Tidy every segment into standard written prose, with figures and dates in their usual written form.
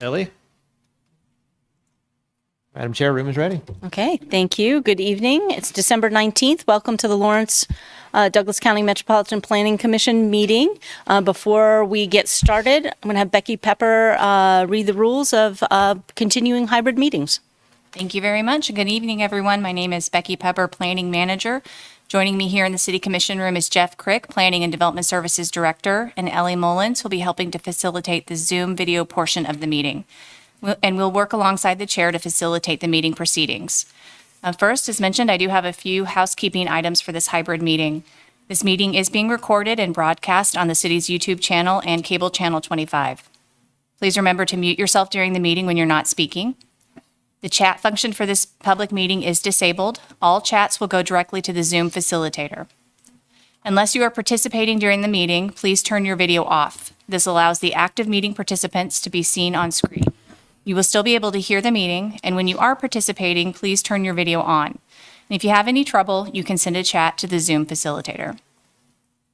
Ellie? Madam Chair, room is ready. Okay, thank you. Good evening. It's December 19th. Welcome to the Lawrence Douglas County Metropolitan Planning Commission meeting. Before we get started, I'm going to have Becky Pepper read the rules of continuing hybrid meetings. Thank you very much. Good evening, everyone. My name is Becky Pepper, Planning Manager. Joining me here in the City Commission room is Jeff Crick, Planning and Development Services Director, and Ellie Mullins, who will be helping to facilitate the Zoom video portion of the meeting. And we'll work alongside the chair to facilitate the meeting proceedings. First, as mentioned, I do have a few housekeeping items for this hybrid meeting. This meeting is being recorded and broadcast on the city's YouTube channel and cable channel 25. Please remember to mute yourself during the meeting when you're not speaking. The chat function for this public meeting is disabled. All chats will go directly to the Zoom facilitator. Unless you are participating during the meeting, please turn your video off. This allows the active meeting participants to be seen on screen. You will still be able to hear the meeting, and when you are participating, please turn your video on. And if you have any trouble, you can send a chat to the Zoom facilitator.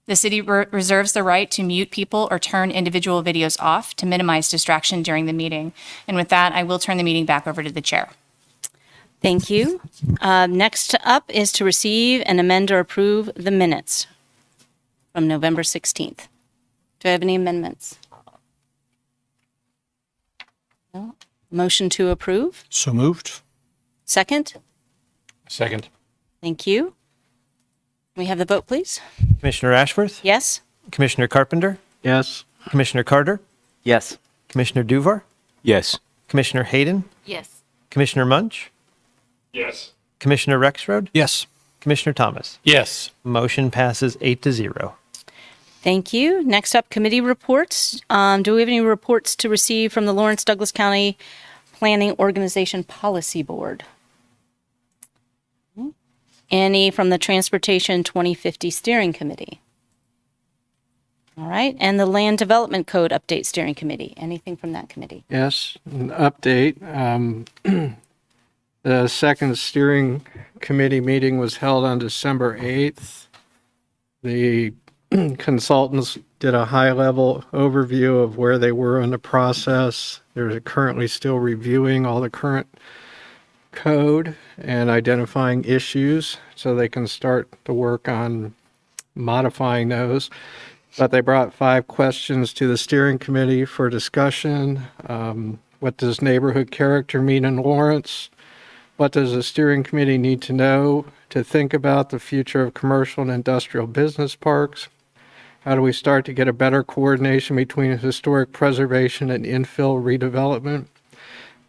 The city reserves the right to mute people or turn individual videos off to minimize distraction during the meeting. And with that, I will turn the meeting back over to the chair. Thank you. Next up is to receive and amend or approve the minutes from November 16th. Do I have any amendments? No. Motion to approve? So moved. Second? Second. Thank you. We have the vote, please. Commissioner Ashworth? Yes? Commissioner Carpenter? Yes. Commissioner Carter? Yes. Commissioner Duvar? Yes. Commissioner Hayden? Yes. Commissioner Munch? Yes. Commissioner Rexroad? Yes. Commissioner Thomas? Yes. Motion passes 8-0. Thank you. Next up, committee reports. Do we have any reports to receive from the Lawrence Douglas County Planning Organization Policy Board? Any from the Transportation 2050 Steering Committee? All right. And the Land Development Code Update Steering Committee? Anything from that committee? Yes, an update. The second steering committee meeting was held on December 8th. The consultants did a high-level overview of where they were in the process. They're currently still reviewing all the current code and identifying issues so they can start to work on modifying those. But they brought 5 questions to the steering committee for discussion. What does neighborhood character mean in Lawrence? What does the steering committee need to know to think about the future of commercial and industrial business parks? How do we start to get a better coordination between historic preservation and infill redevelopment?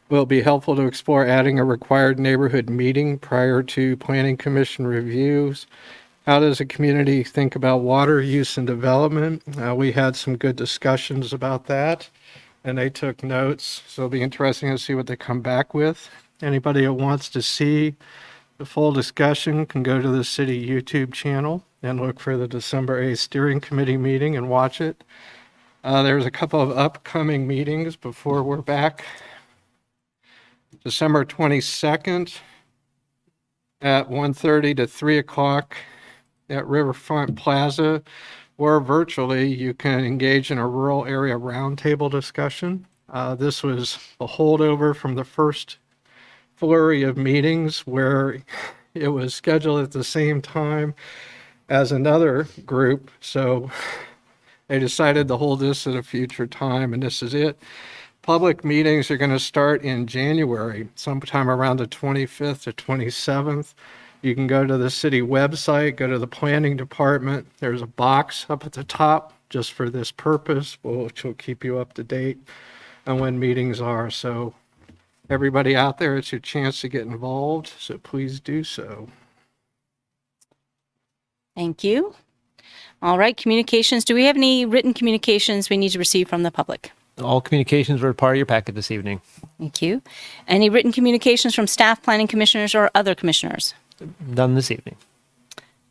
Will it be helpful to explore adding a required neighborhood meeting prior to planning commission reviews? How does a community think about water use and development? We had some good discussions about that, and they took notes, so it'll be interesting to see what they come back with. Anybody that wants to see the full discussion can go to the city YouTube channel and look for the December 8th steering committee meeting and watch it. There's a couple of upcoming meetings before we're back. December 22nd at 1:30 to 3 o'clock at Riverfront Plaza, or virtually you can engage in a rural area roundtable discussion. This was a holdover from the first flurry of meetings where it was scheduled at the same time as another group. So they decided to hold this at a future time, and this is it. Public meetings are going to start in January, sometime around the 25th to 27th. You can go to the city website, go to the planning department. There's a box up at the top just for this purpose, which will keep you up to date on when meetings are. So everybody out there, it's your chance to get involved, so please do so. Thank you. All right, communications. Do we have any written communications we need to receive from the public? All communications were part of your packet this evening. Thank you. Any written communications from staff, planning commissioners, or other commissioners? Done this evening.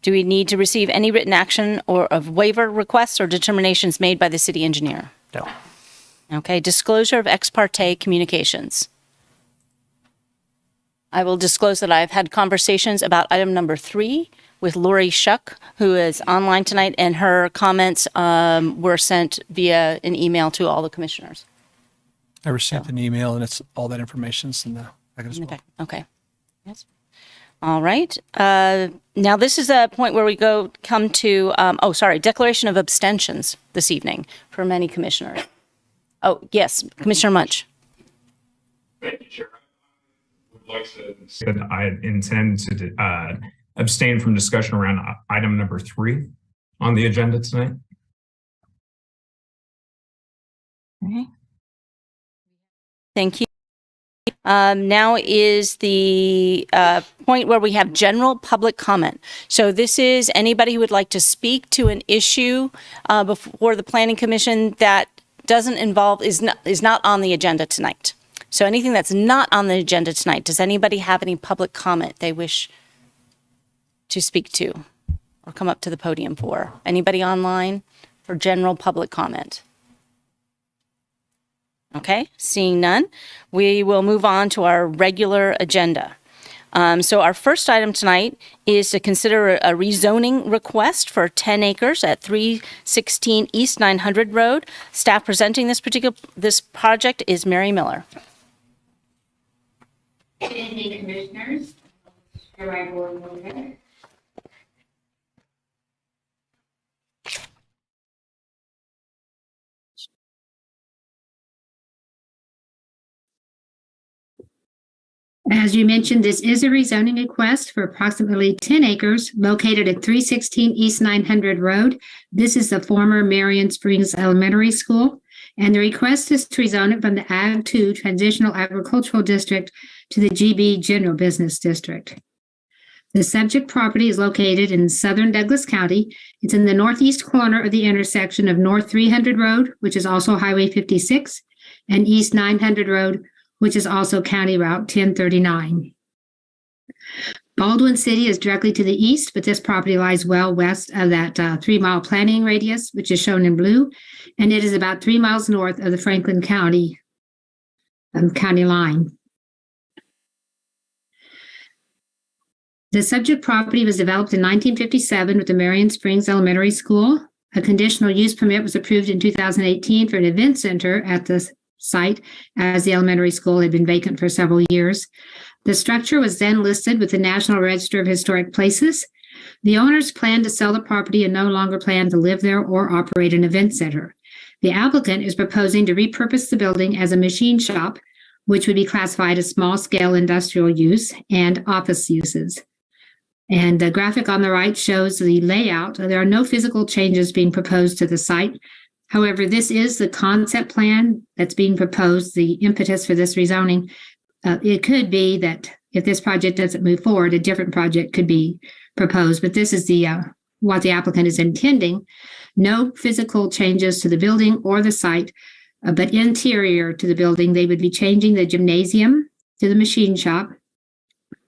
Do we need to receive any written action or of waiver requests or determinations made by the city engineer? No. Okay, disclosure of ex parte communications. I will disclose that I've had conversations about item number 3 with Lori Shuck, who is online tonight, and her comments were sent via an email to all the commissioners. I received an email, and it's all that information's in the packet as well. Okay. Okay. Yes. All right. Now this is a point where we come to, declaration of abstentions this evening for many commissioners. Oh, yes, Commissioner Munch. Thank you, Chair. I would like to say that I intend to abstain from discussion around item number 3 on the agenda tonight. Okay. Thank you. Now is the point where we have general public comment. So this is anybody who would like to speak to an issue before the Planning Commission that doesn't involve, is not on the agenda tonight. So anything that's not on the agenda tonight, does anybody have any public comment they wish to speak to or come up to the podium for? Anybody online for general public comment? Okay, seeing none, we will move on to our regular agenda. So our first item tonight is to consider a rezoning request for 10 acres at 316 East 900 Road. Staff presenting this project is Mary Miller. Good evening, Commissioners. Chair Board Member. As you mentioned, this is a rezoning request for approximately 10 acres located at 316 East 900 Road. This is the former Marion Springs Elementary School, and the request is to rezone it from the Ag 2 Transitional Agricultural District to the GB General Business District. The subject property is located in southern Douglas County. It's in the northeast corner of the intersection of North 300 Road, which is also Highway 56, and East 900 Road, which is also County Route 1039. Baldwin City is directly to the east, but this property lies well west of that 3-mile planning radius, which is shown in blue, and it is about 3 miles north of the Franklin County line. The subject property was developed in 1957 with the Marion Springs Elementary School. A conditional use permit was approved in 2018 for an event center at the site, as the elementary school had been vacant for several years. The structure was then listed with the National Register of Historic Places. The owners planned to sell the property and no longer plan to live there or operate an event center. The applicant is proposing to repurpose the building as a machine shop, which would be classified as small-scale industrial use and office uses. And the graphic on the right shows the layout. There are no physical changes being proposed to the site. However, this is the concept plan that's being proposed, the impetus for this rezoning. It could be that if this project doesn't move forward, a different project could be proposed, but this is the what the applicant is intending. No physical changes to the building or the site, but interior to the building, they would be changing the gymnasium to the machine shop,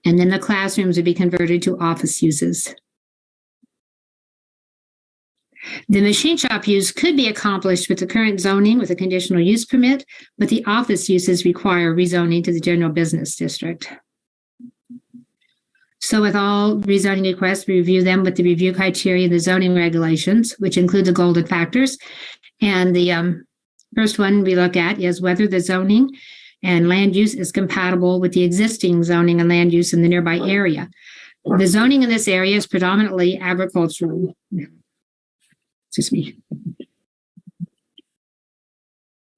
and then the classrooms would be converted to office uses. The machine shop use could be accomplished with the current zoning with a conditional use permit, but the office uses require rezoning to the general business district. So with all rezoning requests, we review them with the review criteria and the zoning regulations, which include the golden factors. And the first one we look at is whether the zoning and land use is compatible with the existing zoning and land use in the nearby area. The zoning in this area is predominantly agricultural. Excuse me.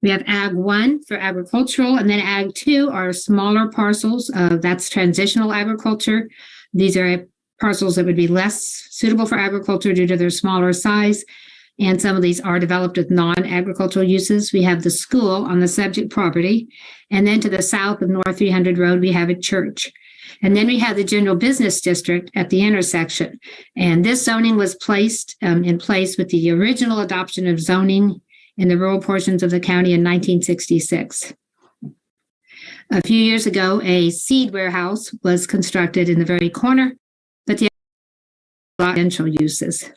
We have Ag 1 for agricultural, and then Ag 2 are smaller parcels. That's transitional agriculture. These are parcels that would be less suitable for agriculture due to their smaller size. And some of these are developed with non-agricultural uses. We have the school on the subject property. And then to the south of North 300 Road, we have a church. And then we have the general business district at the intersection. And this zoning was placed in place with the original adoption of zoning in the rural portions of the county in 1966. A few years ago, a seed warehouse was constructed in the very corner, but the residential uses.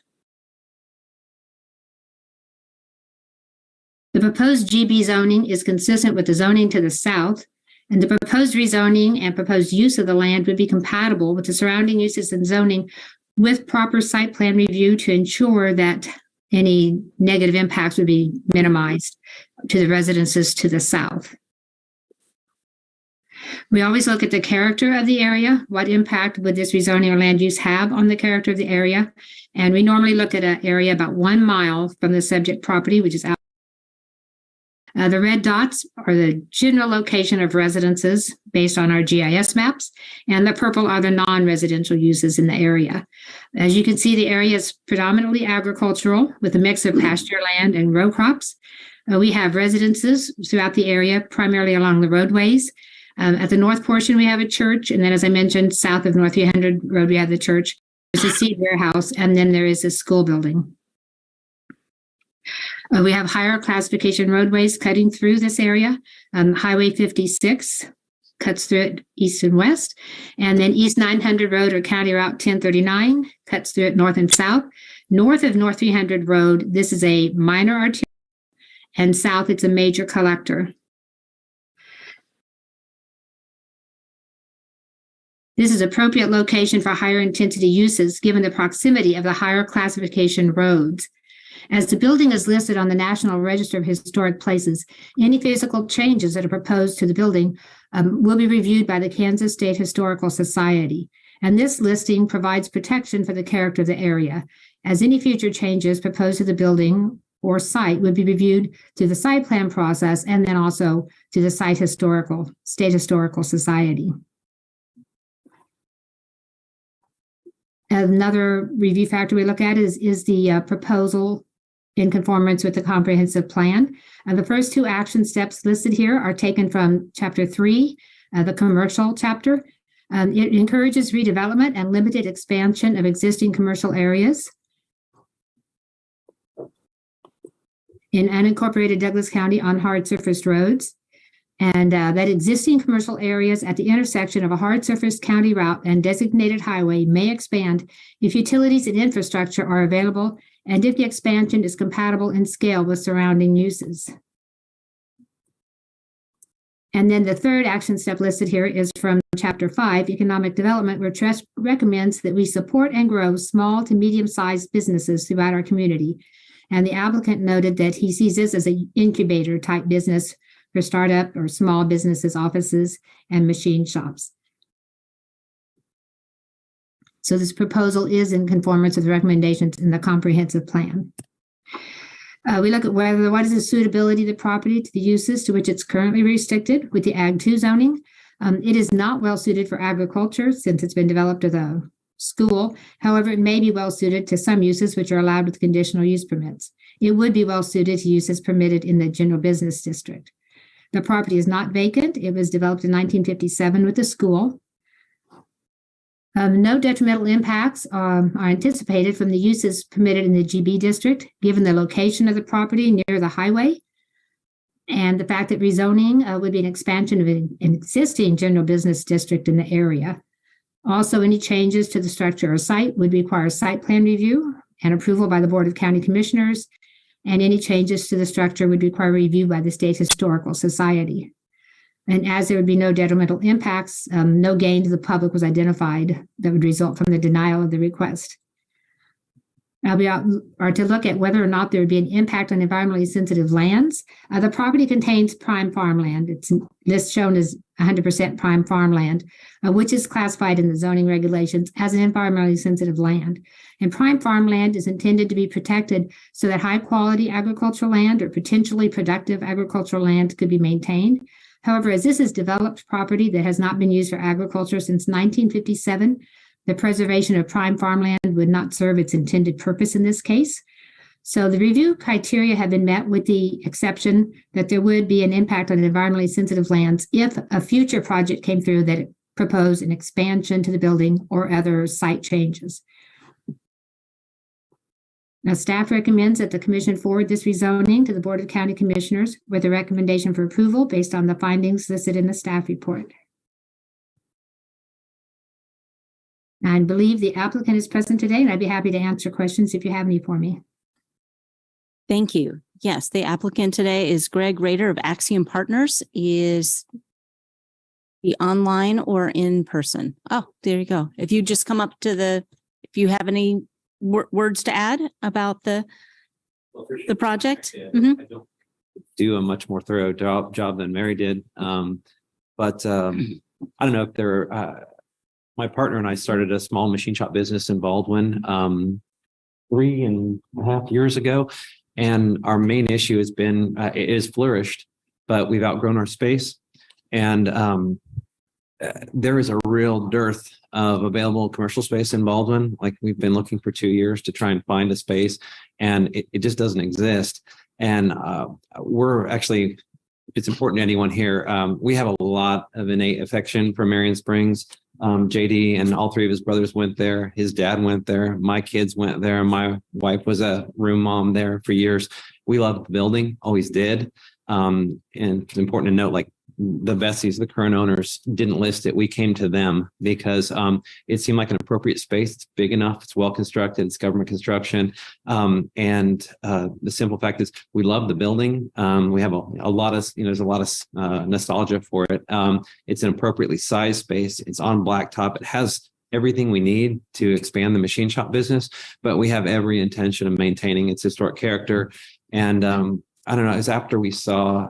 The proposed GB zoning is consistent with the zoning to the south, and the proposed rezoning and proposed use of the land would be compatible with the surrounding uses and zoning with proper site plan review to ensure that any negative impacts would be minimized to the residences to the south. We always look at the character of the area. What impact would this rezoning or land use have on the character of the area? And we normally look at an area about 1 mile from the subject property, which is out. The red dots are the general location of residences based on our GIS maps, and the purple are the non-residential uses in the area. As you can see, the area is predominantly agricultural with a mix of pasture land and row crops. We have residences throughout the area, primarily along the roadways. At the north portion, we have a church, and then, as I mentioned, south of North 300 Road, we have the church. There's a seed warehouse, and then there is a school building. We have higher classification roadways cutting through this area. Highway 56 cuts through it east and west, and then East 900 Road or County Route 1039 cuts through it north and south. North of North 300 Road, this is a minor arterial, and south it's a major collector. This is appropriate location for higher intensity uses given the proximity of the higher classification roads. As the building is listed on the National Register of Historic Places, any physical changes that are proposed to the building will be reviewed by the Kansas State Historical Society. And this listing provides protection for the character of the area, as any future changes proposed to the building or site would be reviewed through the site plan process and then also to the State Historical Society. Another review factor we look at is the proposal in conformance with the comprehensive plan. The first 2 action steps listed here are taken from Chapter 3, the commercial chapter. It encourages redevelopment and limited expansion of existing commercial areas in unincorporated Douglas County on hard surfaced roads. And that existing commercial areas at the intersection of a hard surface county route and designated highway may expand if utilities and infrastructure are available and if the expansion is compatible in scale with surrounding uses. And then the third action step listed here is from Chapter 5, Economic Development, where TREST recommends that we support and grow small to medium-sized businesses throughout our community. And the applicant noted that he sees this as an incubator type business for startup or small businesses, offices, and machine shops. So this proposal is in conformance with the recommendations in the comprehensive plan. We look at what is the suitability of the property to the uses to which it's currently restricted with the Ag 2 zoning. It is not well suited for agriculture since it's been developed as a school. However, it may be well suited to some uses which are allowed with conditional use permits. It would be well suited to uses permitted in the general business district. The property is not vacant. It was developed in 1957 with the school. No detrimental impacts are anticipated from the uses permitted in the GB district, given the location of the property near the highway, and the fact that rezoning would be an expansion of an existing general business district in the area. Also, any changes to the structure or site would require site plan review and approval by the Board of County Commissioners, and any changes to the structure would require review by the State Historical Society. And as there would be no detrimental impacts, no gain to the public was identified that would result from the denial of the request. Now we are to look at whether or not there would be an impact on environmentally sensitive lands. The property contains prime farmland. It's shown as 100% prime farmland, which is classified in the zoning regulations as an environmentally sensitive land. And prime farmland is intended to be protected so that high quality agricultural land or potentially productive agricultural land could be maintained. However, as this is developed property that has not been used for agriculture since 1957, the preservation of prime farmland would not serve its intended purpose in this case. So the review criteria have been met with the exception that there would be an impact on environmentally sensitive lands if a future project came through that proposed an expansion to the building or other site changes. Now, staff recommends that the commission forward this rezoning to the Board of County Commissioners with a recommendation for approval based on the findings listed in the staff report. I believe the applicant is present today, and I'd be happy to answer questions if you have any for me. Thank you. Yes, the applicant today is Greg Rader of Axiom Partners. Is he online or in person? Oh, there you go. If you just come up to if you have any words to add about the project. I don't do a much more thorough job than Mary did. But I don't know if they're, my partner and I started a small machine shop business in Baldwin 3.5 years ago. And our main issue has been, it has flourished, but we've outgrown our space. And there is a real dearth of available commercial space in Baldwin. Like we've been looking for 2 years to try and find a space, and it just doesn't exist. And we're actually, if it's important to anyone here, we have a lot of innate affection for Marion Springs. JD and all three of his brothers went there. His dad went there. My kids went there. My wife was a room mom there for years. We loved the building, always did. And it's important to note, like the Bessies, the current owners, didn't list it. We came to them because it seemed like an appropriate space. It's big enough. It's well constructed. It's government construction. And the simple fact is we love the building. We have a lot of, there's a lot of nostalgia for it. It's an appropriately sized space. It's on blacktop. It has everything we need to expand the machine shop business, but we have every intention of maintaining its historic character. And I don't know, it's after we saw,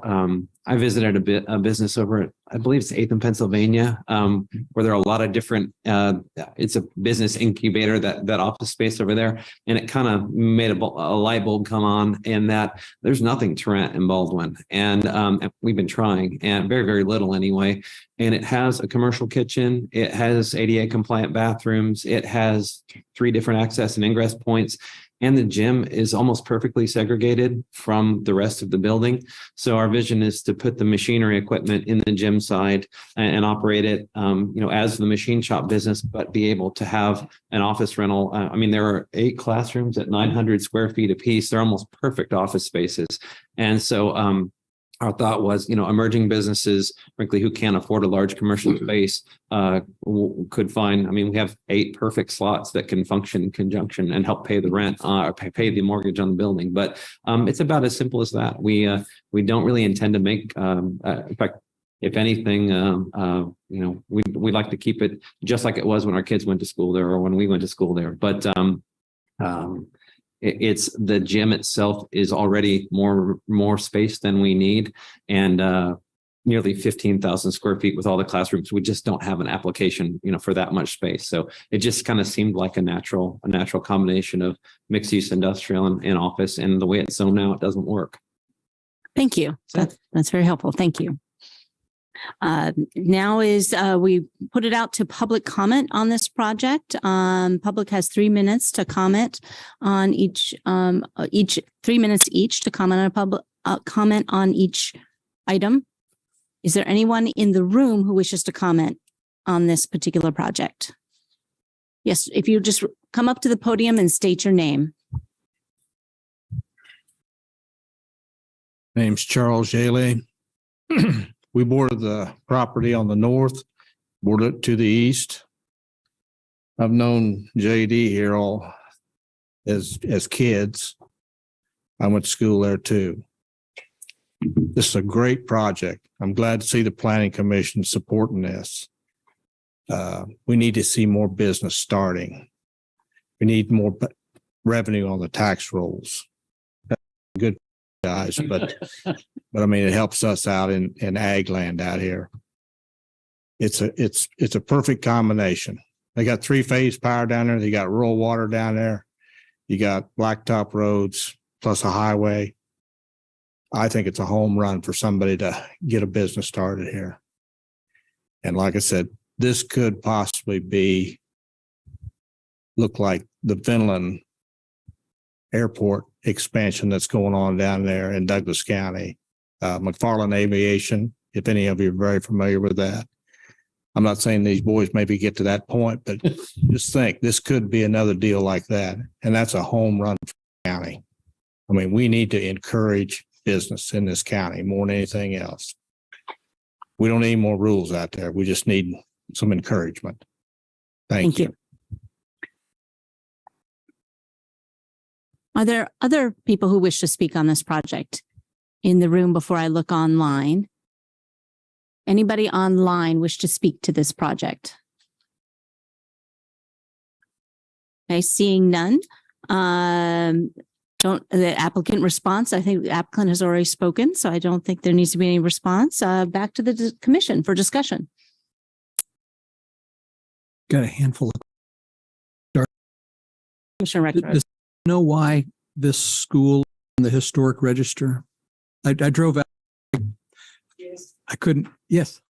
I visited a business over at, I believe it's 8th and Pennsylvania, where there are a lot of different, it's a business incubator, that office space over there. And it kind of made a light bulb come on in that there's nothing to rent in Baldwin. And we've been trying, and very, very little anyway. And it has a commercial kitchen. It has ADA compliant bathrooms. It has 3 different access and ingress points. And the gym is almost perfectly segregated from the rest of the building. So our vision is to put the machinery equipment in the gym side and operate it, as the machine shop business, but be able to have an office rental. I mean, there are 8 classrooms at 900 square feet apiece. They're almost perfect office spaces. And so our thought was, emerging businesses, frankly, who can't afford a large commercial space could find, we have 8 perfect slots that can function in conjunction and help pay the rent or pay the mortgage on the building. But it's about as simple as that. We don't really intend to make, in fact, if anything, we like to keep it just like it was when our kids went to school there or when we went to school there. But it's the gym itself is already more space than we need, and nearly 15,000 square feet with all the classrooms. We just don't have an application, for that much space. So it just kind of seemed like a natural combination of mixed use industrial and office. And the way it's zoned now, it doesn't work. Thank you. That's very helpful. Thank you. Now we put it out to public comment on this project. Public has 3 minutes to comment on each 3 minutes each to comment on comment on each item. Is there anyone in the room who wishes to comment on this particular project? Yes, if you just come up to the podium and state your name. Name's Charles Yaley. We border the property on the north, border it to the east. I've known JD here all as kids. I went to school there too. This is a great project. I'm glad to see the Planning Commission supporting this. We need to see more business starting. We need more revenue on the tax rolls. Good guys, but it helps us out in ag land out here. It's a perfect combination. They got 3-phase power down there. They got rural water down there. You got blacktop roads plus a highway. I think it's a home run for somebody to get a business started here. And like I said, this could possibly look like the Finland airport expansion that's going on down there in Douglas County. McFarland Aviation, if any of you are very familiar with that. I'm not saying these boys maybe get to that point, but just think this could be another deal like that. And that's a home run for the county. We need to encourage business in this county more than anything else. We don't need more rules out there. We just need some encouragement. Thank you. Are there other people who wish to speak on this project in the room before I look online? Anybody online wish to speak to this project? Okay, seeing none. The applicant response, I think the applicant has already spoken, so I don't think there needs to be any response. Back to the commission for discussion. Got a handful of, Commissioner Rexroth. does know why this school in the historic register? I drove out. I couldn't, yes.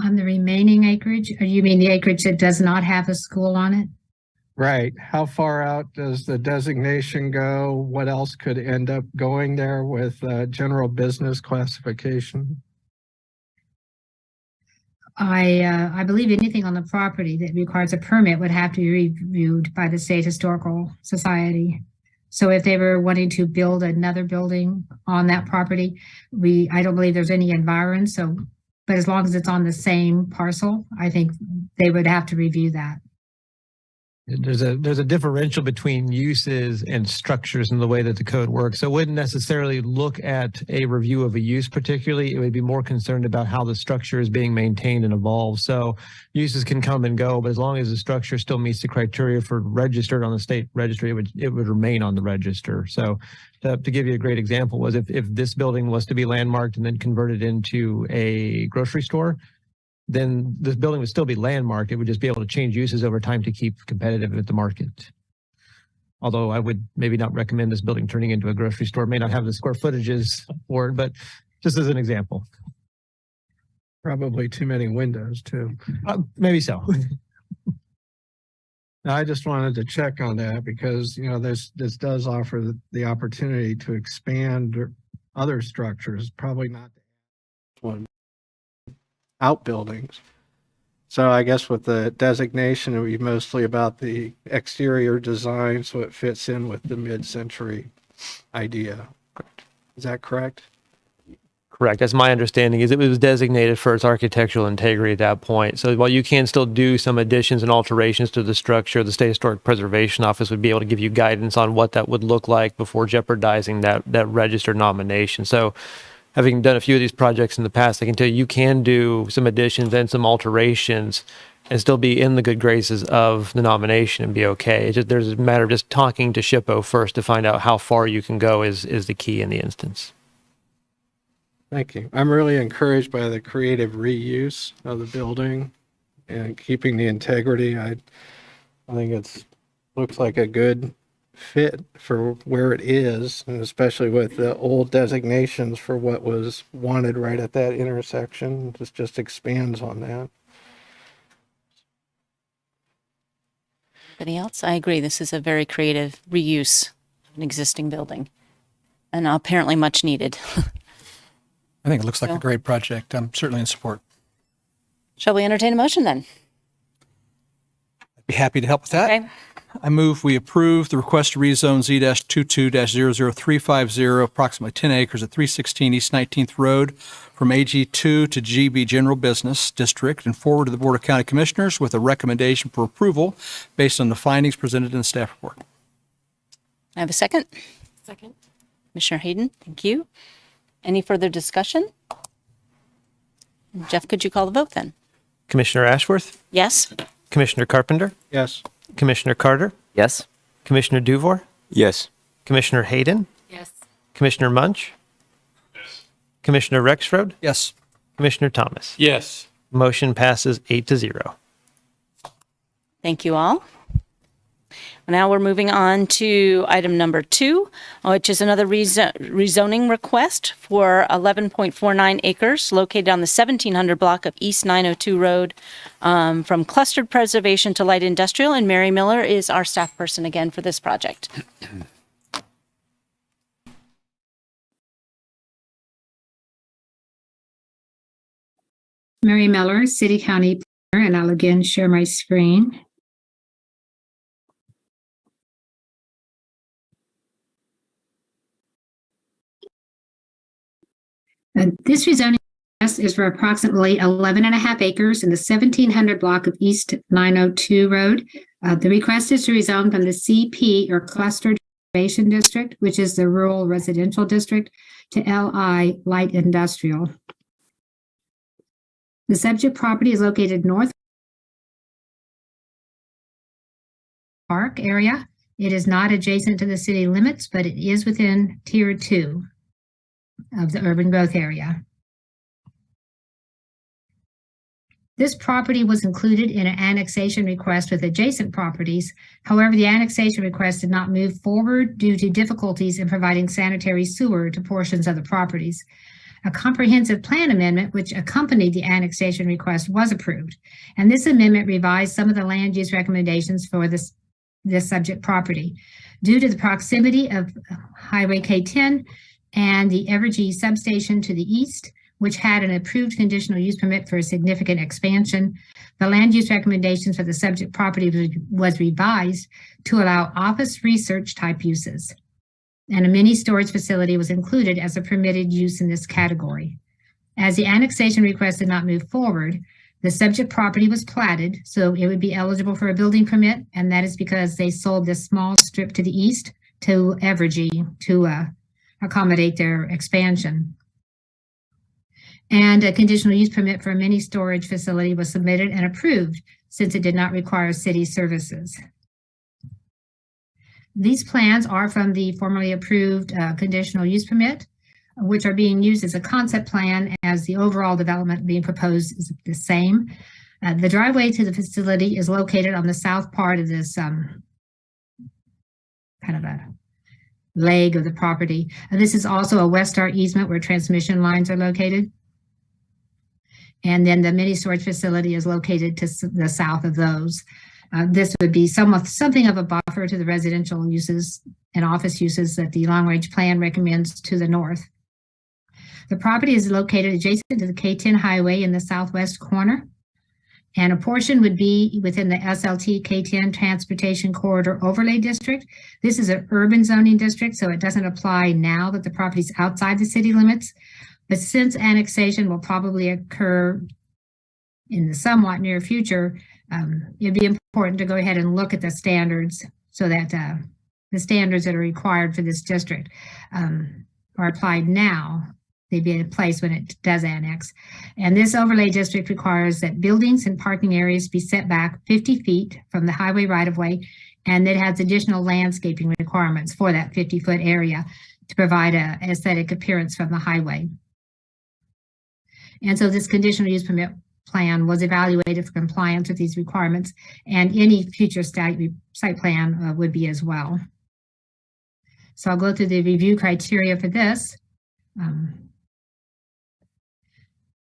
On the remaining acreage, or you mean the acreage that does not have a school on it? Right. How far out does the designation go? What else could end up going there with general business classification? I believe anything on the property that requires a permit would have to be reviewed by the State Historical Society. So if they were wanting to build another building on that property, I don't believe there's any environs. So, but as long as it's on the same parcel, I think they would have to review that. There's a differential between uses and structures in the way that the code works. So it wouldn't necessarily look at a review of a use particularly. It would be more concerned about how the structure is being maintained and evolved. So uses can come and go, but as long as the structure still meets the criteria for registered on the state registry, it would remain on the register. So to give you a great example was if this building was to be landmarked and then converted into a grocery store, then this building would still be landmarked. It would just be able to change uses over time to keep competitive with the market. Although I would maybe not recommend this building turning into a grocery store. It may not have the square footages for it, but just as an example. Probably too many windows too. Maybe so. I just wanted to check on that because, you know, this does offer the opportunity to expand other structures, probably not one outbuildings. So I guess with the designation, it would be mostly about the exterior design so it fits in with the mid-century idea. Is that correct? Correct. That's my understanding is it was designated for its architectural integrity at that point. So while you can still do some additions and alterations to the structure, the State Historic Preservation Office would be able to give you guidance on what that would look like before jeopardizing that registered nomination. So having done a few of these projects in the past, I can tell you can do some additions and some alterations and still be in the good graces of the nomination and be okay. It's just, there's a matter of just talking to SHPO first to find out how far you can go is the key in the instance. Thank you. I'm really encouraged by the creative reuse of the building and keeping the integrity. I think looks like a good fit for where it is, and especially with the old designations for what was wanted right at that intersection. This just expands on that. Anybody else? I agree. This is a very creative reuse of an existing building and apparently much needed. I think it looks like So- a great project. I'm certainly in support. Shall we entertain a motion then? I'd be happy to help with that. Okay. I move we approve the request to rezone Z-22-00350, approximately 10 acres at 316 East 19th Road from AG2 to GB General Business District and forward to the Board of County Commissioners with a recommendation for approval based on the findings presented in the staff report. I have a second. Second. Commissioner Hayden, thank you. Any further discussion? Jeff, could you call the vote then? Commissioner Ashworth, Yes? Commissioner Carpenter, Yes. Commissioner Carter, Yes. Commissioner Duvor, Yes. Commissioner Hayden, Yes. Commissioner Munch, Commissioner Rexroad, Yes. Commissioner Thomas. Yes. Motion passes 8-0. Thank you all. Now we're moving on to item number 2, which is another rezoning request for 11.49 acres located on the 1700 block of East 902 Road from clustered preservation to light industrial. And Mary Miller is our staff person again for this project. Mary Miller, City County Planner, and I'll again share my screen. This rezoning request is for approximately 11 and a half acres in the 1700 block of East 902 Road. The request is to rezone from the CP or Clustered Preservation District, which is the Rural Residential District, to LI Light Industrial. The subject property is located north park area. It is not adjacent to the city limits, but it is within Tier 2 of the urban growth area. This property was included in an annexation request with adjacent properties. However, the annexation request did not move forward due to difficulties in providing sanitary sewer to portions of the properties. A comprehensive plan amendment, which accompanied the annexation request, was approved. And this amendment revised some of the land use recommendations for this subject property. Due to the proximity of Highway K10 and the Evergy substation to the east, which had an approved conditional use permit for a significant expansion, the land use recommendations for the subject property was revised to allow office research type uses. And a mini storage facility was included as a permitted use in this category. As the annexation request did not move forward, the subject property was platted, so it would be eligible for a building permit, and that is because they sold this small strip to the east to Evergy to accommodate their expansion. And a conditional use permit for a mini storage facility was submitted and approved since it did not require city services. These plans are from the formerly approved conditional use permit, which are being used as a concept plan as the overall development being proposed is the same. The driveway to the facility is located on the south part of this kind of a leg of the property. This is also a Westar easement where transmission lines are located. And then the mini storage facility is located to the south of those. This would be something of a buffer to the residential uses and office uses that the long-range plan recommends to the north. The property is located adjacent to the K10 highway in the southwest corner, and a portion would be within the SLT K10 Transportation Corridor Overlay District. This is an urban zoning district, so it doesn't apply now that the property is outside the city limits. But since annexation will probably occur in the somewhat near future, it'd be important to go ahead and look at the standards so that the standards that are required for this district are applied now. They'd be in place when it does annex. And this overlay district requires that buildings and parking areas be set back 50 feet from the highway right-of-way, and it has additional landscaping requirements for that 50-foot area to provide an aesthetic appearance from the highway. And so this conditional use permit plan was evaluated for compliance with these requirements, and any future site plan would be as well. So I'll go through the review criteria for this.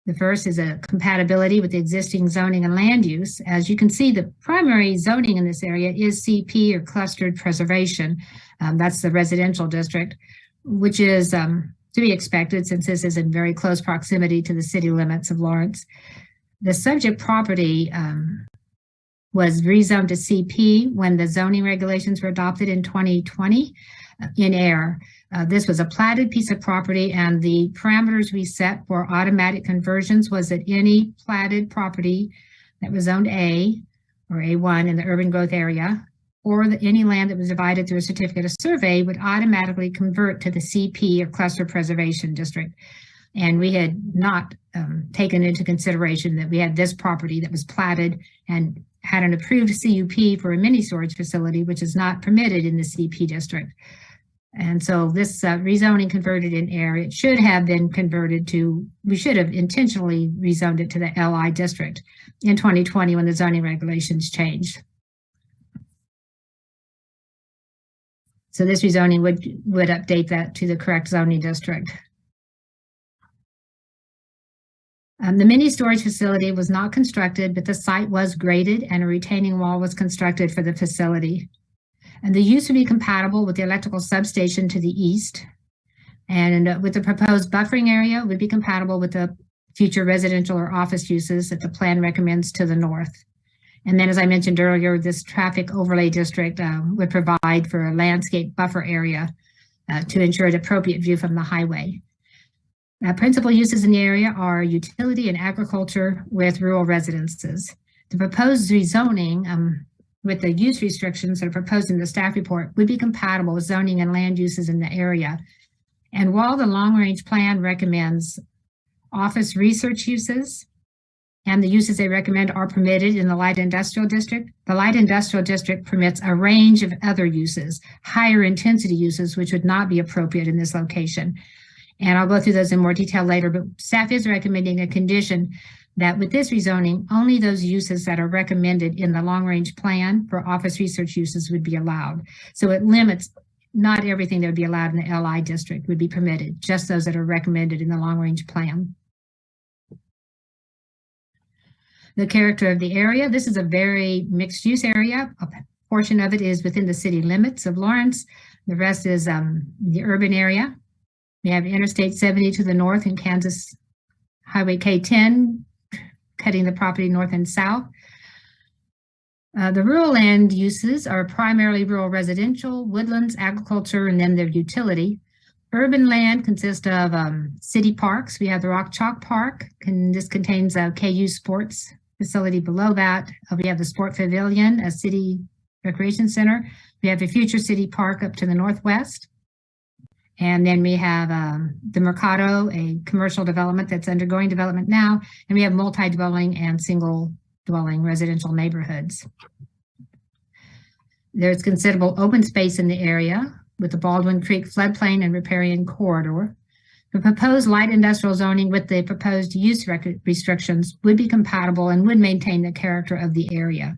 The first is a compatibility with the existing zoning and land use. As you can see, the primary zoning in this area is CP, or clustered preservation. That's the residential district, which is to be expected since this is in very close proximity to the city limits of Lawrence. The subject property was rezoned to CP when the zoning regulations were adopted in 2020 in air. This was a platted piece of property, and the parameters we set for automatic conversions was that any platted property that was zoned A or A1 in the urban growth area, or any land that was divided through a certificate of survey, would automatically convert to the CP, or cluster preservation district. And we had not taken into consideration that we had this property that was platted and had an approved CUP for a mini storage facility, which is not permitted in the CP district. And so this rezoning converted in air, it should have been converted to, we should have intentionally rezoned it to the LI district in 2020 when the zoning regulations changed. So this rezoning would update that to the correct zoning district. The mini storage facility was not constructed, but the site was graded and a retaining wall was constructed for the facility. And the use would be compatible with the electrical substation to the east. And with the proposed buffering area would be compatible with the future residential or office uses that the plan recommends to the north. And then, as I mentioned earlier, this traffic overlay district would provide for a landscape buffer area to ensure an appropriate view from the highway. Principal uses in the area are utility and agriculture with rural residences. The proposed rezoning with the use restrictions that are proposed in the staff report would be compatible with zoning and land uses in the area. And while the long-range plan recommends office research uses, and the uses they recommend are permitted in the light industrial district, the light industrial district permits a range of other uses, higher intensity uses, which would not be appropriate in this location. And I'll go through those in more detail later, but staff is recommending a condition that with this rezoning, only those uses that are recommended in the long-range plan for office research uses would be allowed. So it limits not everything that would be allowed in the LI district would be permitted, just those that are recommended in the long-range plan. The character of the area, this is a very mixed-use area. A portion of it is within the city limits of Lawrence. The rest is the urban area. We have Interstate 70 to the north and Kansas Highway K10 cutting the property north and south. The rural land uses are primarily rural residential, woodlands, agriculture, and then their utility. Urban land consists of city parks. We have the Rock Chalk Park, and this contains a KU sports facility below that. We have the Sport Pavilion, a city recreation center. We have the Future City Park up to the northwest. And then we have the Mercado, a commercial development that's undergoing development now. And we have multi-dwelling and single-dwelling residential neighborhoods. There's considerable open space in the area with the Baldwin Creek floodplain and riparian corridor. The proposed light industrial zoning with the proposed use restrictions would be compatible and would maintain the character of the area.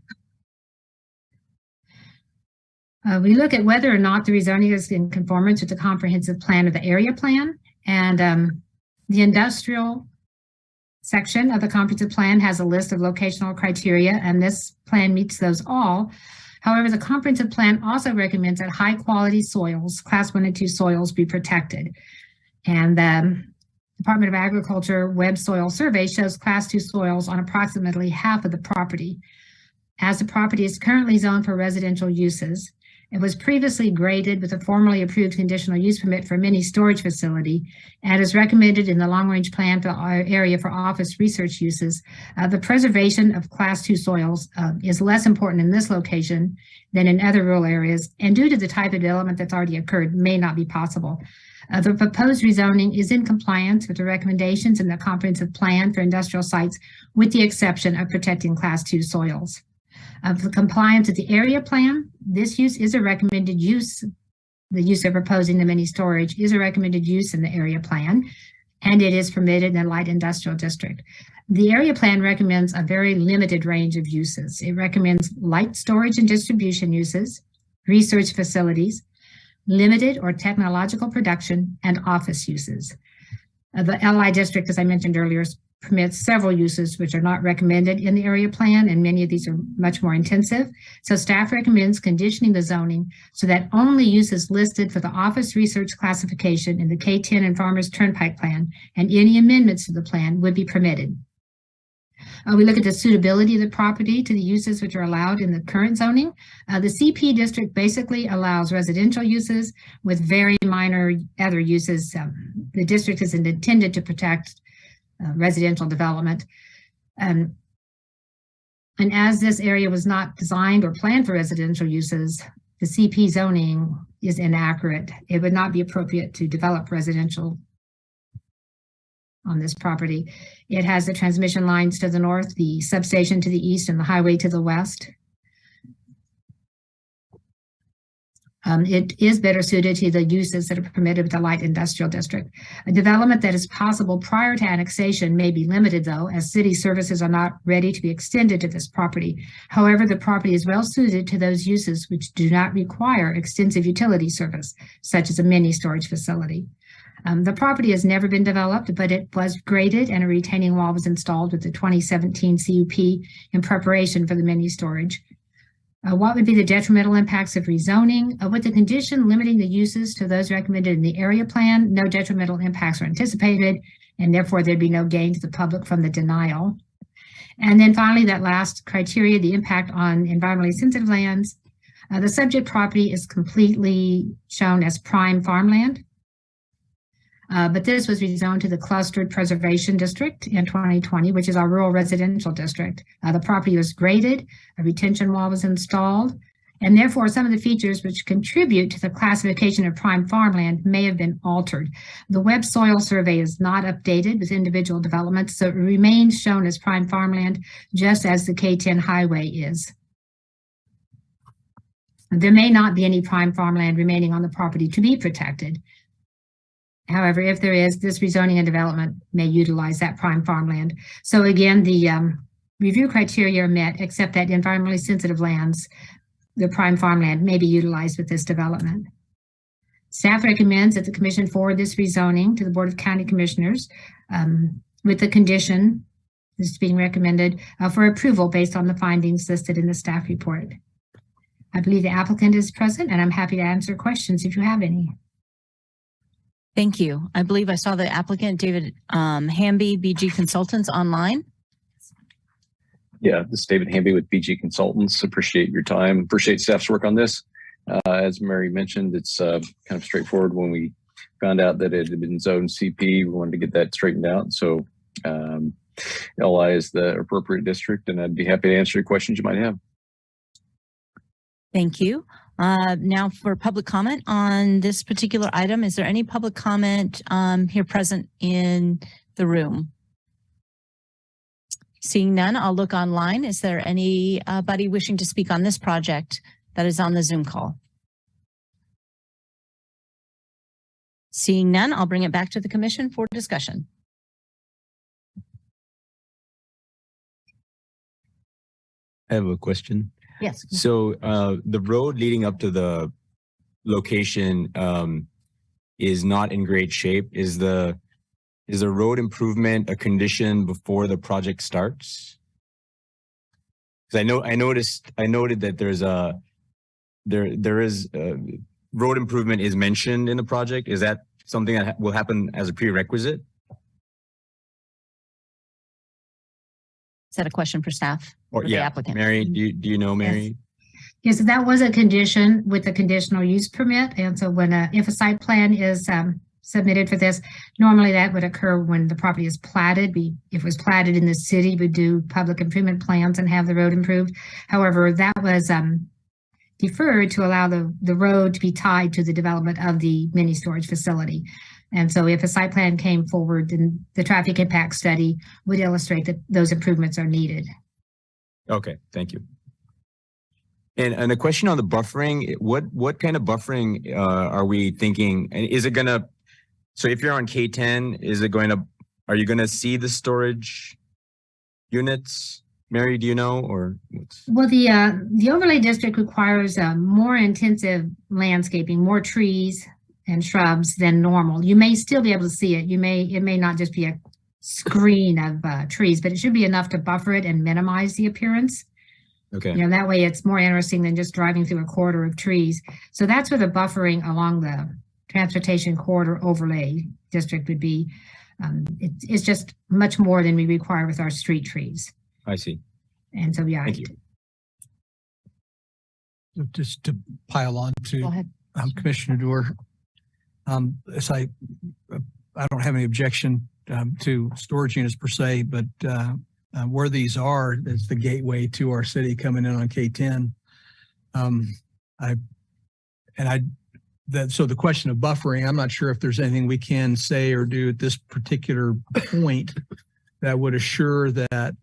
We look at whether or not the rezoning is in conformance with the comprehensive plan of the area plan, and the industrial section of the comprehensive plan has a list of locational criteria, and this plan meets those all. However, the comprehensive plan also recommends that high quality soils, class 1 and 2 soils, be protected. And the Department of Agriculture Web Soil Survey shows class 2 soils on approximately half of the property. As the property is currently zoned for residential uses, it was previously graded with a formally approved conditional use permit for a mini storage facility and is recommended in the long-range plan for our area for office research uses. The preservation of class 2 soils is less important in this location than in other rural areas, and due to the type of development that's already occurred, may not be possible. The proposed rezoning is in compliance with the recommendations in the comprehensive plan for industrial sites, with the exception of protecting class 2 soils. Of the compliance with the area plan, this use is a recommended use. The use of proposing the mini storage is a recommended use in the area plan, and it is permitted in the light industrial district. The area plan recommends a very limited range of uses. It recommends light storage and distribution uses, research facilities, limited or technological production, and office uses. The LI district, as I mentioned earlier, permits several uses which are not recommended in the area plan, and many of these are much more intensive. So staff recommends conditioning the zoning so that only uses listed for the office research classification in the K10 and Farmers Turnpike plan and any amendments to the plan would be permitted. We look at the suitability of the property to the uses which are allowed in the current zoning. The CP district basically allows residential uses with very minor other uses. The district is intended to protect residential development. And as this area was not designed or planned for residential uses, the CP zoning is inaccurate. It would not be appropriate to develop residential on this property. It has the transmission lines to the north, the substation to the east, and the highway to the west. It is better suited to the uses that are permitted with the light industrial district. A development that is possible prior to annexation may be limited, though, as city services are not ready to be extended to this property. However, the property is well suited to those uses which do not require extensive utility service, such as a mini storage facility. The property has never been developed, but it was graded and a retaining wall was installed with the 2017 CUP in preparation for the mini storage. What would be the detrimental impacts of rezoning? With the condition limiting the uses to those recommended in the area plan, no detrimental impacts are anticipated, and therefore there'd be no gain to the public from the denial. And then finally, that last criteria, the impact on environmentally sensitive lands. The subject property is completely shown as prime farmland. But this was rezoned to the Clustered Preservation District in 2020, which is our rural residential district. The property was graded, a retention wall was installed, and therefore some of the features which contribute to the classification of prime farmland may have been altered. The Web Soil Survey is not updated with individual developments, so it remains shown as prime farmland, just as the K10 highway is. There may not be any prime farmland remaining on the property to be protected. However, if there is, this rezoning and development may utilize that prime farmland. So again, the review criteria are met, except that environmentally sensitive lands, the prime farmland, may be utilized with this development. Staff recommends that the commission forward this rezoning to the Board of County Commissioners with the condition, this is being recommended for approval based on the findings listed in the staff report. I believe the applicant is present, and I'm happy to answer questions if you have any. Thank you. I believe I saw the applicant, David Hamby, BG Consultants, online. Yeah, this is David Hamby with BG Consultants. Appreciate your time. Appreciate staff's work on this. As Mary mentioned, it's kind of straightforward. When we found out that it had been zoned CP, we wanted to get that straightened out. So LI is the appropriate district, and I'd be happy to answer your questions you might have. Thank you. Now for public comment on this particular item, is there any public comment here present in the room? Seeing none, I'll look online. Is there anybody wishing to speak on this project that is on the Zoom call? Seeing none, I'll bring it back to the commission for discussion. I have a question. Yes. So the road leading up to the location is not in great shape. Is the road improvement a condition before the project starts? Because I noted that there is road improvement is mentioned in the project. Is that something that will happen as a prerequisite? Is that a question for staff Or the yeah, applicant? Mary, do you know, Mary? Yes, that was a condition with the conditional use permit. And so when if a site plan is submitted for this, normally that would occur when the property is platted. If it was platted in the city, we'd do public improvement plans and have the road improved. However, that was deferred to allow the road to be tied to the development of the mini storage facility. And so if a site plan came forward, then the traffic impact study would illustrate that those improvements are needed. Okay, thank you. And a question on the buffering, what kind of buffering are we thinking? And is it gonna, so if you're on K10, are you gonna see the storage units? Mary, do you know, or? Well, the overlay district requires more intensive landscaping, more trees and shrubs than normal. You may still be able to see it. It may not just be a screen of trees, but it should be enough to buffer it and minimize the appearance. Okay. You know, that way it's more interesting than just driving through a corridor of trees. So that's where the buffering along the transportation corridor overlay district would be. It's just much more than we require with our street trees. I see. And so, yeah. Thank you. So just to pile on Go to ahead. Commissioner Doer, as I don't have any objection to storage units per se, but where these are, it's the gateway to our city coming in on K10. So the question of buffering, I'm not sure if there's anything we can say or do at this particular point that would assure that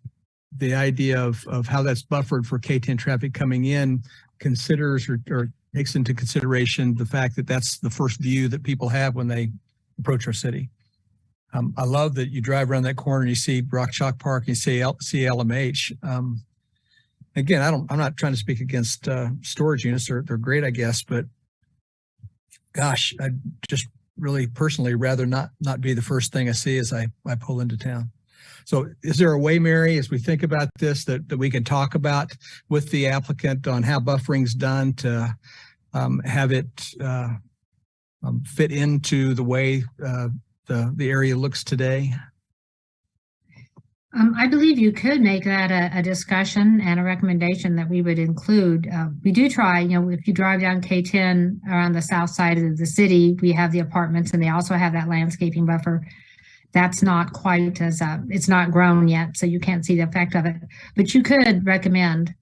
the idea of how that's buffered for K10 traffic coming in considers or takes into consideration the fact that that's the first view that people have when they approach our city. I love that you drive around that corner and you see Rock Chalk Park and you see LMH. Again, I'm not trying to speak against storage units. They're great, I guess, but gosh, I'd just really personally rather not be the first thing I see as I pull into town. So is there a way, Mary, as we think about this, that we can talk about with the applicant on how buffering's done to have it fit into the way the area looks today? I believe you could make that a discussion and a recommendation that we would include. We do try, if you drive down K10 around the south side of the city, we have the apartments and they also have that landscaping buffer. That's not quite as, it's not grown yet, so you can't see the effect of it. But you could recommend,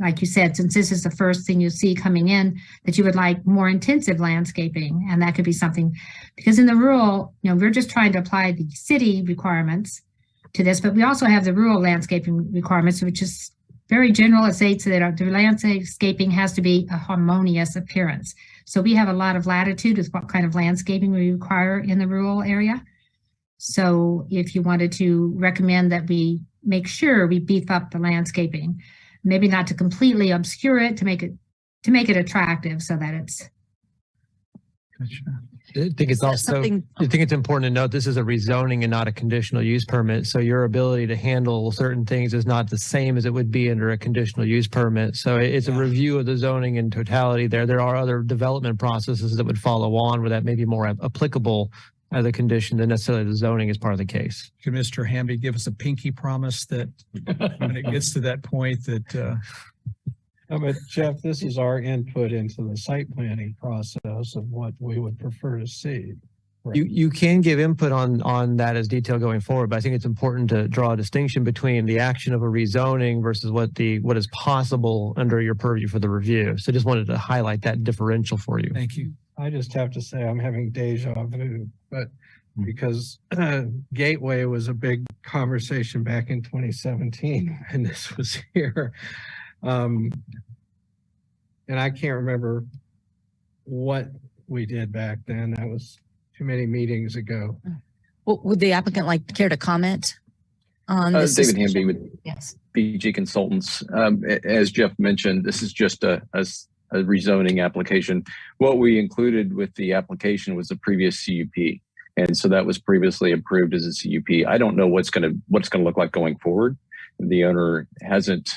like you said, since this is the first thing you see coming in, that you would like more intensive landscaping. And that could be something, because in the rural, we're just trying to apply the city requirements to this, but we also have the rural landscaping requirements, which is very general. It states that the landscaping has to be a harmonious appearance. So we have a lot of latitude with what kind of landscaping we require in the rural area. So if you wanted to recommend that we make sure we beef up the landscaping, maybe not to completely obscure it, to make it attractive so that it's I think it's also, I think it's important to note this is a rezoning and not a conditional use permit. So your ability to handle certain things is not the same as it would be under a conditional use permit. So it's a review of the zoning in totality there. There are other development processes that would follow on where that may be more applicable as a condition than necessarily the zoning is part of the case. Could Mr. Hamby give us a pinky promise that when it gets to that point that, But Jeff, this is our input into the site planning process of what we would prefer to see. You can give input on that as detail going forward, but I think it's important to draw a distinction between the action of a rezoning versus what is possible under your purview for the review. So just wanted to highlight that differential for you. thank you. I just have to say I'm having deja vu, but because Gateway was a big conversation back in 2017 and this was here. And I can't remember what we did back then. That was too many meetings ago. Well, would the applicant care to comment on this? David Hamby with Yes. BG Consultants. As Jeff mentioned, this is just a rezoning application. What we included with the application was the previous CUP. And so that was previously approved as a CUP. I don't know what's going to look like going forward. The owner hasn't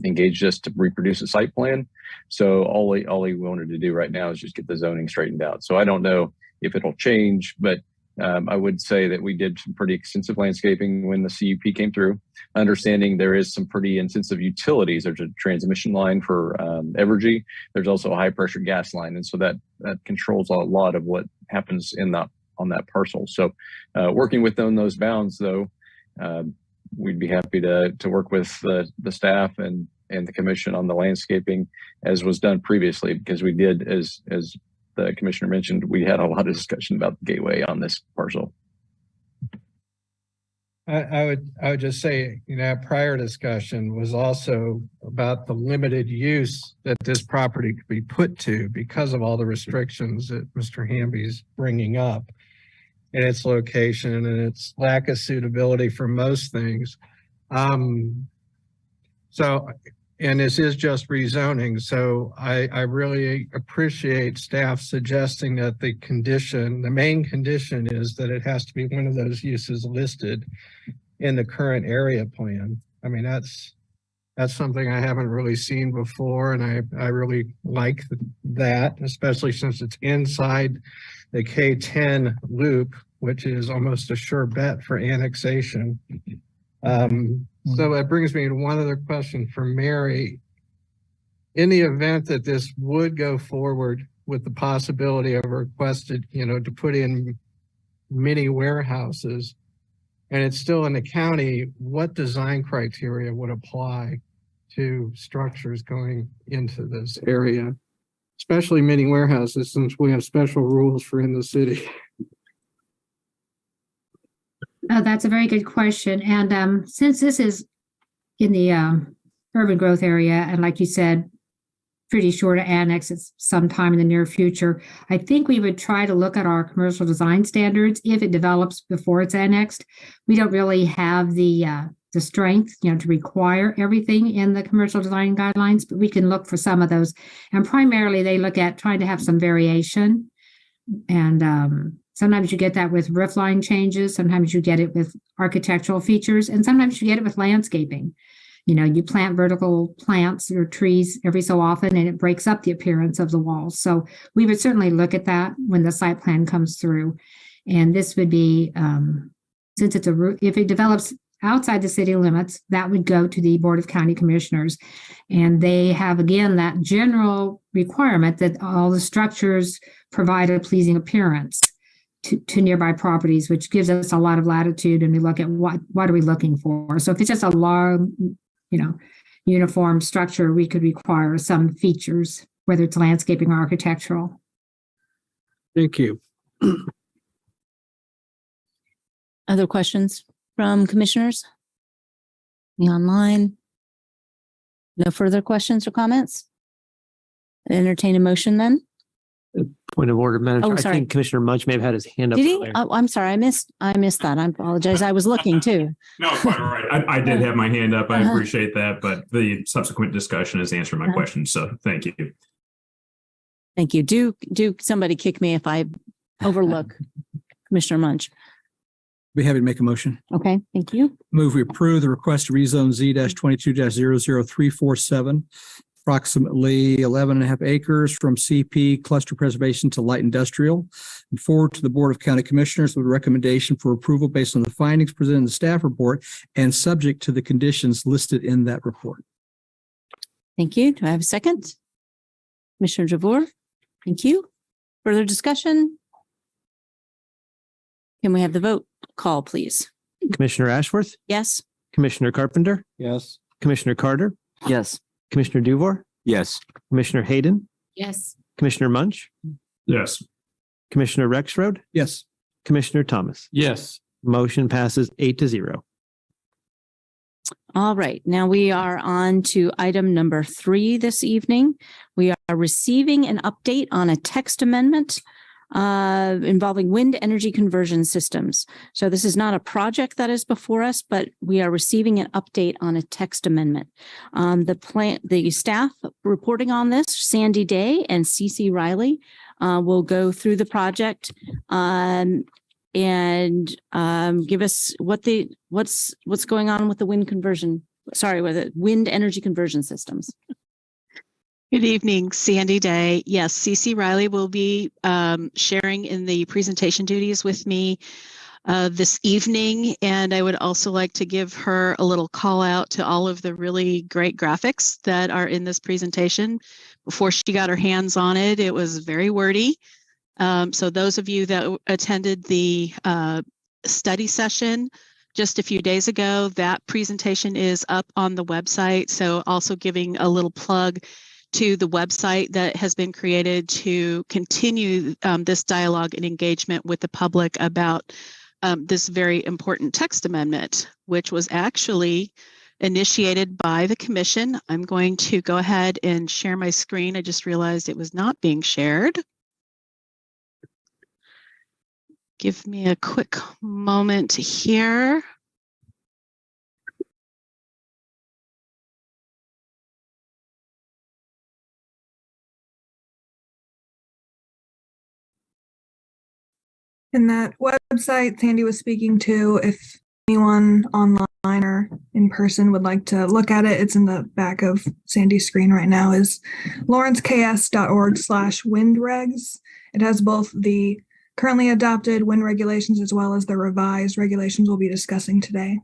engaged us to reproduce a site plan. So all he wanted to do right now is just get the zoning straightened out. So I don't know if it'll change, but I would say that we did some pretty extensive landscaping when the CUP came through, understanding there is some pretty intensive utilities. There's a transmission line for Evergy. There's also a high pressure gas line. And so that controls a lot of what happens on that parcel. So working within those bounds though, we'd be happy to work with the staff and the commission on the landscaping as was done previously, because we did, as the commissioner mentioned, we had a lot of discussion about the gateway on this parcel. I would just say, prior discussion was also about the limited use that this property could be put to because of all the restrictions that Mr. Hamby's bringing up and its location and its lack of suitability for most things. And this is just rezoning. So I really appreciate staff suggesting that the main condition is that it has to be one of those uses listed in the current area plan. I mean, that's something I haven't really seen before. And I really like that, especially since it's inside the K10 loop, which is almost a sure bet for annexation. So that brings me to one other question for Mary. In the event that this would go forward with the possibility of requested, to put in mini warehouses, and it's still in the county, what design criteria would apply to structures going into this area, especially mini warehouses, since we have special rules for in the city? Oh, that's a very good question. And since this is in the urban growth area, and like you said, pretty sure to annex it sometime in the near future, I think we would try to look at our commercial design standards if it develops before it's annexed. We don't really have the strength, to require everything in the commercial design guidelines, but we can look for some of those. And primarily, they look at trying to have some variation. And sometimes you get that with roof line changes. Sometimes you get it with architectural features, and sometimes you get it with landscaping. You plant vertical plants or trees every so often, and it breaks up the appearance of the walls. So we would certainly look at that when the site plan comes through. And this would be, since it's if it develops outside the city limits, that would go to the Board of County Commissioners. And they have, again, that general requirement that all the structures provide a pleasing appearance to nearby properties, which gives us a lot of latitude. And we look at what are we looking for. So if it's just a long, uniform structure, we could require some features, whether it's landscaping or architectural. Thank you. Other questions from commissioners? Any online? No further questions or comments? Entertain a motion then? Point of order, Madam Oh, Chair. I sorry. think Commissioner Munch may have had his hand up. Did he? earlier. Oh, I'm sorry. I missed that. I apologize. I was looking too. No, quite all right. I did have my hand up. I Uh-huh. appreciate that, but the subsequent discussion has answered my question. So thank you. Thank you. Do somebody kick me if I overlook Commissioner Munch. Be happy to make a motion. Okay, thank you. Move we approve the request to rezone Z-22-00347, approximately 11 and a half acres from CP cluster preservation to light industrial, and forward to the Board of County Commissioners with a recommendation for approval based on the findings presented in the staff report and subject to the conditions listed in that report. Thank you. Do I have a second? Commissioner Javor? Thank you. Further discussion? Can we have the vote call, please? Commissioner Ashworth, Yes? Commissioner Carpenter, Yes. Commissioner Carter, Yes. Commissioner Duvor, Yes. Commissioner Hayden, Yes. Commissioner Munch, Yes. Commissioner Rexroad, Yes. Commissioner Thomas. Yes. Motion passes 8-0. All right, now we are on to item number 3 this evening. We are receiving an update on a text amendment involving wind energy conversion systems. So this is not a project that is before us, but we are receiving an update on a text amendment. The staff reporting on this, Sandy Day and CC Riley, will go through the project and give us what's going on with the wind energy conversion systems. Good evening, Sandy Day. Yes, CC Riley will be sharing in the presentation duties with me this evening. And I would also like to give her a little call out to all of the really great graphics that are in this presentation. Before she got her hands on it, it was very wordy. So those of you that attended the study session just a few days ago, that presentation is up on the website. So also giving a little plug to the website that has been created to continue this dialogue and engagement with the public about this very important text amendment, which was actually initiated by the commission. I'm going to go ahead and share my screen. I just realized it was not being shared. Give me a quick moment here. In that website Sandy was speaking to, if anyone online or in person would like to look at it, it's in the back of Sandy's screen right now, is lawrenceks.org/windregs. It has both the currently adopted wind regulations as well as the revised regulations we'll be discussing today.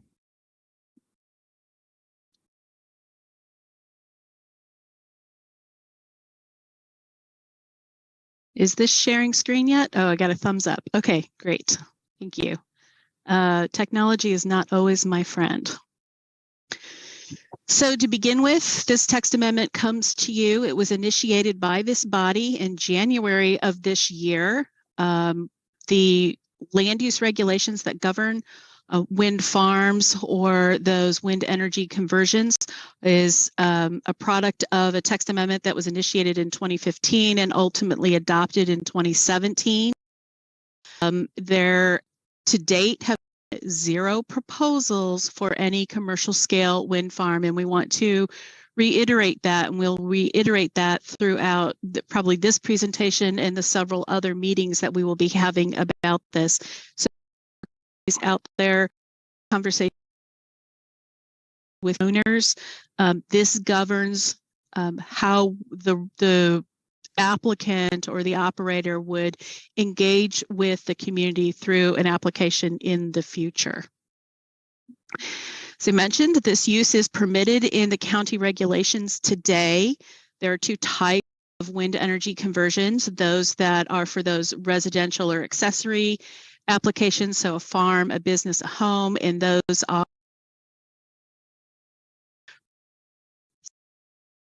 Is this sharing screen yet? Oh, I got a thumbs up. Okay, great. Thank you. Technology is not always my friend. So to begin with, this text amendment comes to you. It was initiated by this body in January of this year. The land use regulations that govern wind farms or those wind energy conversions is a product of a text amendment that was initiated in 2015 and ultimately adopted in 2017. There to date have 0 proposals for any commercial scale wind farm, and we want to reiterate that, and we'll reiterate that throughout probably this presentation and the several other meetings that we will be having about this. So out there, conversation with owners. This governs how the applicant or the operator would engage with the community through an application in the future. As I mentioned, this use is permitted in the county regulations today. There are 2 types of wind energy conversions, those that are for those residential or accessory applications, so a farm, a business, a home, and those are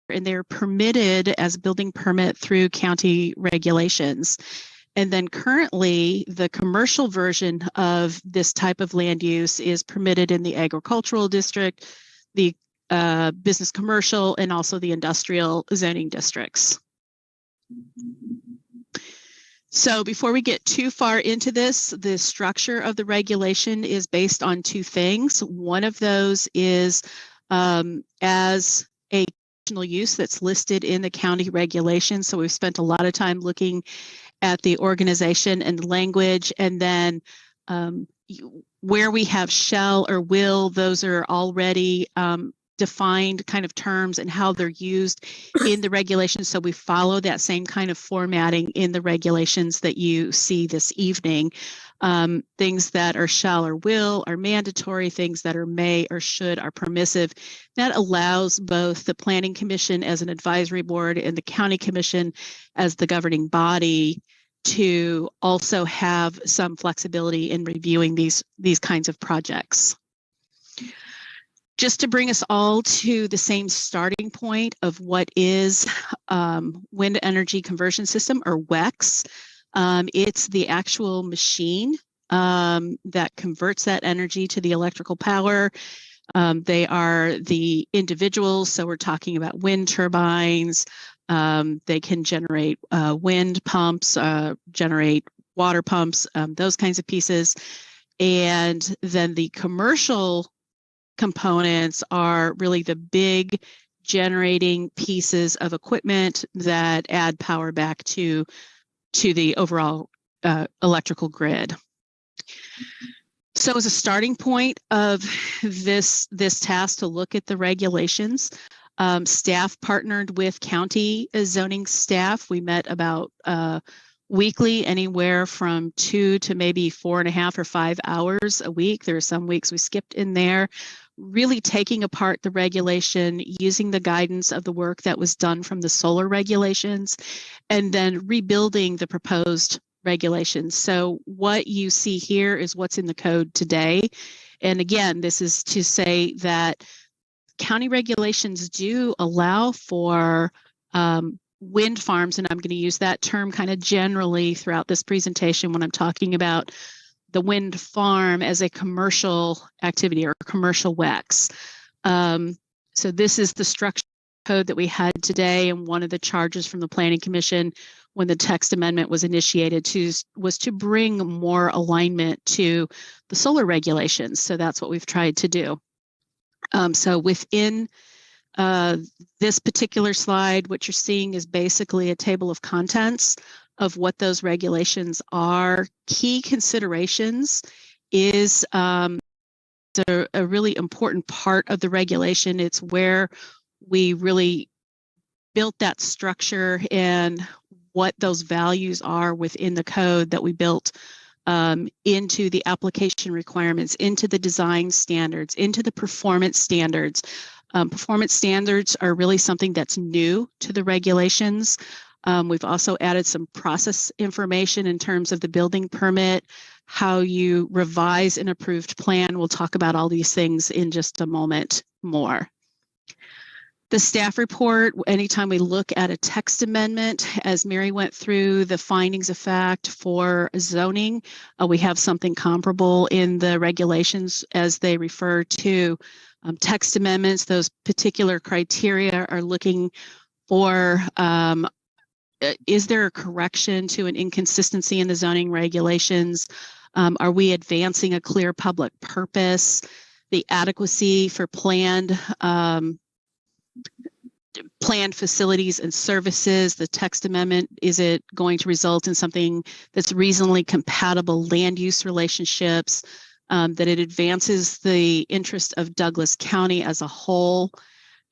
and they're permitted as building permit through county regulations. And then currently, the commercial version of this type of land use is permitted in the agricultural district, the business commercial, and also the industrial zoning districts. So before we get too far into this, the structure of the regulation is based on 2 things. One of those is as a use that's listed in the county regulations. So we've spent a lot of time looking at the organization and language, and then where we have shall or will, those are already defined kind of terms and how they're used in the regulations. So we follow that same kind of formatting in the regulations that you see this evening. Things that are shall or will are mandatory, things that are may or should are permissive. That allows both the Planning Commission as an advisory board and the County Commission as the governing body to also have some flexibility in reviewing these kinds of projects. Just to bring us all to the same starting point of what is wind energy conversion system, or WECS. It's the actual machine that converts that energy to the electrical power. They are the individuals, so we're talking about wind turbines. They can generate wind pumps, generate water pumps, those kinds of pieces. And then the commercial components are really the big generating pieces of equipment that add power back to the overall electrical grid. So as a starting point of this task to look at the regulations, staff partnered with county zoning staff. We met about weekly, anywhere from 2 to maybe 4.5 or 5 hours a week. There are some weeks we skipped in there, really taking apart the regulation, using the guidance of the work that was done from the solar regulations, and then rebuilding the proposed regulations. So what you see here is what's in the code today. And again, this is to say that county regulations do allow for wind farms, and I'm going to use that term kind of generally throughout this presentation when I'm talking about the wind farm as a commercial activity or commercial WECS. So this is the structure code that we had today, and one of the charges from the Planning Commission when the text amendment was initiated was to bring more alignment to the solar regulations. So that's what we've tried to do. So within this particular slide, what you're seeing is basically a table of contents of what those regulations are. Key considerations is a really important part of the regulation. It's where we really built that structure and what those values are within the code that we built into the application requirements, into the design standards, into the performance standards. Performance standards are really something that's new to the regulations. We've also added some process information in terms of the building permit, how you revise an approved plan. We'll talk about all these things in just a moment more. The staff report, anytime we look at a text amendment, as Mary went through the findings of fact for zoning, we have something comparable in the regulations as they refer to text amendments. Those particular criteria are looking for, is there a correction to an inconsistency in the zoning regulations? Are we advancing a clear public purpose? The adequacy for planned facilities and services. The text amendment, is it going to result in something that's reasonably compatible land use relationships, that it advances the interest of Douglas County as a whole?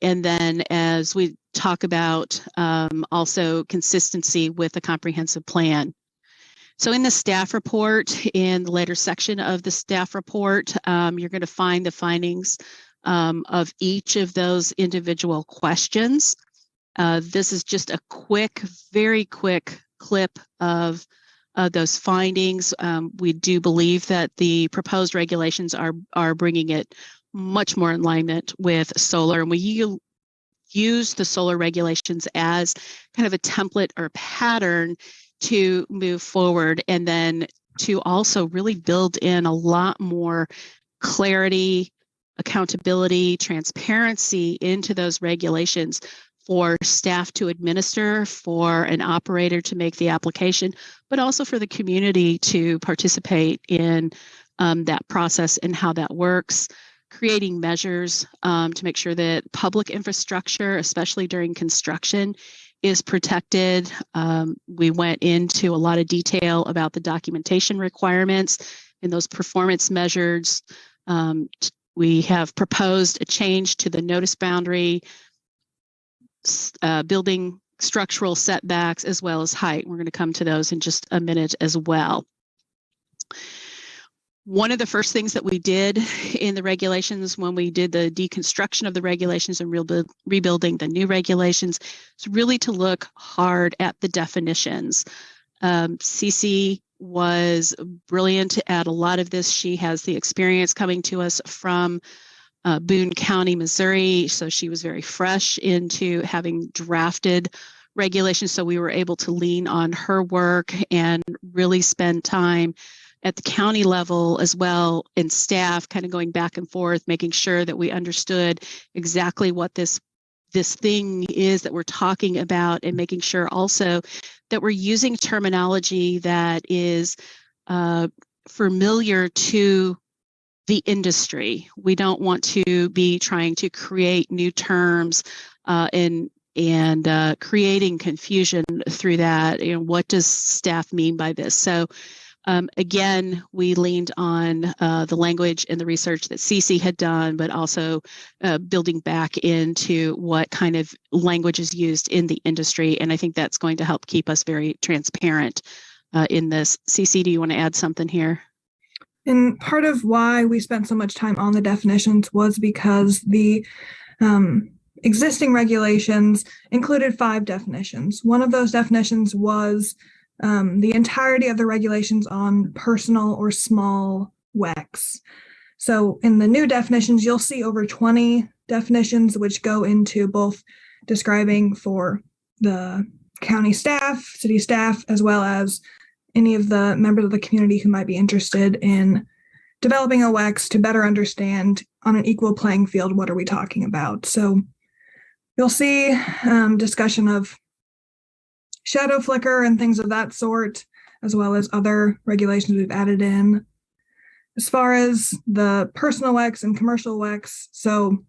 And then as we talk about also consistency with the comprehensive plan. So in the staff report, in the later section of the staff report, you're going to find the findings of each of those individual questions. This is just a quick, very quick clip of those findings. We do believe that the proposed regulations are bringing it much more in alignment with solar, and we use the solar regulations as kind of a template or pattern to move forward, and then to also really build in a lot more clarity, accountability, transparency into those regulations for staff to administer, for an operator to make the application, but also for the community to participate in that process and how that works. creating measures to make sure that public infrastructure, especially during construction, is protected. We went into a lot of detail about the documentation requirements and those performance measures. We have proposed a change to the notice boundary, building structural setbacks, as well as height. We're going to come to those in just a minute as well. One of the first things that we did in the regulations when we did the deconstruction of the regulations and rebuilding the new regulations is really to look hard at the definitions. Cece was brilliant to add a lot of this. She has the experience coming to us from Boone County, Missouri, so she was very fresh into having drafted regulations. So we were able to lean on her work and really spend time at the county level as well, and staff kind of going back and forth, making sure that we understood exactly what this thing is that we're talking about, and making sure also that we're using terminology that is familiar to the industry. We don't want to be trying to create new terms and creating confusion through that. You know, what does staff mean by this? So again, we leaned on the language and the research that Cece had done, but also building back into what kind of language is used in the industry. And I think that's going to help keep us very transparent in this. Cece, do you want to add something here? And part of why we spent so much time on the definitions was because the existing regulations included 5 definitions. One of those definitions was the entirety of the regulations on personal or small WECs. So in the new definitions, you'll see over 20 definitions, which go into both describing for the county staff, city staff, as well as any of the members of the community who might be interested in developing a WECs to better understand on an equal playing field, what are we talking about? So you'll see discussion of shadow flicker and things of that sort, as well as other regulations we've added in. As far as the personal WECs and commercial WECs, so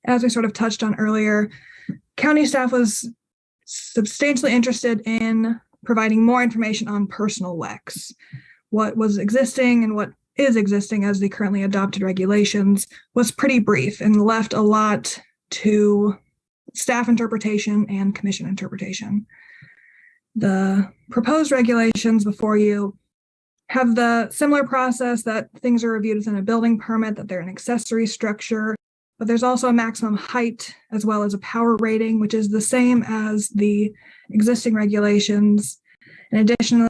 as we sort of touched on earlier, county staff was substantially interested in providing more information on personal WECs. What was existing and what is existing as the currently adopted regulations was pretty brief and left a lot to staff interpretation and commission interpretation. The proposed regulations before you have the similar process that things are reviewed within a building permit, that they're an accessory structure, but there's also a maximum height as well as a power rating, which is the same as the existing regulations. In addition,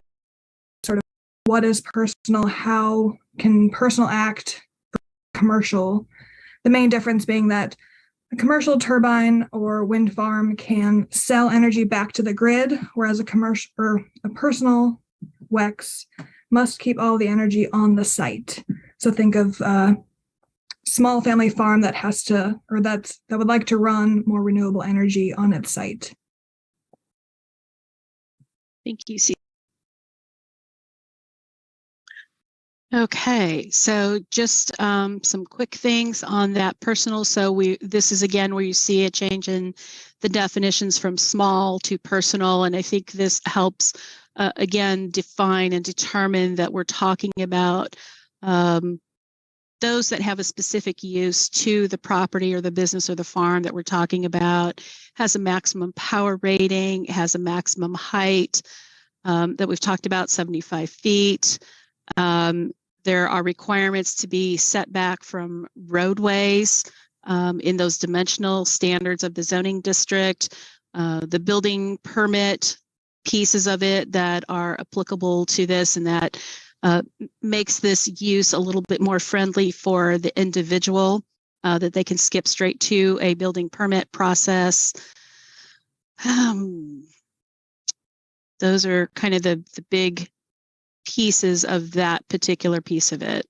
sort of what is personal, how can personal act for commercial, the main difference being that a commercial turbine or wind farm can sell energy back to the grid, whereas a commercial or a personal WECs must keep all the energy on the site. So think of a small family farm that has to, or that would like to run more renewable energy on its site. Thank you, Cece. Okay, so just some quick things on that personal. So this is again where you see a change in the definitions from small to personal, and I think this helps again define and determine that we're talking about those that have a specific use to the property or the business or the farm that we're talking about, has a maximum power rating, has a maximum height that we've talked about, 75 feet. There are requirements to be set back from roadways in those dimensional standards of the zoning district, the building permit pieces of it that are applicable to this, and that makes this use a little bit more friendly for the individual, that they can skip straight to a building permit process. Those are kind of the big pieces of that particular piece of it.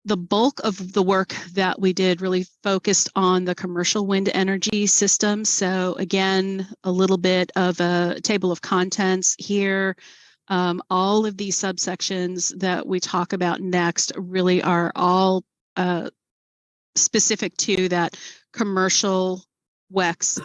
The bulk of the work that we did really focused on the commercial wind energy system. So again, a little bit of a table of contents here. All of these subsections that we talk about next really are all specific to that commercial WEX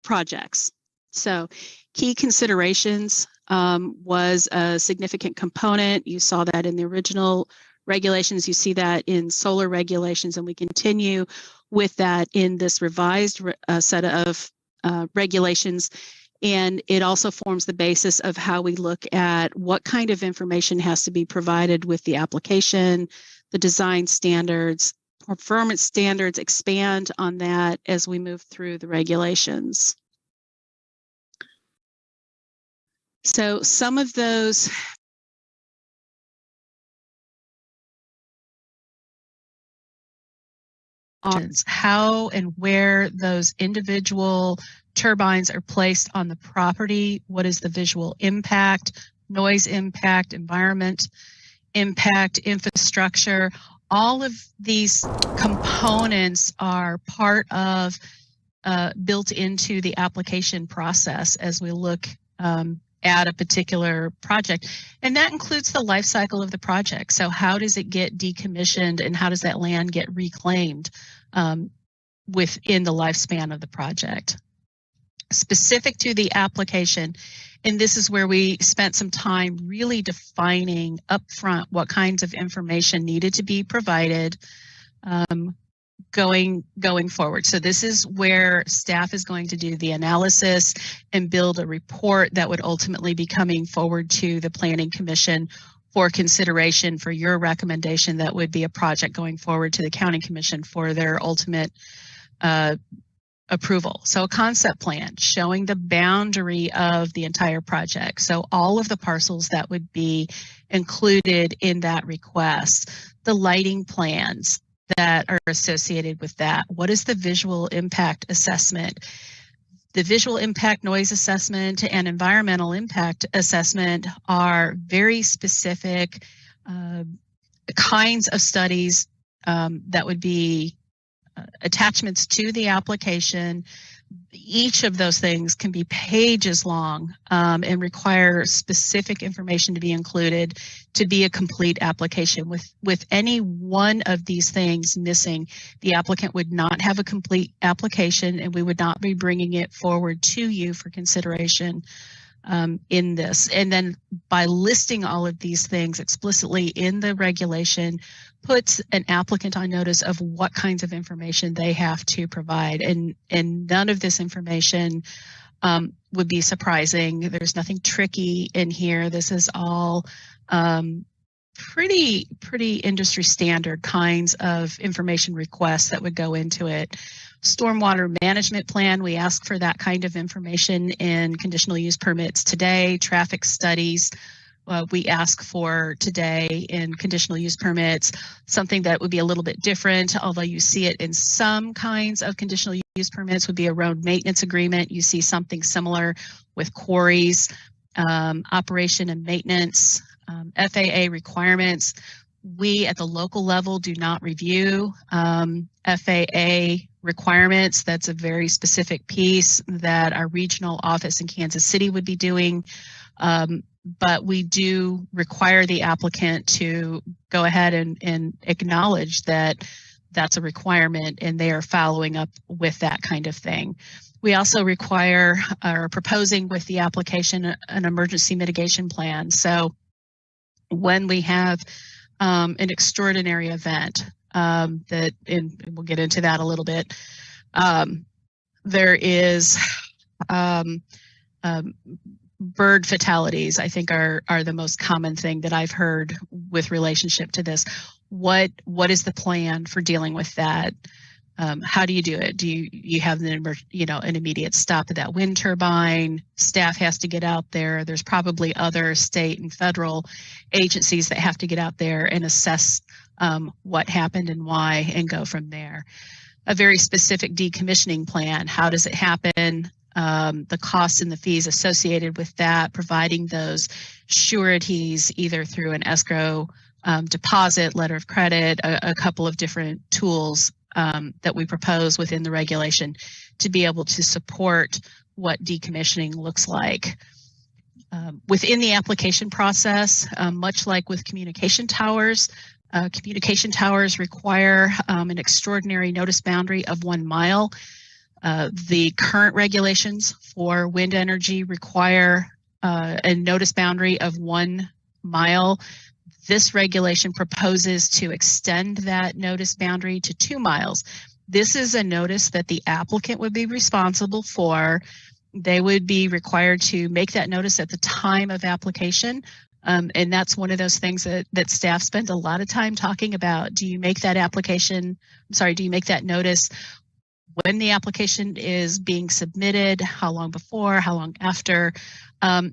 projects. So key considerations was a significant component. You saw that in the original regulations. You see that in solar regulations, and we continue with that in this revised set of regulations. And it also forms the basis of how we look at what kind of information has to be provided with the application, the design standards, performance standards, expand on that as we move through the regulations. So some of those options, how and where those individual turbines are placed on the property, what is the visual impact, noise impact, environment impact, infrastructure. All of these components are part of built into the application process as we look at a particular project. And that includes the life cycle of the project. So how does it get decommissioned and how does that land get reclaimed within the lifespan of the project? Specific to the application, and this is where we spent some time really defining upfront what kinds of information needed to be provided going forward. So this is where staff is going to do the analysis and build a report that would ultimately be coming forward to the Planning Commission for consideration for your recommendation. That would be a project going forward to the County Commission for their ultimate approval. So a concept plan showing the boundary of the entire project. So all of the parcels that would be included in that request, the lighting plans that are associated with that. What is the visual impact assessment? The visual impact noise assessment and environmental impact assessment are very specific kinds of studies that would be attachments to the application. Each of those things can be pages long and require specific information to be included to be a complete application. With any one of these things missing, the applicant would not have a complete application and we would not be bringing it forward to you for consideration in this. And then by listing all of these things explicitly in the regulation, puts an applicant on notice of what kinds of information they have to provide. And none of this information would be surprising. There's nothing tricky in here. This is all pretty industry standard kinds of information requests that would go into it. Stormwater management plan, we ask for that kind of information in conditional use permits today. Traffic studies, we ask for today in conditional use permits. Something that would be a little bit different, although you see it in some kinds of conditional use permits, would be a road maintenance agreement. You see something similar with quarries, operation and maintenance, FAA requirements. We at the local level do not review FAA requirements. That's a very specific piece that our regional office in Kansas City would be doing. But we do require the applicant to go ahead and acknowledge that that's a requirement and they are following up with that kind of thing. We also require or are proposing with the application an emergency mitigation plan. So when we have an extraordinary event that, and we'll get into that a little bit, there is bird fatalities, I think are the most common thing that I've heard with relationship to this. What is the plan for dealing with that? How do you do it? Do you have an immediate stop of that wind turbine? Staff has to get out there. There's probably other state and federal agencies that have to get out there and assess what happened and why and go from there. A very specific decommissioning plan. How does it happen? The costs and the fees associated with that, providing those sureties either through an escrow deposit, letter of credit, a couple of different tools that we propose within the regulation to be able to support what decommissioning looks like. Within the application process, much like with communication towers, Communication towers require an extraordinary notice boundary of 1 mile. The current regulations for wind energy require a notice boundary of 1 mile. This regulation proposes to extend that notice boundary to 2 miles. This is a notice that the applicant would be responsible for. They would be required to make that notice at the time of application. And that's one of those things that staff spend a lot of time talking about. Do you make that do you make that notice when the application is being submitted? How long before? How long after?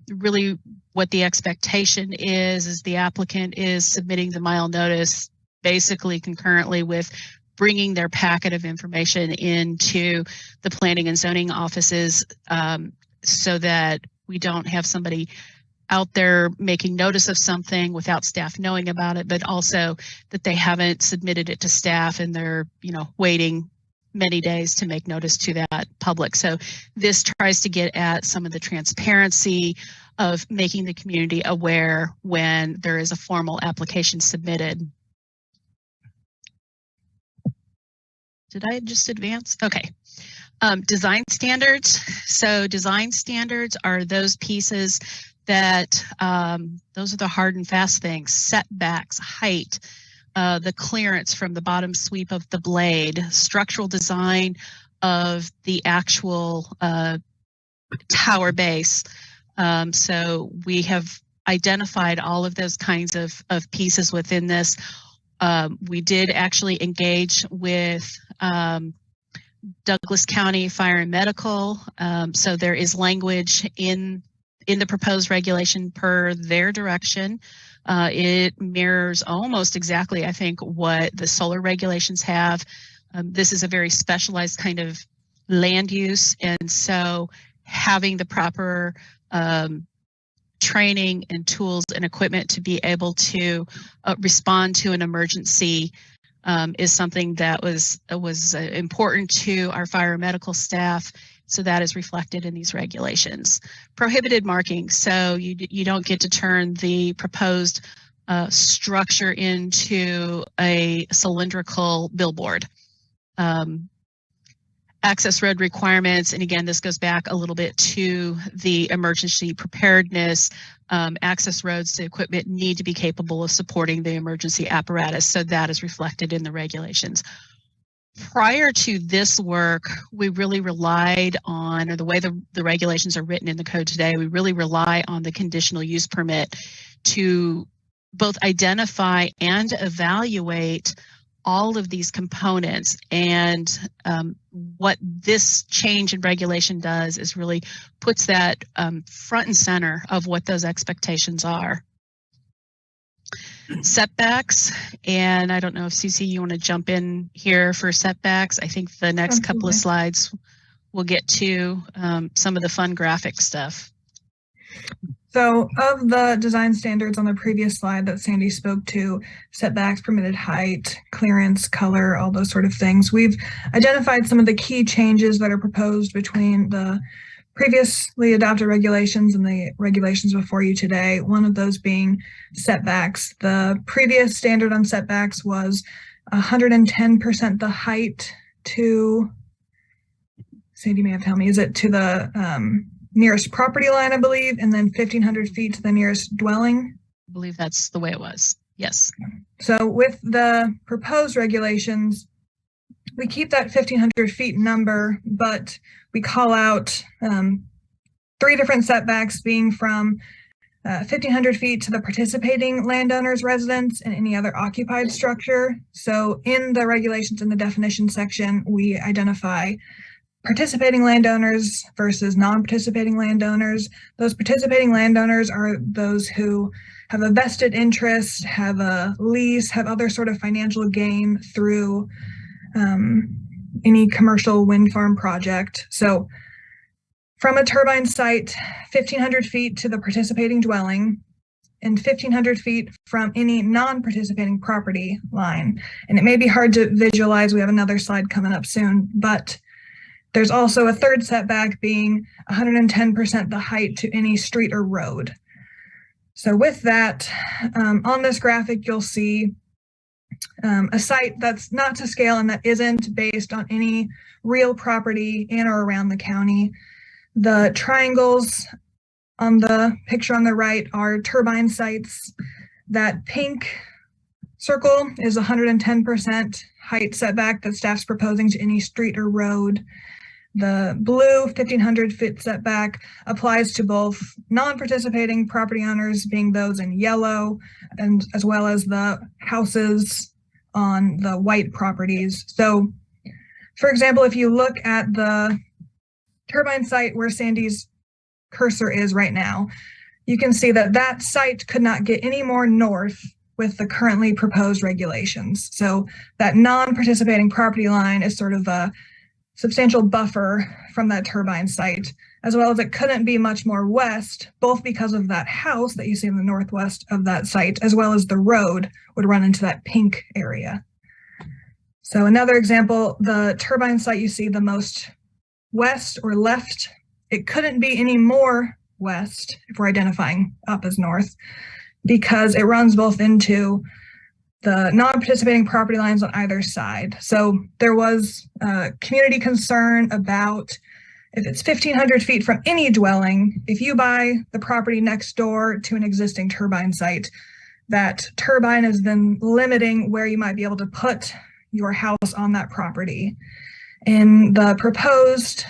Really what the expectation is the applicant is submitting the mile notice basically concurrently with bringing their packet of information into the planning and zoning offices, so that we don't have somebody out there making notice of something without staff knowing about it, but also that they haven't submitted it to staff and they're, waiting many days to make notice to that public. So this tries to get at some of the transparency of making the community aware when there is a formal application submitted. Did I just advance? Okay. Design standards. So design standards are those pieces that those are the hard and fast things: setbacks, height, the clearance from the bottom sweep of the blade, structural design of the actual tower base. So we have identified all of those kinds of pieces within this. We did actually engage with Douglas County Fire and Medical. So there is language in the proposed regulation per their direction. It mirrors almost exactly, I think, what the solar regulations have. This is a very specialized kind of land use, and so having the proper training and tools and equipment to be able to respond to an emergency is something that was important to our fire and medical staff. So that is reflected in these regulations. Prohibited marking. So you don't get to turn the proposed structure into a cylindrical billboard. Access road requirements. And again, this goes back a little bit to the emergency preparedness. Access roads to equipment need to be capable of supporting the emergency apparatus. So that is reflected in the regulations. Prior to this work, we really relied on, or the way the regulations are written in the code today, we really rely on the conditional use permit to both identify and evaluate all of these components. And what this change in regulation does is really puts that front and center of what those expectations are. Setbacks, and I don't know if CC, you want to jump in here for setbacks. I think the next couple of slides we'll get to some of the fun graphic stuff. So of the design standards on the previous slide that Sandy spoke to, setbacks, permitted height, clearance, color, all those sort of things, we've identified some of the key changes that are proposed between the previously adopted regulations and the regulations before you today, one of those being setbacks. The previous standard on setbacks was 110% the height to, Sandy may have told me, is it to the nearest property line, I believe, and then 1,500 feet to the nearest dwelling? I believe that's the way it was, yes. So with the proposed regulations, we keep that 1,500 feet number, but we call out 3 different setbacks, being from 1,500 feet to the participating landowner's residence and any other occupied structure. So in the regulations in the definition section, we identify participating landowners versus non-participating landowners. Those participating landowners are those who have a vested interest, have a lease, have other sort of financial gain through any commercial wind farm project. So from a turbine site, 1,500 feet to the participating dwelling, and 1,500 feet from any non-participating property line. And it may be hard to visualize. We have another slide coming up soon, but there's also a third setback being 110% the height to any street or road. So with that, on this graphic, you'll see a site that's not to scale and that isn't based on any real property in or around the county. The triangles on the picture on the right are turbine sites. That pink circle is 110% height setback that staff's proposing to any street or road. The blue 1,500-foot setback applies to both non-participating property owners, being those in yellow, and as well as the houses on the white properties. So, for example, if you look at the turbine site where Sandy's cursor is right now, you can see that that site could not get any more north with the currently proposed regulations. So that non-participating property line is sort of a substantial buffer from that turbine site, as well as it couldn't be much more west, both because of that house that you see in the northwest of that site, as well as the road would run into that pink area. So another example, the turbine site you see the most west or left, it couldn't be any more west if we're identifying up as north, because it runs both into the non-participating property lines on either side. So there was community concern about if it's 1,500 feet from any dwelling, if you buy the property next door to an existing turbine site, that turbine is then limiting where you might be able to put your house on that property. In the proposed,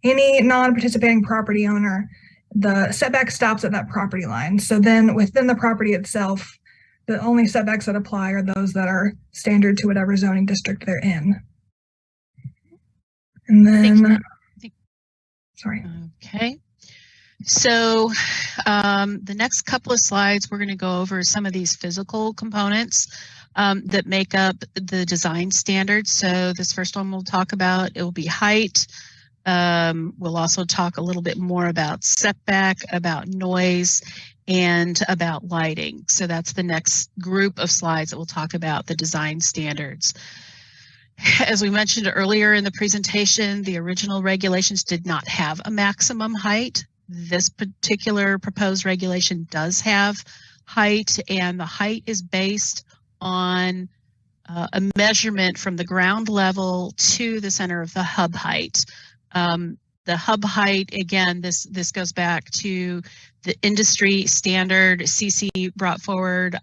any non-participating property owner, the setback stops at that property line. So then within the property itself, the only setbacks that apply are those that are standard to whatever zoning district they're in. And then, sorry. Okay. So the next couple of slides, we're going to go over some of these physical components that make up the design standards. So this first one we'll talk about, it will be height. We'll also talk a little bit more about setback, about noise, and about lighting. So that's the next group of slides that we'll talk about the design standards. As we mentioned earlier in the presentation, the original regulations did not have a maximum height. This particular proposed regulation does have height, and the height is based on a measurement from the ground level to the center of the hub height. The hub height, again, this goes back to the industry standard. CC brought forward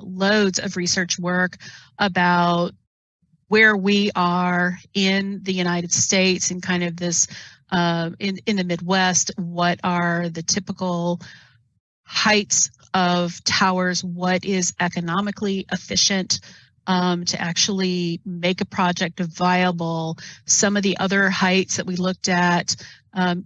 loads of research work about where we are in the United States and kind of this in the Midwest, what are the typical heights of towers, what is economically efficient to actually make a project viable. Some of the other heights that we looked at,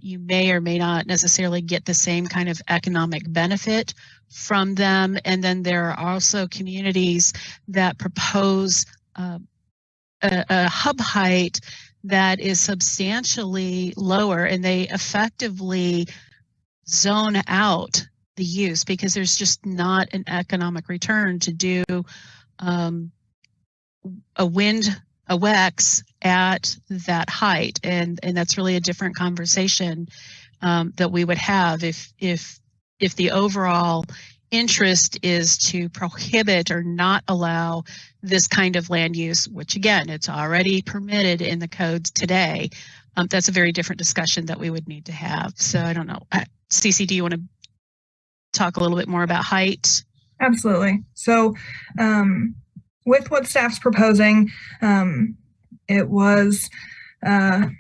you may or may not necessarily get the same kind of economic benefit from them. And then there are also communities that propose a hub height that is substantially lower, and they effectively zone out the use because there's just not an economic return to do a WEX at that height, and that's really a different conversation that we would have if the overall interest is to prohibit or not allow this kind of land use, which again, it's already permitted in the codes today. That's a very different discussion that we would need to have. So I don't know, CC, do you want to talk a little bit more about height? Absolutely. So with what staff's proposing, it was, as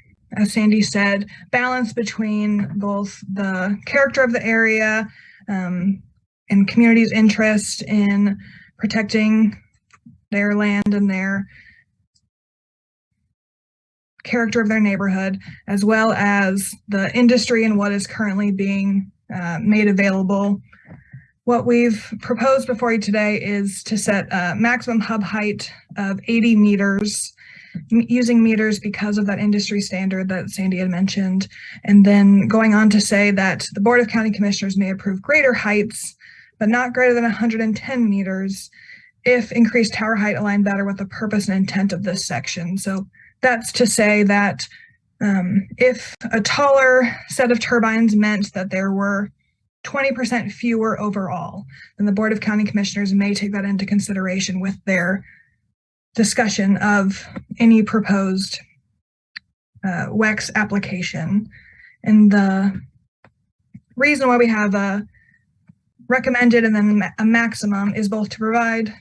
Sandy said, balance between both the character of the area and community's interest in protecting their land and their character of their neighborhood, as well as the industry and what is currently being made available. What we've proposed before you today is to set a maximum hub height of 80 meters, using meters because of that industry standard that Sandy had mentioned, and then going on to say that the Board of County Commissioners may approve greater heights, but not greater than 110 meters if increased tower height align better with the purpose and intent of this section. So that's to say that if a taller set of turbines meant that there were 20% fewer overall, then the Board of County Commissioners may take that into consideration with their discussion of any proposed WEX application. And the reason why we have a recommended and then a maximum is both to provide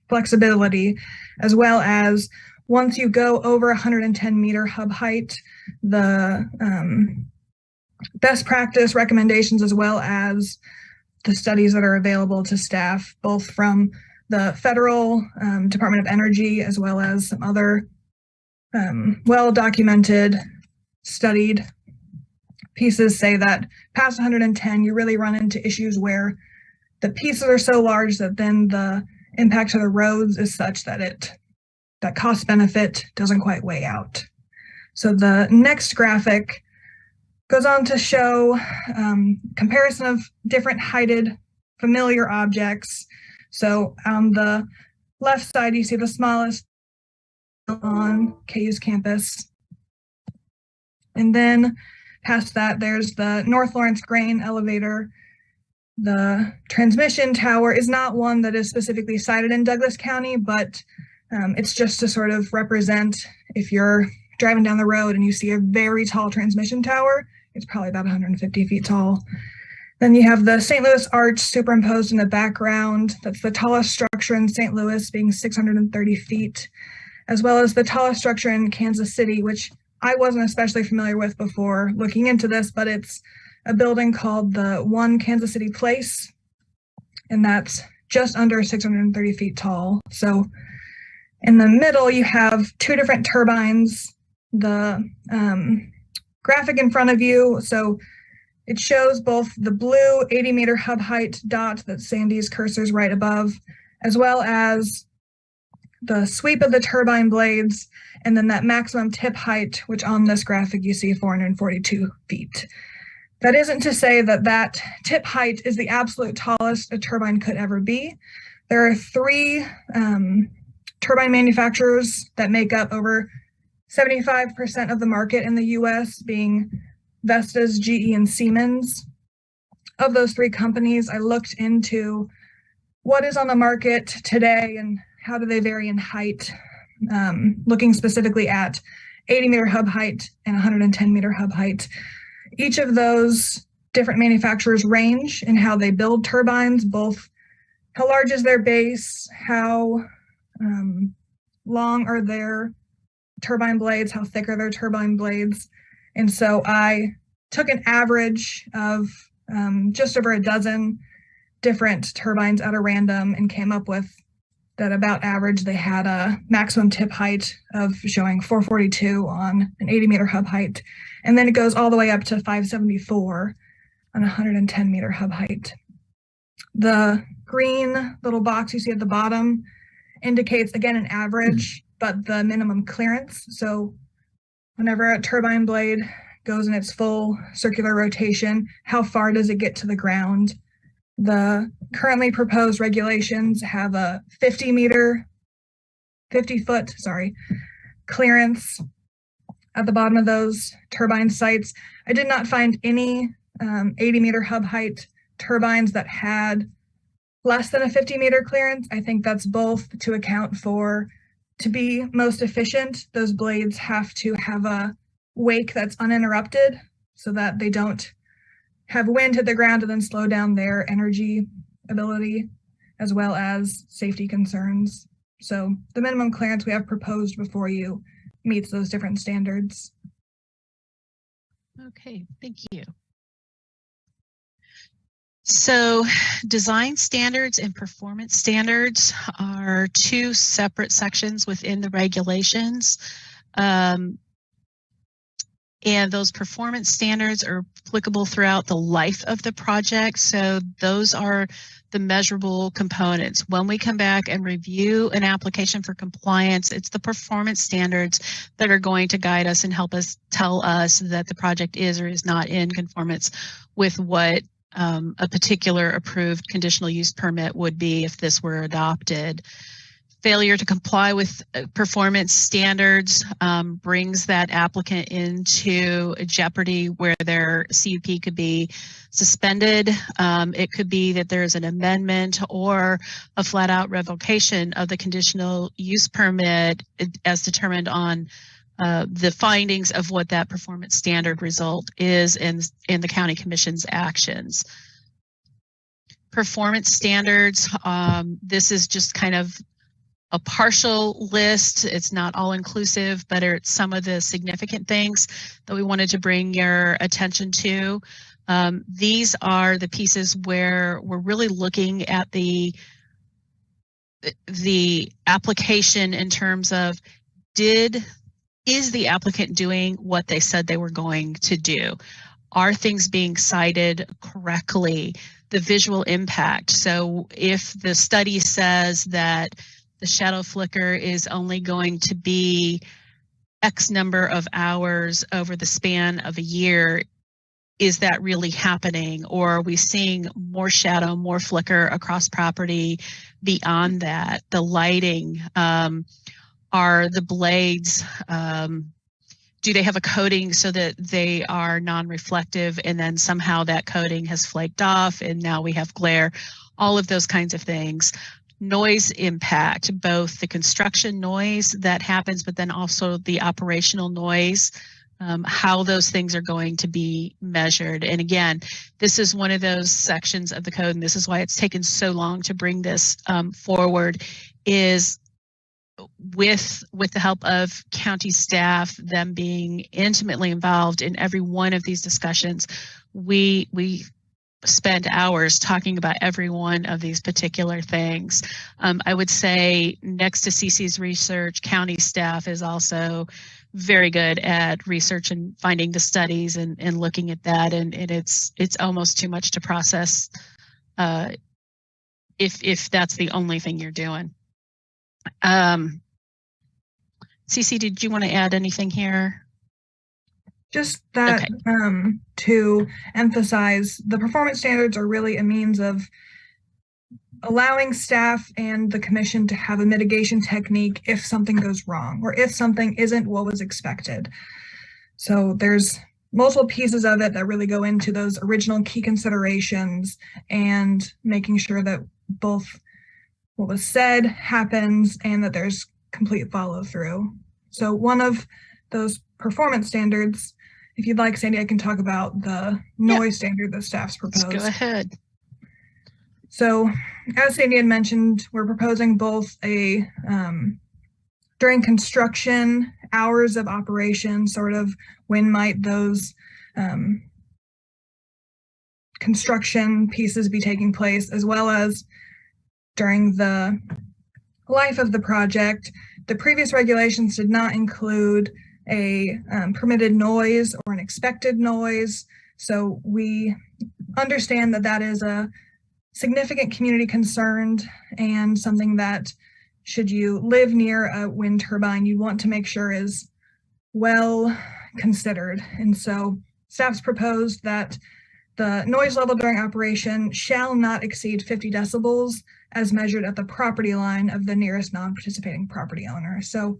flexibility, as well as once you go over 110 meter hub height, the best practice recommendations, as well as the studies that are available to staff, both from the federal Department of Energy, as well as some other well-documented, studied pieces, say that past 110, you really run into issues where the pieces are so large that then the impact to the roads is such that that cost benefit doesn't quite weigh out. So the next graphic goes on to show comparison of different heighted familiar objects. So on the left side, you see the smallest on KU's campus. And then past that, there's the North Lawrence Grain elevator. The transmission tower is not one that is specifically cited in Douglas County, but it's just to sort of represent, if you're driving down the road and you see a very tall transmission tower, it's probably about 150 feet tall. Then you have the St. Louis Arch superimposed in the background. That's the tallest structure in St. Louis, being 630 feet, as well as the tallest structure in Kansas City, which I wasn't especially familiar with before looking into this, but it's a building called the One Kansas City Place, and that's just under 630 feet tall. So in the middle, you have two different turbines. The graphic in front of you, so it shows both the blue 80 meter hub height dot that Sandy's cursor is right above, as well as the sweep of the turbine blades, and then that maximum tip height, which on this graphic you see 442 feet. That isn't to say that that tip height is the absolute tallest a turbine could ever be. There are three turbine manufacturers that make up over 75% of the market in the US, being Vestas, GE, and Siemens. Of those three companies, I looked into what is on the market today and how do they vary in height, looking specifically at 80 meter hub height and 110 meter hub height. Each of those different manufacturers range in how they build turbines, both how large is their base, how long are their turbine blades, how thick are their turbine blades. And so I took an average of just over a dozen different turbines at a random and came up with that about average they had a maximum tip height of showing 442 on an 80 meter hub height. And then it goes all the way up to 574 on 110 meter hub height. The green little box you see at the bottom indicates, again, an average, but the minimum clearance. So whenever a turbine blade goes in its full circular rotation, how far does it get to the ground? The currently proposed regulations have a 50 foot clearance at the bottom of those turbine sites. I did not find any 80 meter hub height turbines that had less than a 50 meter clearance. I think that's both to account for, to be most efficient, those blades have to have a wake that's uninterrupted so that they don't have wind hit the ground and then slow down their energy ability, as well as safety concerns. So the minimum clearance we have proposed before you meets those different standards. Okay, thank you. So design standards and performance standards are two separate sections within the regulations. And those performance standards are applicable throughout the life of the project. So those are the measurable components. When we come back and review an application for compliance, it's the performance standards that are going to guide us and help us tell us that the project is or is not in conformance with what a particular approved conditional use permit would be if this were adopted. failure to comply with performance standards brings that applicant into jeopardy where their CUP could be suspended. It could be that there's an amendment or a flat out revocation of the conditional use permit as determined on the findings of what that performance standard result is in the county commission's actions. Performance standards, this is just kind of a partial list. It's not all inclusive, but it's some of the significant things that we wanted to bring your attention to. These are the pieces where we're really looking at the application in terms of is the applicant doing what they said they were going to do? Are things being cited correctly? The visual impact. So if the study says that the shadow flicker is only going to be X number of hours over the span of a year, is that really happening? Or are we seeing more shadow, more flicker across property beyond that? The lighting, are the blades, do they have a coating so that they are non-reflective and then somehow that coating has flaked off and now we have glare? All of those kinds of things. Noise impact, both the construction noise that happens, but then also the operational noise, how those things are going to be measured. And again, this is one of those sections of the code, and this is why it's taken so long to bring this forward, is with the help of county staff, them being intimately involved in every one of these discussions, we spend hours talking about every one of these particular things. I would say next to CC's research, county staff is also very good at research and finding the studies and looking at that, and it's almost too much to process if that's the only thing you're doing. CC, did you want to add anything here? Just that to emphasize, the performance standards are really a means of allowing staff and the commission to have a mitigation technique if something goes wrong or if something isn't what was expected. So there's multiple pieces of it that really go into those original key considerations and making sure that both what was said happens and that there's complete follow through. So one of those performance standards, if you'd like, Sandy, I can talk about the noise standard that staff's proposed. Let's go ahead. So as Sandy had mentioned, we're proposing both a during construction hours of operation, sort of when might those construction pieces be taking place, as well as during the life of the project. The previous regulations did not include a permitted noise or an expected noise. So we understand that that is a significant community concern and something that, should you live near a wind turbine, you want to make sure is well considered. And so staff's proposed that the noise level during operation shall not exceed 50 decibels as measured at the property line of the nearest non-participating property owner. So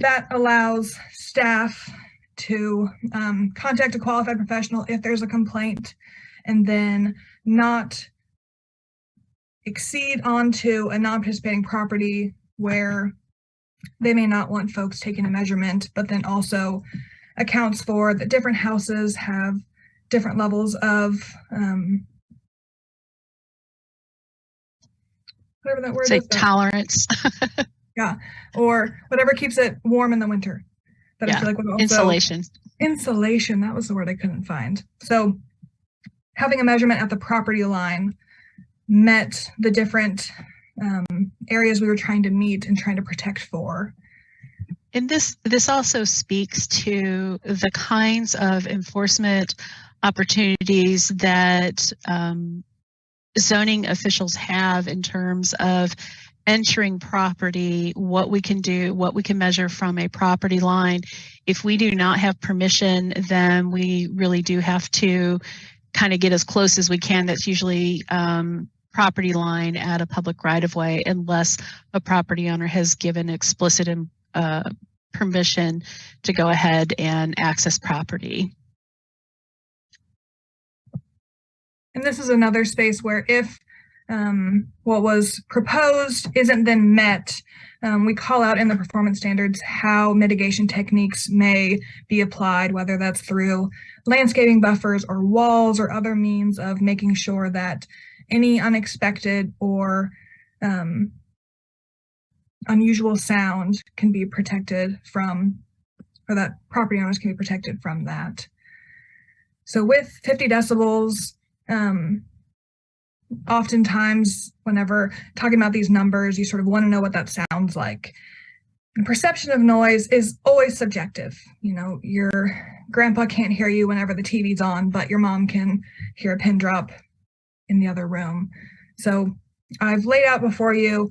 that allows staff to contact a qualified professional if there's a complaint, and then not exceed onto a non-participating property where they may not want folks taking a measurement, but then also accounts for that different houses have different levels of whatever that word is. Tolerance. Yeah, or whatever keeps it warm in the winter. But I feel like would also, insulation. Insulation, that was the word I couldn't find. So having a measurement at the property line met the different areas we were trying to meet and trying to protect for. And this also speaks to the kinds of enforcement opportunities that zoning officials have in terms of entering property, what we can do, what we can measure from a property line. If we do not have permission, then we really do have to kind of get as close as we can. That's usually property line at a public right-of-way unless a property owner has given explicit permission to go ahead and access property. And this is another space where if what was proposed isn't then met, we call out in the performance standards how mitigation techniques may be applied, whether that's through landscaping buffers or walls or other means of making sure that any unexpected or unusual sound can be protected from, or that property owners can be protected from that. So with 50 decibels, oftentimes whenever talking about these numbers, you sort of want to know what that sounds like. And perception of noise is always subjective. You know, your grandpa can't hear you whenever the TV's on, but your mom can hear a pin drop in the other room. So I've laid out before you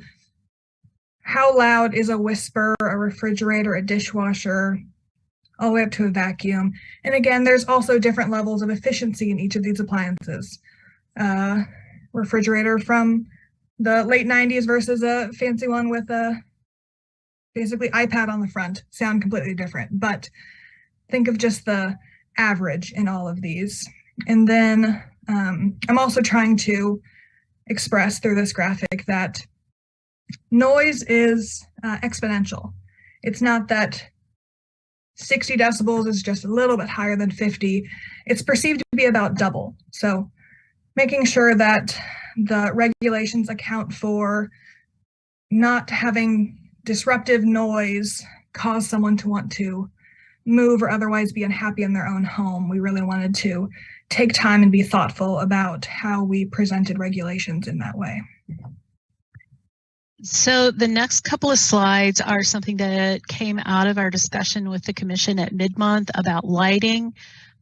how loud is a whisper, a refrigerator, a dishwasher, all the way up to a vacuum. And again, there's also different levels of efficiency in each of these appliances. Refrigerator from the late 90s versus a fancy one with a basically iPad on the front sound completely different. But think of just the average in all of these. And then I'm also trying to express through this graphic that noise is exponential. It's not that 60 decibels is just a little bit higher than 50. It's perceived to be about double. So making sure that the regulations account for not having disruptive noise cause someone to want to move or otherwise be unhappy in their own home. We really wanted to take time and be thoughtful about how we presented regulations in that way. So the next couple of slides are something that came out of our discussion with the commission at mid-month about lighting.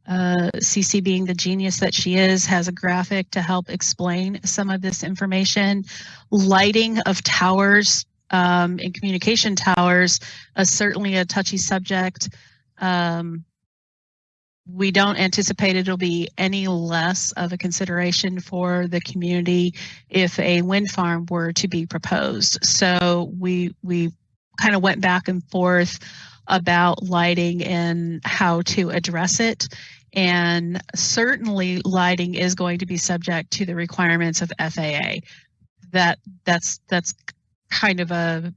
CC, being the genius that she is, has a graphic to help explain some of this information. Lighting of towers and communication towers is certainly a touchy subject. We don't anticipate it'll be any less of a consideration for the community if a wind farm were to be proposed. So we kind of went back and forth about lighting and how to address it. And certainly lighting is going to be subject to the requirements of FAA. That's kind of a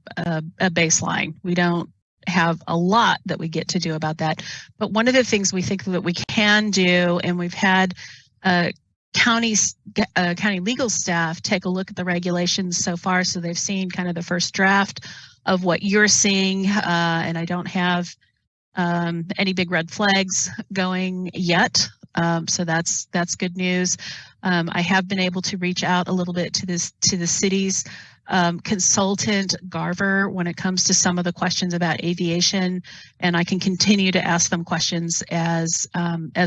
baseline. We don't have a lot that we get to do about that. But one of the things we think that we can do, and we've had county legal staff take a look at the regulations so far, so they've seen kind of the first draft of what you're seeing, and I don't have any big red flags going yet. So that's good news. I have been able to reach out a little bit to the city's consultant Garver when it comes to some of the questions about aviation, and I can continue to ask them questions as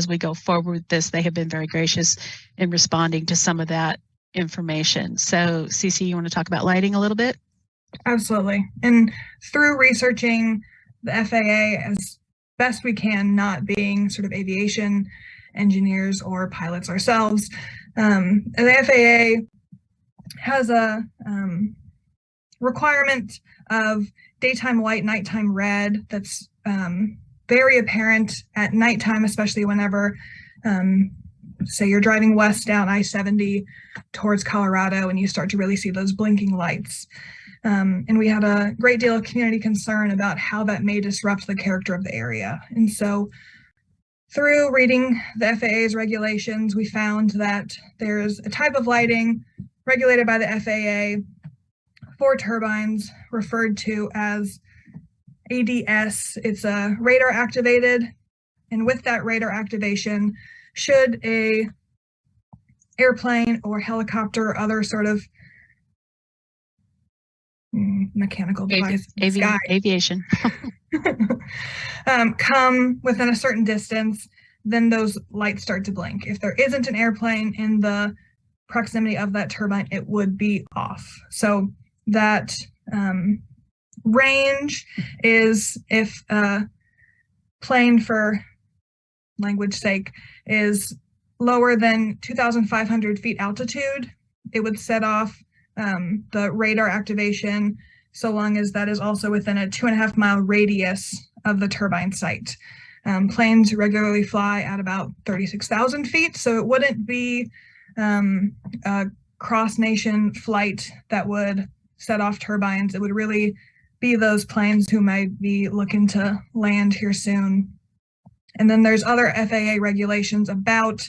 we go forward with this. They have been very gracious in responding to some of that information. So CC, you want to talk about lighting a little bit? Absolutely. And through researching the FAA as best we can, not being sort of aviation engineers or pilots ourselves, the FAA has a requirement of daytime white, nighttime red that's very apparent at nighttime, especially whenever, say you're driving west down I-70 towards Colorado and you start to really see those blinking lights. And we had a great deal of community concern about how that may disrupt the character of the area. And so through reading the FAA's regulations, we found that there's a type of lighting regulated by the FAA for turbines referred to as ADS. It's a radar activated, and with that radar activation, should a airplane or helicopter or other sort of mechanical device aviation come within a certain distance, then those lights start to blink. If there isn't an airplane in the proximity of that turbine, it would be off. So that range is if a plane, for language sake, is lower than 2,500 feet altitude, it would set off the radar activation so long as that is also within a 2.5 mile radius of the turbine site. Planes regularly fly at about 36,000 feet, so it wouldn't be a cross-nation flight that would set off turbines. It would really be those planes who might be looking to land here soon. And then there's other FAA regulations about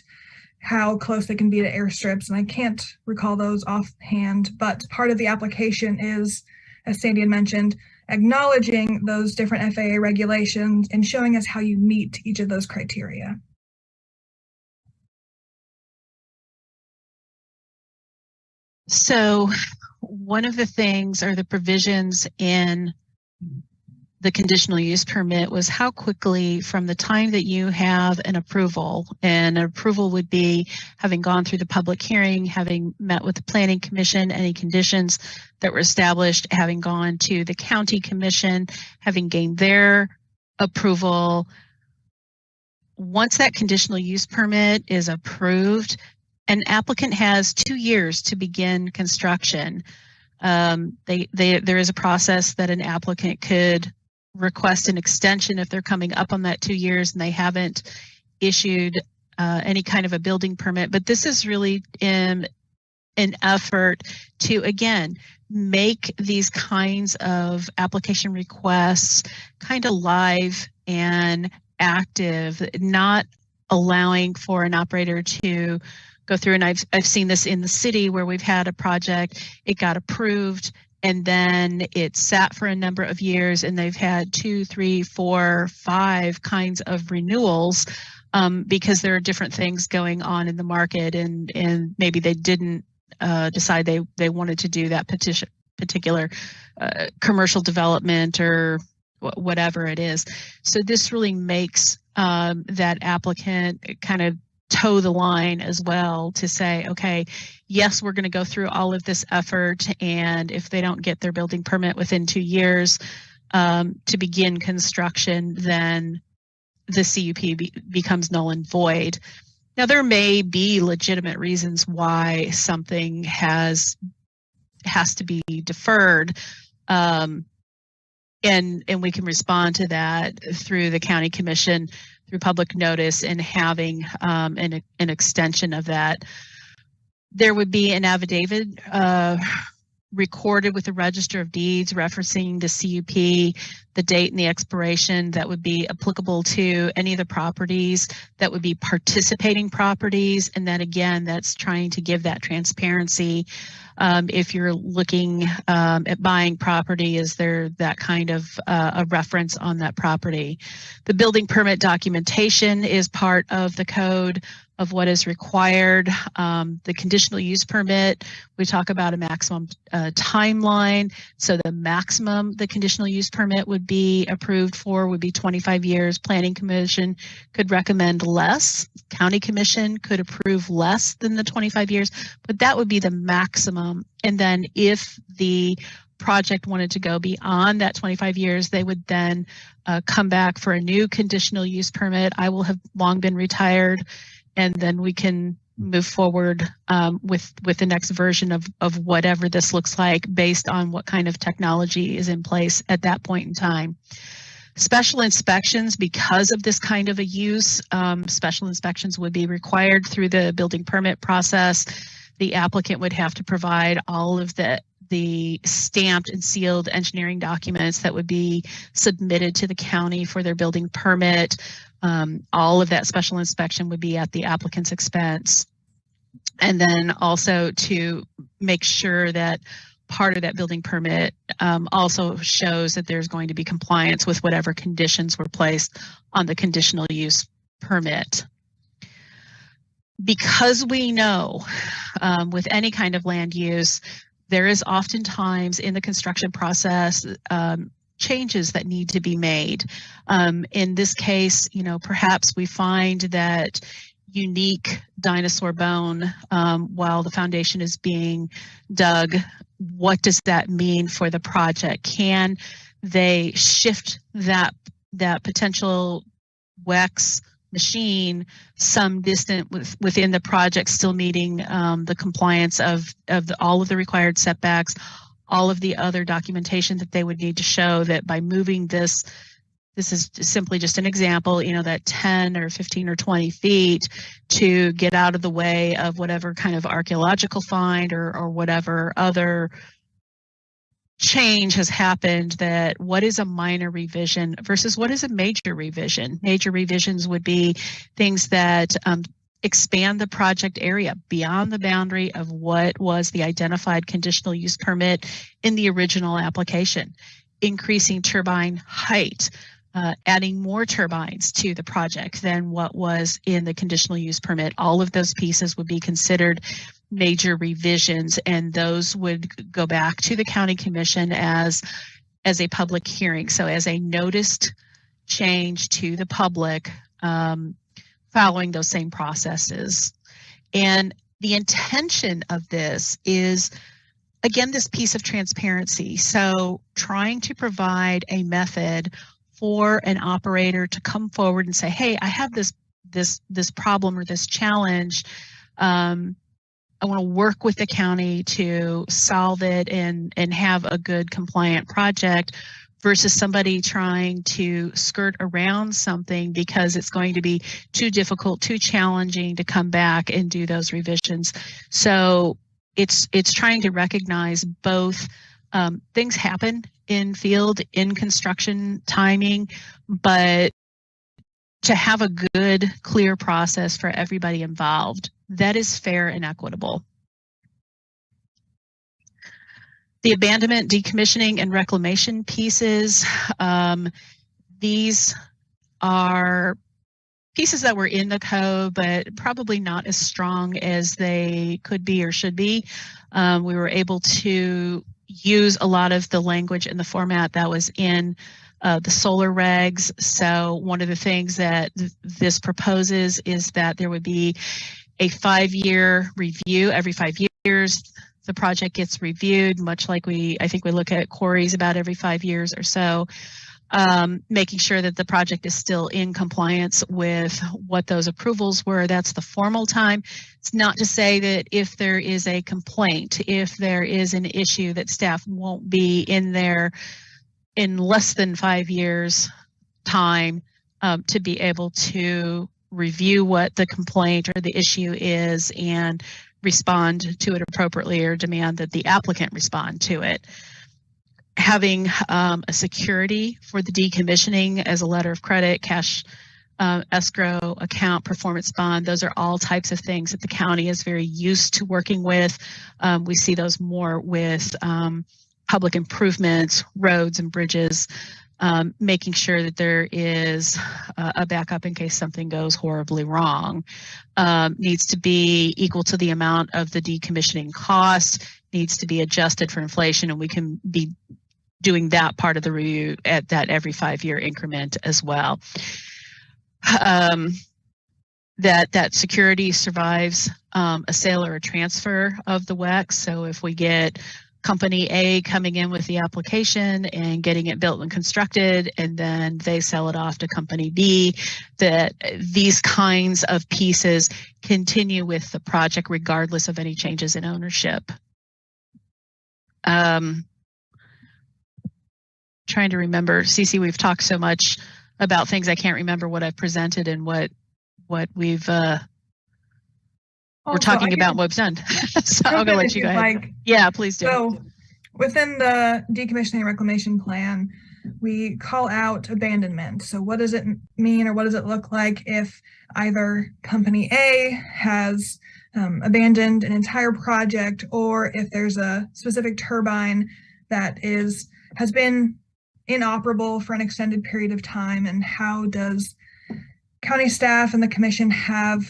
how close they can be to airstrips, and I can't recall those offhand, but part of the application is, as Sandy had mentioned, acknowledging those different FAA regulations and showing us how you meet each of those criteria. So one of the things or the provisions in the conditional use permit was how quickly from the time that you have an approval, and an approval would be having gone through the public hearing, having met with the planning commission, any conditions that were established, having gone to the county commission, having gained their approval. Once that conditional use permit is approved, an applicant has 2 years to begin construction. There is a process that an applicant could request an extension if they're coming up on that 2 years and they haven't issued any kind of a building permit. But this is really an effort to, again, make these kinds of application requests kind of live and active, not allowing for an operator to go through. And I've seen this in the city where we've had a project, it got approved, and then it sat for a number of years, and they've had 2, 3, 4, 5 kinds of renewals because there are different things going on in the market, and maybe they didn't decide they wanted to do that particular commercial development or whatever it is. So this really makes that applicant kind of toe the line as well to say, okay, yes, we're going to go through all of this effort, and if they don't get their building permit within 2 years to begin construction, then the CUP becomes null and void. Now, there may be legitimate reasons why something has to be deferred, and we can respond to that through the county commission, through public notice, and having an extension of that. There would be an affidavit recorded with the Register of Deeds referencing the CUP, the date and the expiration that would be applicable to any of the properties that would be participating properties. And then again, that's trying to give that transparency. If you're looking at buying property, is there that kind of a reference on that property? The building permit documentation is part of the code of what is required. The conditional use permit, we talk about a maximum timeline. So the maximum the conditional use permit would be approved for would be 25 years. Planning commission could recommend less. County commission could approve less than the 25 years, but that would be the maximum. And then if the project wanted to go beyond that 25 years, they would then come back for a new conditional use permit. I will have long been retired, and then we can move forward with the next version of whatever this looks like based on what kind of technology is in place at that point in time. Special inspections, because of this kind of a use, special inspections would be required through the building permit process. The applicant would have to provide all of the stamped and sealed engineering documents that would be submitted to the county for their building permit. All of that special inspection would be at the applicant's expense. And then also to make sure that part of that building permit also shows that there's going to be compliance with whatever conditions were placed on the conditional use permit. Because we know with any kind of land use, there is oftentimes in the construction process changes that need to be made. In this case, perhaps we find that unique dinosaur bone while the foundation is being dug. What does that mean for the project? Can they shift that potential WEX machine some distance within the project, still meeting the compliance of all of the required setbacks, all of the other documentation that they would need to show that by moving this is simply just an example, you know, that 10 or 15 or 20 feet to get out of the way of whatever kind of archaeological find or whatever other change has happened, that what is a minor revision versus what is a major revision. Major revisions would be things that expand the project area beyond the boundary of what was the identified conditional use permit in the original application, increasing turbine height, adding more turbines to the project than what was in the conditional use permit. All of those pieces would be considered major revisions, and those would go back to the county commission as a public hearing. So as a noticed change to the public, following those same processes. And the intention of this is, again, this piece of transparency. So trying to provide a method for an operator to come forward and say, hey, I have this problem or this challenge. I want to work with the county to solve it and have a good compliant project, versus somebody trying to skirt around something because it's going to be too difficult, too challenging to come back and do those revisions. So it's trying to recognize both things happen in field, in construction timing, but to have a good, clear process for everybody involved that is fair and equitable. The abandonment, decommissioning, and reclamation pieces, these are pieces that were in the code, but probably not as strong as they could be or should be. We were able to use a lot of the language and the format that was in the solar regs. So one of the things that this proposes is that there would be a 5-year review. Every 5 years, the project gets reviewed, much like I think we look at quarries about every 5 years or so, making sure that the project is still in compliance with what those approvals were. That's the formal time. It's not to say that if there is a complaint, if there is an issue, that staff won't be in there in less than 5 years time to be able to review what the complaint or the issue is and respond to it appropriately or demand that the applicant respond to it. Having a security for the decommissioning as a letter of credit, cash escrow account, performance bond, those are all types of things that the county is very used to working with. We see those more with public improvements, roads and bridges, making sure that there is a backup in case something goes horribly wrong. Needs to be equal to the amount of the decommissioning cost, needs to be adjusted for inflation, and we can be doing that part of the review at that every 5-year increment as well. That security survives a sale or a transfer of the WEX. So if we get Company A coming in with the application and getting it built and constructed, and then they sell it off to Company B, that these kinds of pieces continue with the project regardless of any changes in ownership. Trying to remember, Cece, we've talked so much about things, I can't remember what I've presented and what we've we're talking about what we've done. So I'm gonna let you go ahead. Yeah, please do. So within the decommissioning and reclamation plan, we call out abandonment. So what does it mean, or what does it look like if either Company A has abandoned an entire project, or if there's a specific turbine that has been inoperable for an extended period of time, and how does county staff and the commission have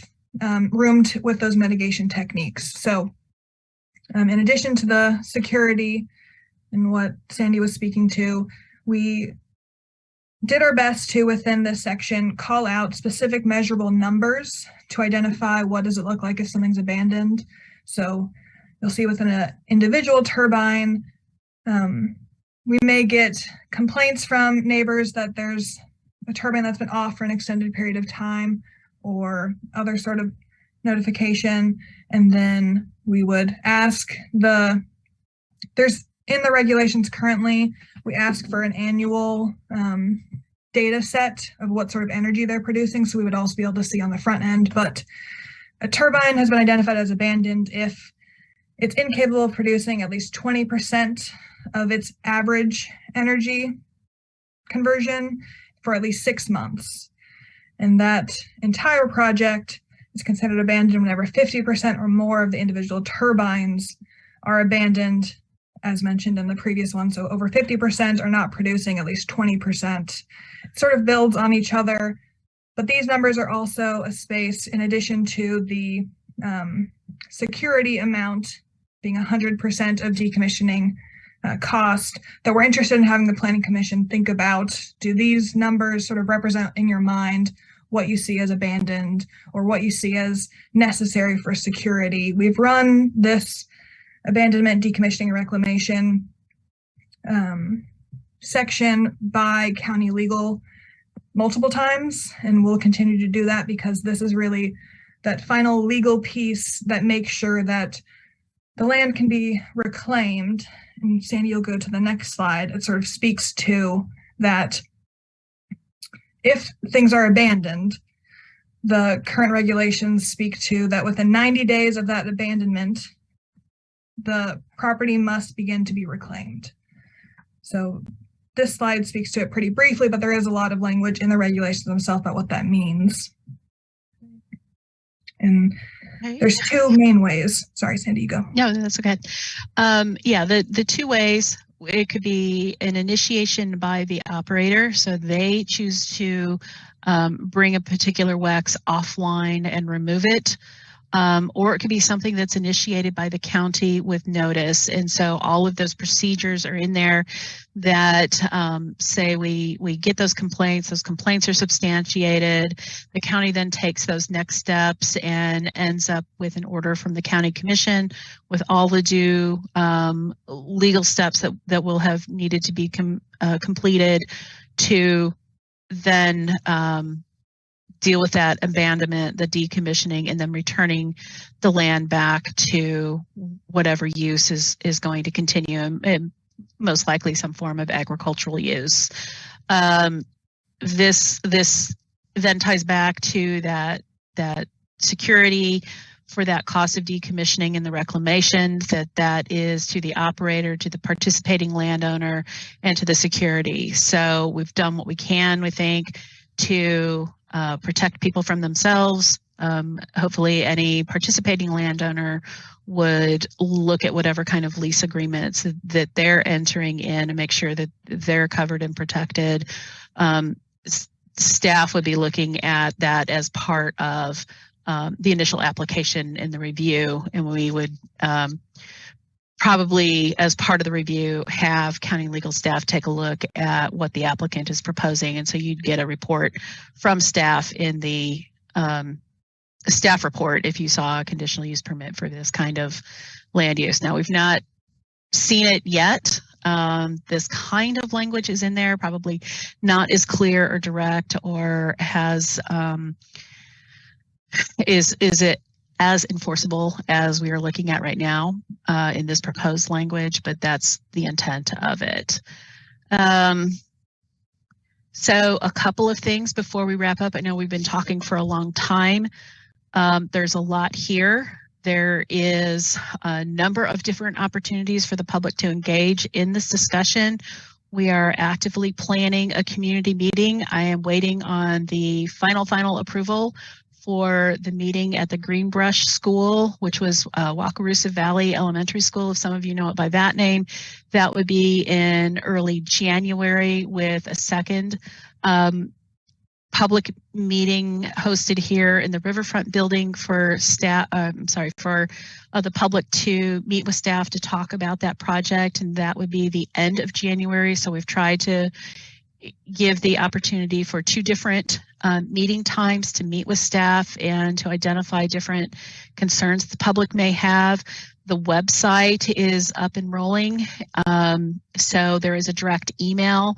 room with those mitigation techniques? So in addition to the security and what Sandy was speaking to, we did our best to, within this section, call out specific measurable numbers to identify what does it look like if something's abandoned. So you'll see within an individual turbine, we may get complaints from neighbors that there's a turbine that's been off for an extended period of time or other sort of notification. And then we would ask there's in the regulations currently, we ask for an annual data set of what sort of energy they're producing. So we would also be able to see on the front end, but a turbine has been identified as abandoned if it's incapable of producing at least 20% of its average energy conversion for at least 6 months. And that entire project is considered abandoned whenever 50% or more of the individual turbines are abandoned, as mentioned in the previous one. So over 50% are not producing at least 20%. It sort of builds on each other, but these numbers are also a space in addition to the security amount being 100% of decommissioning cost that we're interested in having the Planning Commission think about. Do these numbers sort of represent in your mind what you see as abandoned or what you see as necessary for security? We've run this abandonment, decommissioning, and reclamation section by county legal multiple times, and we'll continue to do that because this is really that final legal piece that makes sure that the land can be reclaimed. And Sandy, you'll go to the next slide. It sort of speaks to that if things are abandoned, the current regulations speak to that within 90 days of that abandonment, the property must begin to be reclaimed. So this slide speaks to it pretty briefly, but there is a lot of language in the regulations themselves about what that means. And there's two main ways. Sorry, Sandy, you go. No, that's okay. Yeah, the two ways, it could be an initiation by the operator. So they choose to bring a particular WEX offline and remove it. Or it could be something that's initiated by the county with notice. And so all of those procedures are in there that say we get those complaints are substantiated. The county then takes those next steps and ends up with an order from the county commission with all the due legal steps that will have needed to be completed to then deal with that abandonment, the decommissioning, and then returning the land back to whatever use is going to continue, and most likely some form of agricultural use. This then ties back to that security for that cost of decommissioning and the reclamation, that is to the operator, to the participating landowner, and to the security. So we've done what we can, we think, to protect people from themselves. Hopefully any participating landowner would look at whatever kind of lease agreements that they're entering in and make sure that they're covered and protected. Staff would be looking at that as part of the initial application and the review, and we would probably, as part of the review, have county legal staff take a look at what the applicant is proposing. And so you'd get a report from staff in the staff report if you saw a conditional use permit for this kind of land use. Now, we've not seen it yet. This kind of language is in there, probably not as clear or direct or has, is it as enforceable as we are looking at right now in this proposed language, but that's the intent of it. So a couple of things before we wrap up. I know we've been talking for a long time. There's a lot here. There is a number of different opportunities for the public to engage in this discussion. We are actively planning a community meeting. I am waiting on the final approval for the meeting at the Greenbrush School, which was Wakarusa Valley Elementary School, if some of you know it by that name. That would be in early January with a second public meeting hosted here in the Riverfront building for staff, for the public to meet with staff to talk about that project, and that would be the end of January. So we've tried to give the opportunity for two different meeting times to meet with staff and to identify different concerns the public may have. The website is up and rolling. So there is a direct email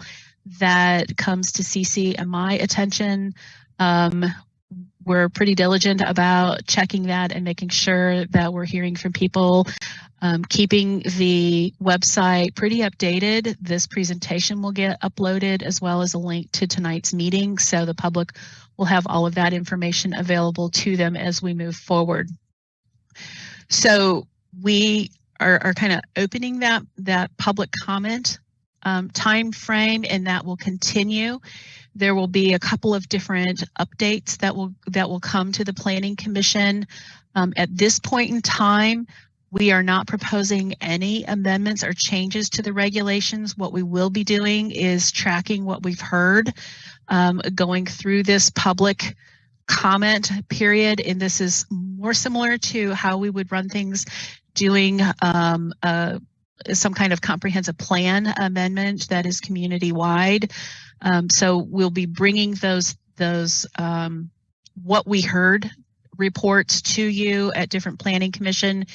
that comes to CC and my attention, we're pretty diligent about checking that and making sure that we're hearing from people, keeping the website pretty updated. This presentation will get uploaded as well as a link to tonight's meeting, so the public will have all of that information available to them as we move forward. So we are kind of opening that public comment time frame, and that will continue. There will be a couple of different updates that will come to the Planning Commission. At this point in time, we are not proposing any amendments or changes to the regulations. What we will be doing is tracking what we've heard, going through this public comment period, and this is more similar to how we would run things doing some kind of comprehensive plan amendment that is community-wide. So we'll be bringing those what we heard reports to you at different Planning Commission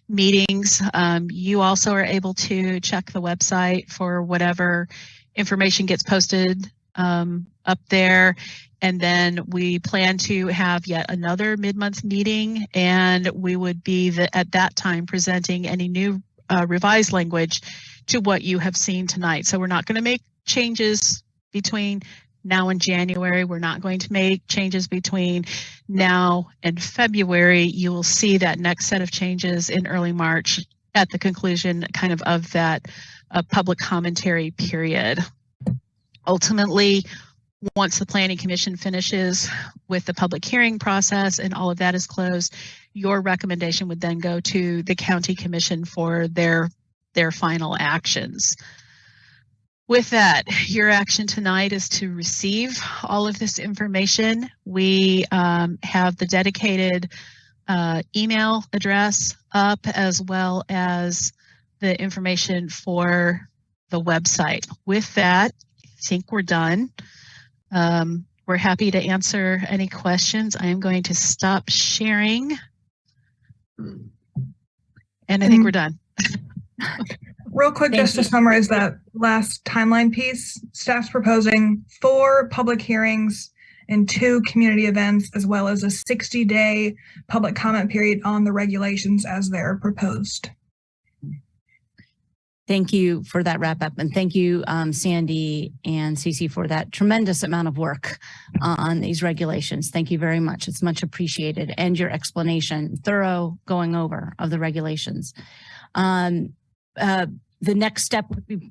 meetings. You also are able to check the website for whatever information gets posted up there. And then we plan to have yet another mid-month meeting, and we would be at that time presenting any new revised language to what you have seen tonight. So we're not going to make changes between now and January. We're not going to make changes between now and February. You will see that next set of changes in early March at the conclusion kind of that public commentary period. Ultimately, once the Planning Commission finishes with the public hearing process and all of that is closed, your recommendation would then go to the County Commission for their final actions. With that, your action tonight is to receive all of this information. We have the dedicated email address up, as well as the information for the website. With that, I think we're done. We're happy to answer any questions. I am going to stop sharing. And I think we're done. Real quick, just to summarize that last timeline piece, staff's proposing 4 public hearings and 2 community events, as well as a 60-day public comment period on the regulations as they're proposed. Thank you for that wrap up. And thank you, Sandy and Cece, for that tremendous amount of work on these regulations. Thank you very much. It's much appreciated. And your explanation, thorough going over of the regulations. The next step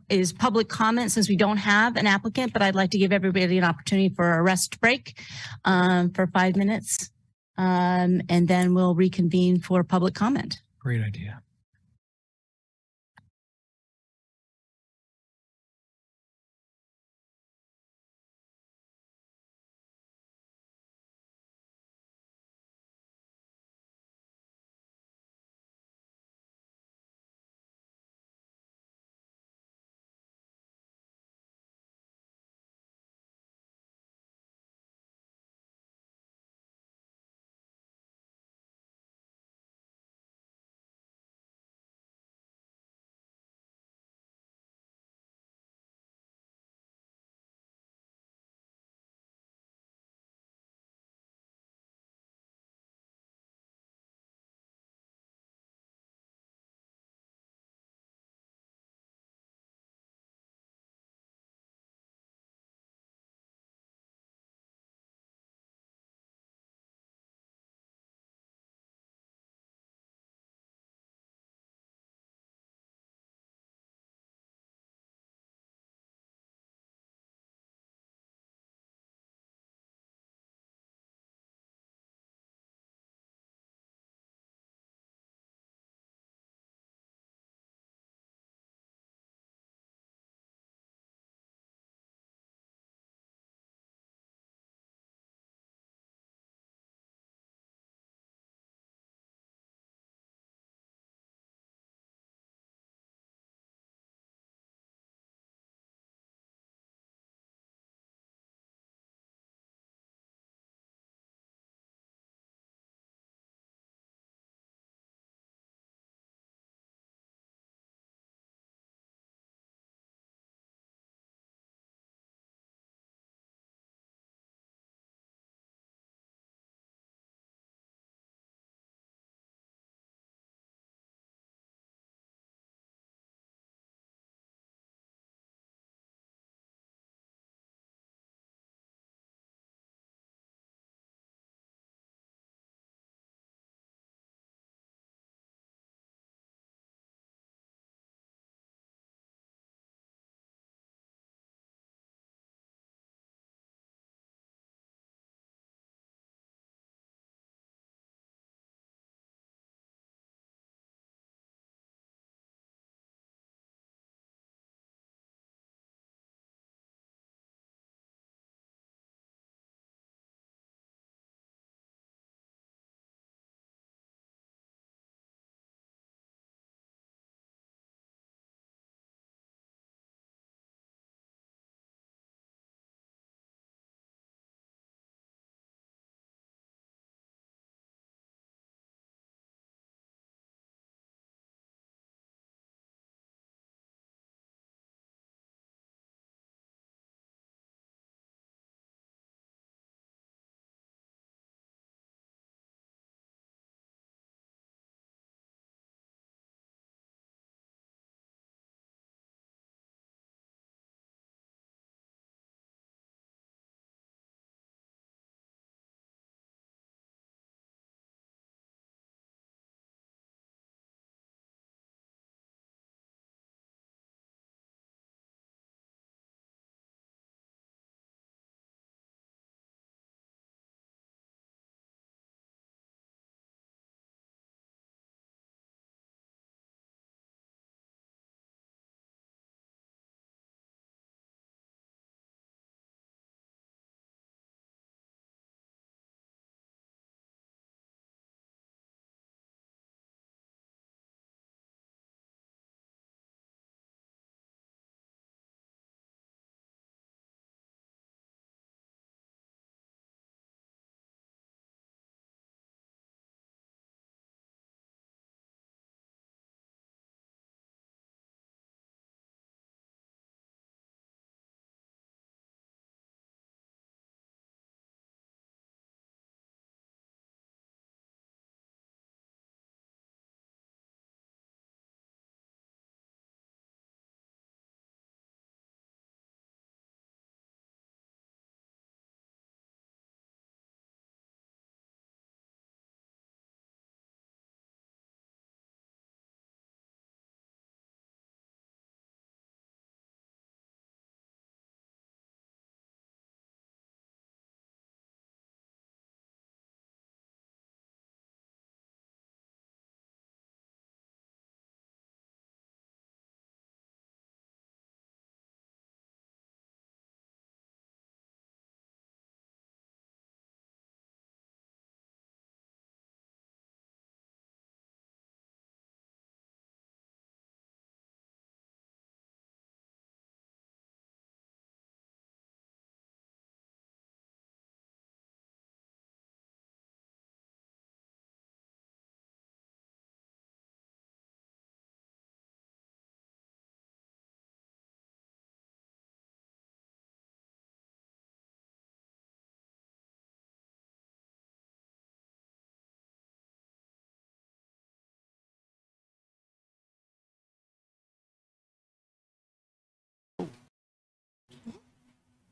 is public comment, since we don't have an applicant, but I'd like to give everybody an opportunity for a rest break for 5 minutes. And then we'll reconvene for public comment. Great idea.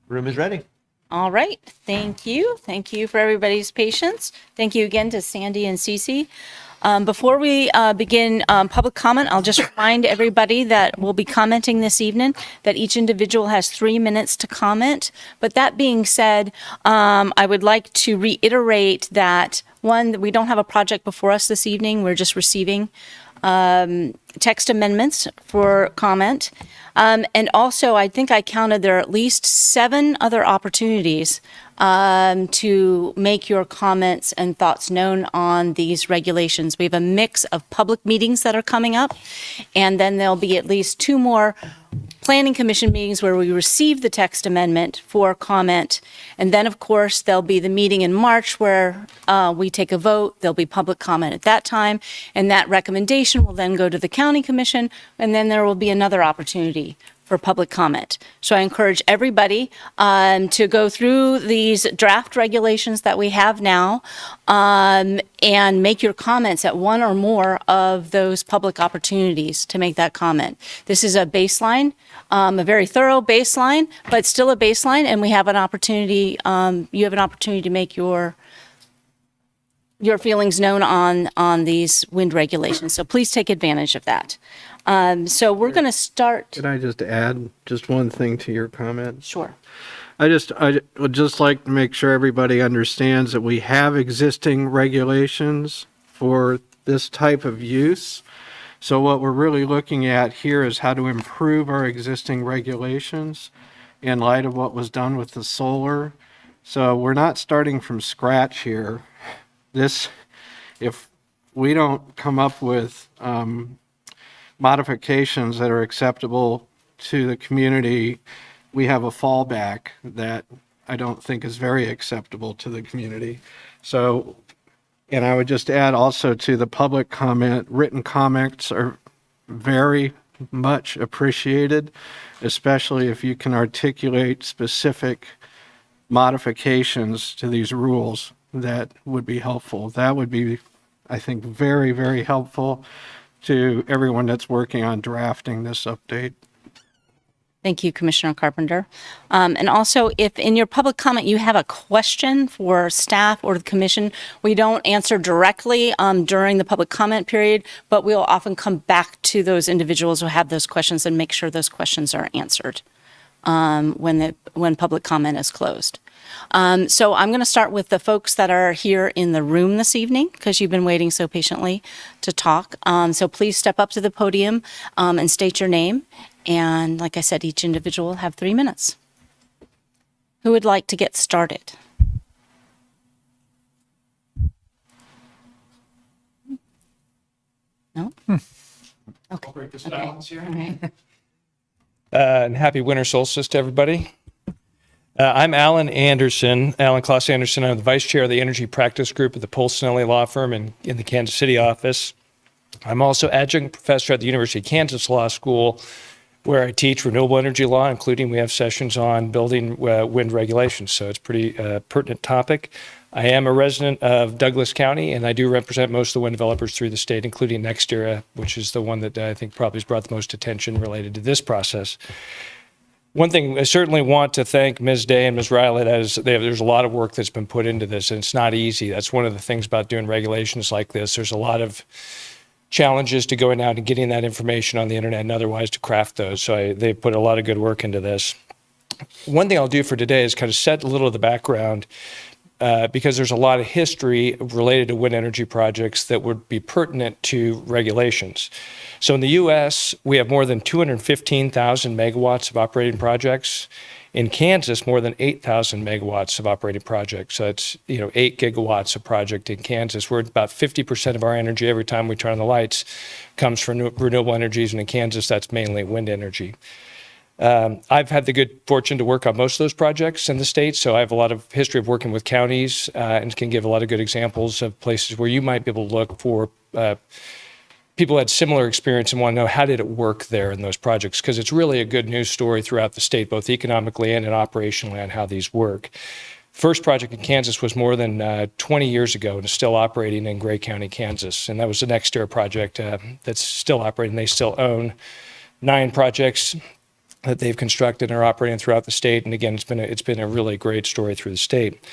Room is ready. All right. Thank you. Thank you for everybody's patience. Thank you again to Sandy and Cece. Before we begin public comment, I'll just remind everybody that we'll be commenting this evening, that each individual has 3 minutes to comment. But that being said, I would like to reiterate that, one, we don't have a project before us this evening. We're just receiving text amendments for comment. And also, I think I counted there are at least 7 other opportunities to make your comments and thoughts known on these regulations. We have a mix of public meetings that are coming up, and then there'll be at least 2 more Planning Commission meetings where we receive the text amendment for comment. And then, of course, there'll be the meeting in March where we take a vote. There'll be public comment at that time. And that recommendation will then go to the County Commission. And then there will be another opportunity for public comment. So I encourage everybody to go through these draft regulations that we have now and make your comments at one or more of those public opportunities to make that comment. This is a baseline, a very thorough baseline, but still a baseline, and we have an opportunity, you have an opportunity to make your feelings known on these wind regulations. So please take advantage of that. So we're going to start. Could I just add just one thing to your comment? Sure. I would just like to make sure everybody understands that we have existing regulations for this type of use. So what we're really looking at here is how to improve our existing regulations in light of what was done with the solar. So we're not starting from scratch here. If we don't come up with modifications that are acceptable to the community, we have a fallback that I don't think is very acceptable to the community. So, and I would just add also to the public comment, written comments are very much appreciated, especially if you can articulate specific modifications to these rules that would be helpful. That would be, I think, very, very helpful to everyone that's working on drafting this update. Thank you, Commissioner Carpenter. And also, if in your public comment you have a question for staff or the commission, we don't answer directly during the public comment period, but we'll often come back to those individuals who have those questions and make sure those questions are answered when public comment is closed. So I'm going to start with the folks that are here in the room this evening, because you've been waiting so patiently to talk. So please step up to the podium and state your name. And like I said, each individual will have 3 minutes. Who would like to get started? No? Okay. All right. And happy winter solstice to everybody. I'm Alan Anderson, Alan Kloss Anderson. I'm the vice chair of the energy practice group at the Polsinelli Law Firm in the Kansas City office. I'm also adjunct professor at the University of Kansas Law School, where I teach renewable energy law, including we have sessions on building wind regulations. So it's a pretty pertinent topic. I am a resident of Douglas County, and I do represent most of the wind developers through the state, including NextEra, which is the one that I think probably has brought the most attention related to this process. One thing, I certainly want to thank Ms. Day and Ms. Riley. There's a lot of work that's been put into this, and it's not easy. That's one of the things about doing regulations like this. There's a lot of challenges to going out and getting that information on the internet and otherwise to craft those. So they put a lot of good work into this. One thing I'll do for today is kind of set a little of the background because there's a lot of history related to wind energy projects that would be pertinent to regulations. So in the U.S., we have more than 215,000 megawatts of operating projects. In Kansas, more than 8,000 megawatts of operating projects. So it's 8 gigawatts of project in Kansas. We're about 50% of our energy every time we turn on the lights comes from renewable energies, and in Kansas, that's mainly wind energy. I've had the good fortune to work on most of those projects in the state, so I have a lot of history of working with counties and can give a lot of good examples of places where you might be able to look for people who had similar experience and want to know how did it work there in those projects, because it's really a good news story throughout the state, both economically and operationally, on how these work. First project in Kansas was more than 20 years ago and is still operating in Gray County, Kansas, and that was the NextEra project that's still operating. They still own 9 projects that they've constructed and are operating throughout the state. And again, it's been a really great story through the state.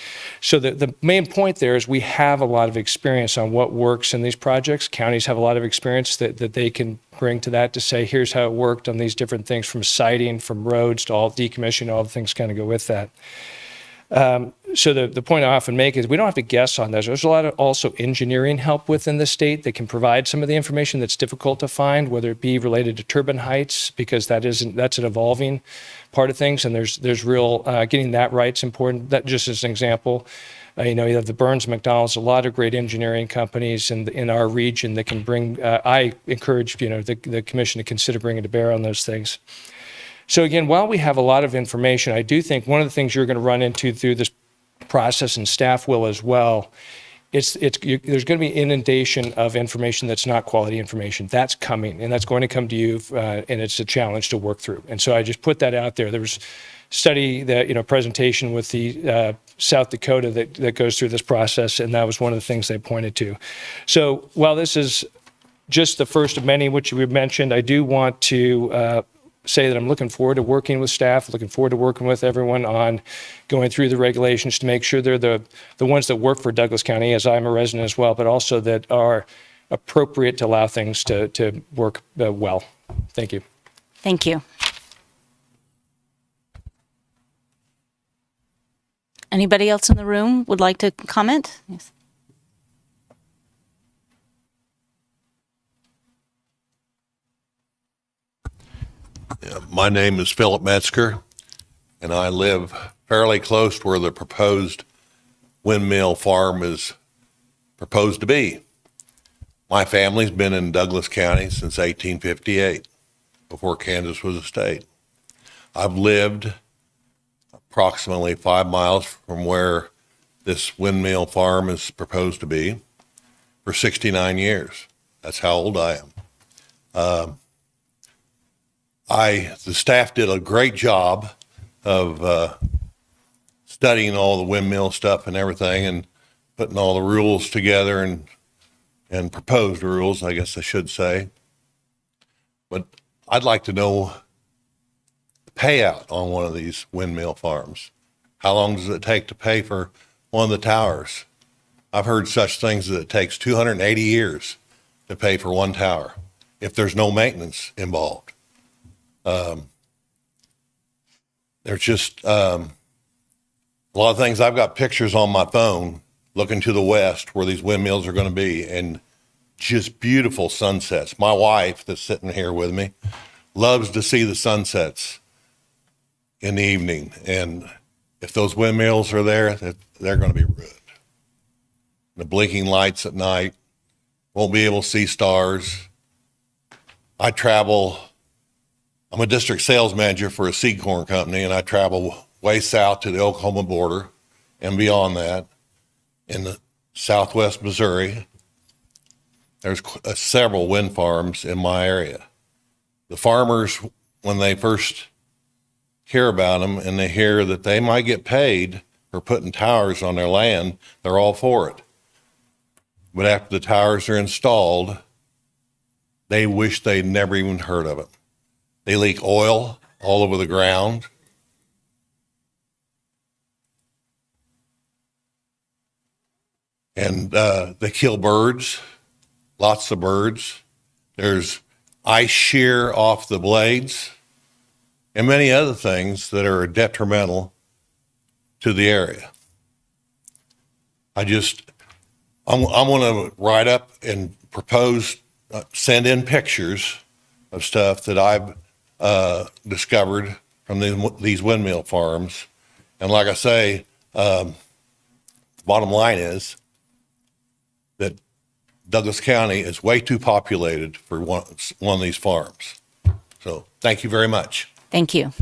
So the main point there is we have a lot of experience on what works in these projects. Counties have a lot of experience that they can bring to that to say, here's how it worked on these different things, from siting, from roads to all decommissioning, all the things kind of go with that. So the point I often make is we don't have to guess on this. There's a lot of also engineering help within the state that can provide some of the information that's difficult to find, whether it be related to turbine heights, because that's an evolving part of things. And there's real, getting that right is important. That just as an example, you have the Burns McDonald's, a lot of great engineering companies in our region that can bring, I encourage, the commission to consider bringing to bear on those things. So again, while we have a lot of information, I do think one of the things you're going to run into through this process, and staff will as well, there's going to be inundation of information that's not quality information. That's coming, and that's going to come to you, and it's a challenge to work through. And so I just put that out there. There was a study that, presentation with the South Dakota that goes through this process, and that was one of the things they pointed to. So while this is just the first of many, which we mentioned, I do want to say that I'm looking forward to working with staff, looking forward to working with everyone on going through the regulations to make sure they're the ones that work for Douglas County, as I'm a resident as well, but also that are appropriate to allow things to work well. Thank you. Thank you. Anybody else in the room would like to comment? Yes. My name is Philip Metzger, and I live fairly close to where the proposed windmill farm is proposed to be. My family's been in Douglas County since 1858, before Kansas was a state. I've lived approximately 5 miles from where this windmill farm is proposed to be for 69 years. That's how old I am. The staff did a great job of studying all the windmill stuff and everything, and putting all the rules together and proposed rules, I guess I should say. But I'd like to know the payout on one of these windmill farms. How long does it take to pay for one of the towers? I've heard such things that it takes 280 years to pay for one tower if there's no maintenance involved. There's just a lot of things. I've got pictures on my phone looking to the west where these windmills are going to be, and just beautiful sunsets. My wife, that's sitting here with me, loves to see the sunsets in the evening, and if those windmills are there, they're going to be ruined. The blinking lights at night, won't be able to see stars. I'm a district sales manager for a seed corn company, and I travel way south to the Oklahoma border and beyond that. In the southwest Missouri, there's several wind farms in my area. The farmers, when they first hear about them and they hear that they might get paid for putting towers on their land, they're all for it. But after the towers are installed, they wish they'd never even heard of it. They leak oil all over the ground. And they kill birds, lots of birds. There's ice shear off the blades, and many other things that are detrimental to the area. I'm going to write up and propose, send in pictures of stuff that I've discovered from these windmill farms. And like I say, bottom line is that Douglas County is way too populated for one of these farms. So thank you very much. Thank you.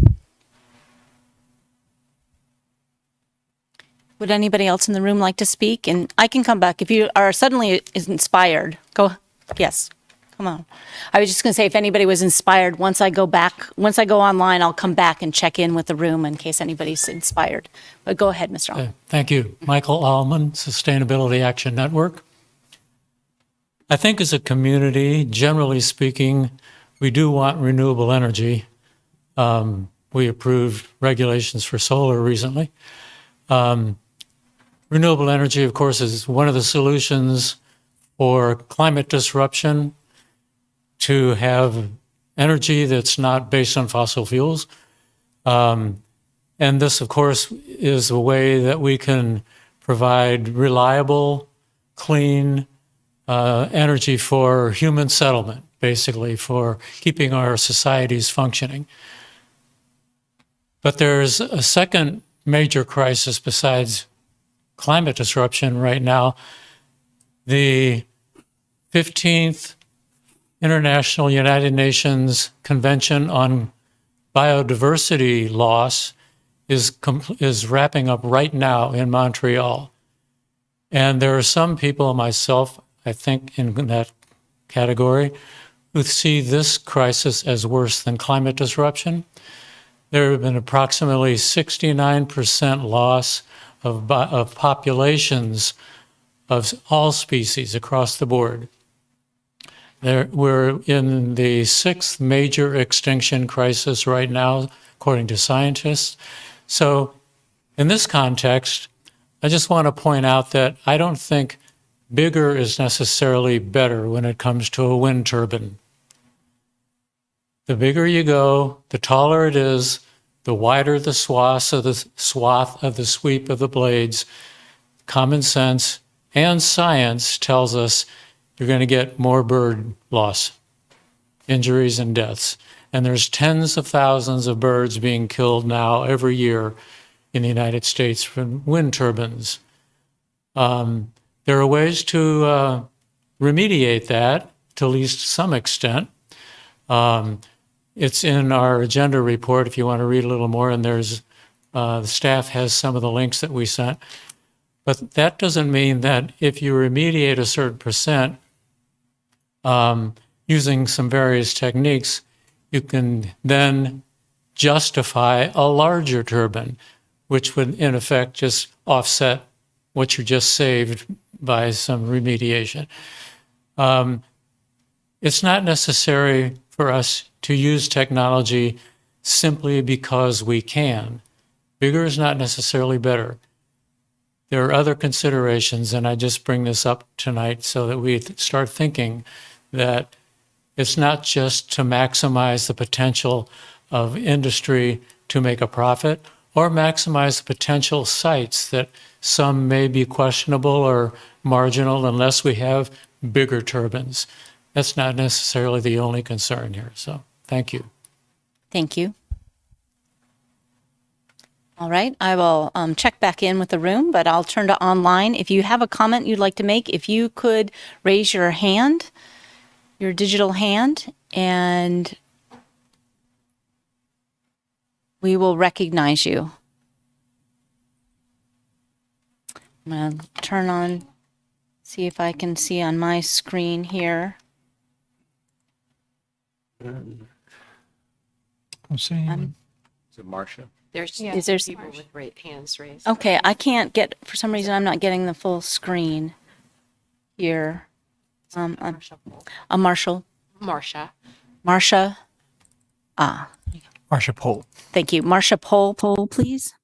Would anybody else in the room like to speak? And I can come back if you are suddenly inspired. Go. Yes. Come on. I was just going to say, if anybody was inspired, once I go online, I'll come back and check in with the room in case anybody's inspired. But go ahead, Mr. Allman. Thank you. Michael Allman, Sustainability Action Network. I think as a community, generally speaking, we do want renewable energy. We approved regulations for solar recently. Renewable energy, of course, is one of the solutions for climate disruption, to have energy that's not based on fossil fuels. And this, of course, is a way that we can provide reliable, clean energy for human settlement, basically for keeping our societies functioning. But there's a second major crisis besides climate disruption right now. The 15th International United Nations Convention on Biodiversity Loss is wrapping up right now in Montreal. And there are some people, myself, I think, in that category, who see this crisis as worse than climate disruption. There have been approximately 69% loss of populations of all species across the board. We're in the 6th major extinction crisis right now, according to scientists. So in this context, I just want to point out that I don't think bigger is necessarily better when it comes to a wind turbine. The bigger you go, the taller it is, the wider the swath of the sweep of the blades. Common sense and science tells us you're going to get more bird loss, injuries, and deaths. And there's tens of thousands of birds being killed now every year in the United States from wind turbines. There are ways to remediate that to at least some extent. It's in our agenda report if you want to read a little more, and there's the staff has some of the links that we sent. But that doesn't mean that if you remediate a certain percent using some various techniques, you can then justify a larger turbine, which would in effect just offset what you just saved by some remediation. It's not necessary for us to use technology simply because we can. Bigger is not necessarily better. There are other considerations, and I just bring this up tonight so that we start thinking that it's not just to maximize the potential of industry to make a profit or maximize the potential sites that some may be questionable or marginal unless we have bigger turbines. That's not necessarily the only concern here. So thank you. Thank you. All right, I will check back in with the room, but I'll turn to online. If you have a comment you'd like to make, if you could raise your hand, your digital hand, and we will recognize you. I'm going to turn on, see if I can see on my screen here. I'm seeing. Is it Marcia? Is there people with hands raised? Okay, I can't get, for some reason, I'm not getting the full screen here. Marshall. Marcia. Marcia. Marcia Pohl. Thank you. Marcia Pohl, please.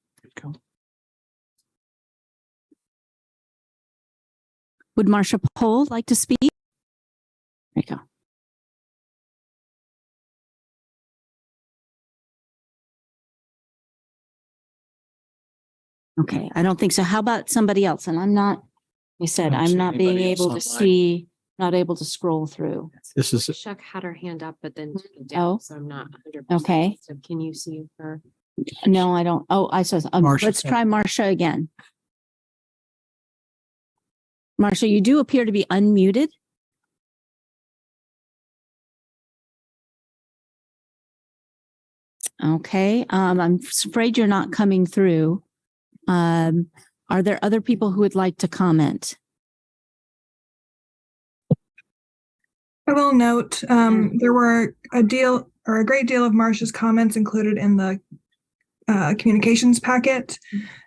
Would Marcia Pohl like to speak? There you go. Okay, I don't think so. How about somebody else? And I'm not, I said, I'm not being able to see, not able to scroll through. This is Chuck had her hand up, but then took it Oh. down, so I'm not 100%. Okay. So can you see her? No, I don't. Oh, I saw. Marcia. Let's try Marcia again. Marcia, you do appear to be unmuted. Okay, I'm afraid you're not coming through. Are there other people who would like to comment? I will note there were a great deal of Marcia's comments included in the communications packet.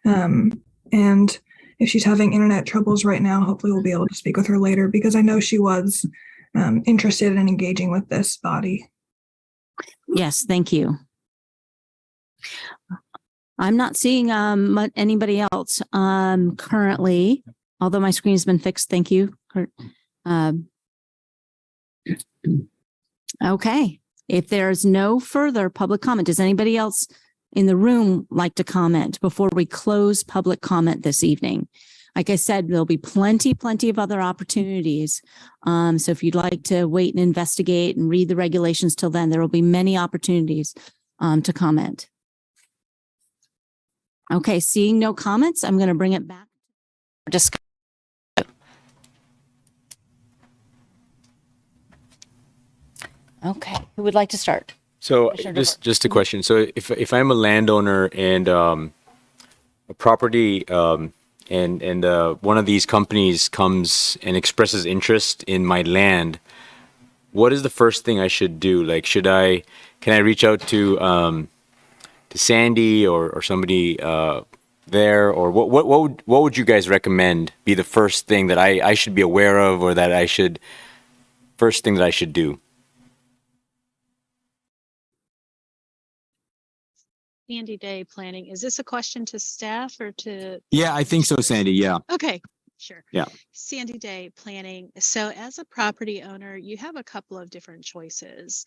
And if she's having internet troubles right now, hopefully we'll be able to speak with her later because I know she was interested in engaging with this body. Yes, thank you. I'm not seeing anybody else currently, although my screen's been fixed. Thank you. Okay. If there's no further public comment, does anybody else in the room like to comment before we close public comment this evening? Like I said, there'll be plenty of other opportunities. So if you'd like to wait and investigate and read the regulations till then, there will be many opportunities to comment. Okay, seeing no comments, I'm going to bring it back. Okay, who would like to start? So Commissioner just a question. So if I'm a landowner and a property and one of these companies comes and expresses interest in my land, what is the first thing I should do? Like, can I reach out to Sandy or somebody there, or what would you guys recommend be the first thing that I should be aware of, or first thing that I should do? Sandy Day planning. Is this a question to staff or to? Yeah, I think so, Sandy. Yeah. Okay, sure. Yeah. Sandy Day planning. So as a property owner, you have a couple of different choices.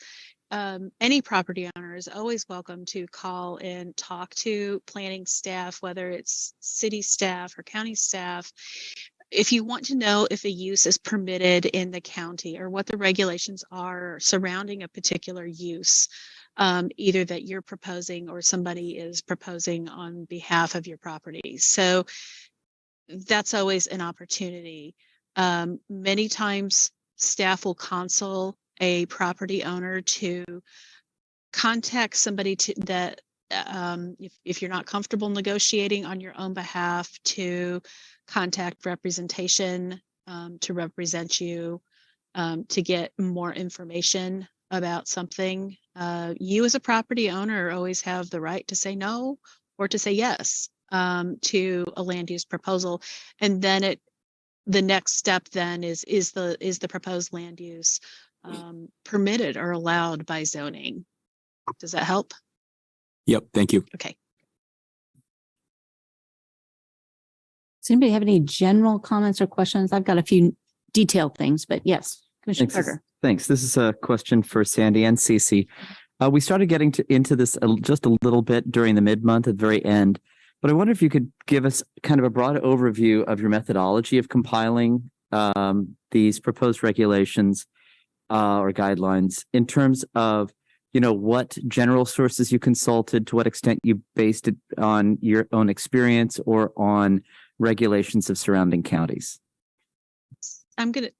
Any property owner is always welcome to call and talk to planning staff, whether it's city staff or county staff. If you want to know if a use is permitted in the county or what the regulations are surrounding a particular use, either that you're proposing or somebody is proposing on behalf of your property. So that's always an opportunity. Many times staff will counsel a property owner to contact somebody that if you're not comfortable negotiating on your own behalf, to contact representation to represent you, to get more information about something. You as a property owner always have the right to say no or to say yes to a land use proposal. And then the next step then is the proposed land use permitted or allowed by zoning. Does that help? Yep. Thank you. Okay. Does anybody have any general comments or questions? I've got a few detailed things, but yes, Commissioner Carter. Thanks. This is a question for Sandy and Cece. We started getting into this just a little bit during the mid-month at the very end, but I wonder if you could give us kind of a broad overview of your methodology of compiling these proposed regulations or guidelines in terms of, what general sources you consulted, to what extent you based it on your own experience or on regulations of surrounding counties.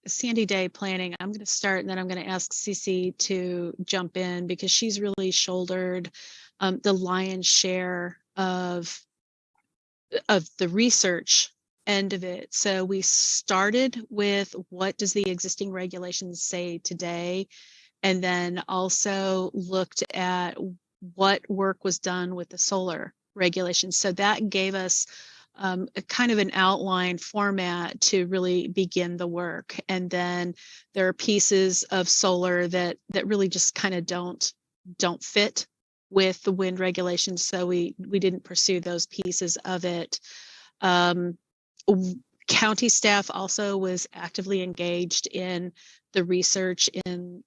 Sandy Day planning, I'm going to start and then I'm going to ask Cece to jump in because she's really shouldered the lion's share of the research end of it. So we started with what does the existing regulations say today, and then also looked at what work was done with the solar regulations. So that gave us a kind of an outline format to really begin the work. And then there are pieces of solar that really just kind of don't fit with the wind regulations. So we didn't pursue those pieces of it. County staff also was actively engaged in the research in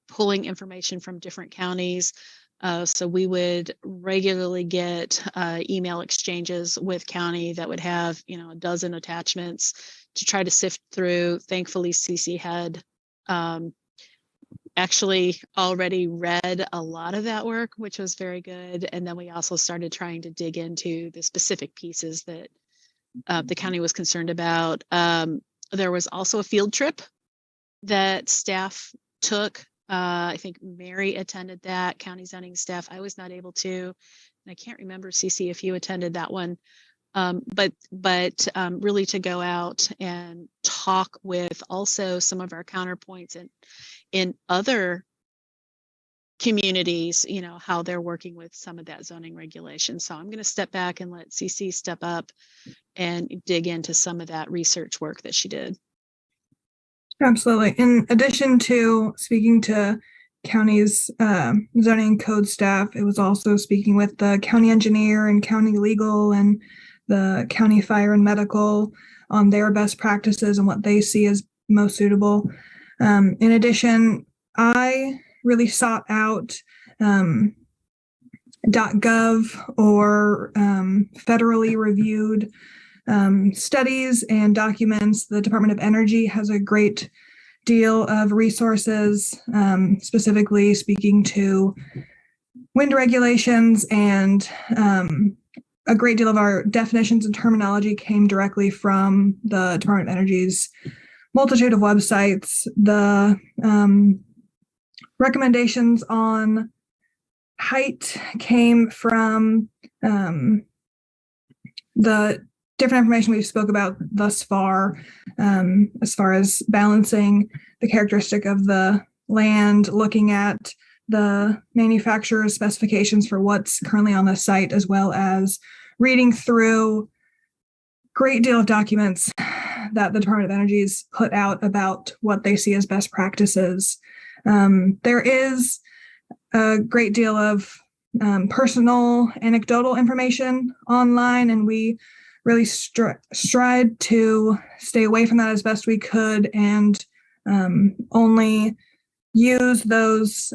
pulling information from different counties. So we would regularly get email exchanges with county that would have, a dozen attachments to try to sift through. Thankfully, Cece had actually already read a lot of that work, which was very good. And then we also started trying to dig into the specific pieces that the county was concerned about. There was also a field trip that staff took. I think Mary attended that, county zoning staff. I was not able to, and I can't remember, Cece, if you attended that one. But really to go out and talk with also some of our counterpoints in other communities, how they're working with some of that zoning regulation. So I'm going to step back and let Cece step up and dig into some of that research work that she did. Absolutely. In addition to speaking to county's zoning code staff. It was also speaking with the county engineer and county legal and the county fire and medical on their best practices and what they see as most suitable. In addition, I really sought out .gov or federally reviewed studies and documents. The Department of Energy has a great deal of resources, specifically speaking to wind regulations, and a great deal of our definitions and terminology came directly from the Department of Energy's multitude of websites. The recommendations on height came from the different information we've spoke about thus far, as far as balancing the characteristic of the land, looking at the manufacturer's specifications for what's currently on the site, as well as reading through a great deal of documents that the Department of Energy's put out about what they see as best practices. There is a great deal of personal anecdotal information online, and we really strive to stay away from that as best we could, and only use those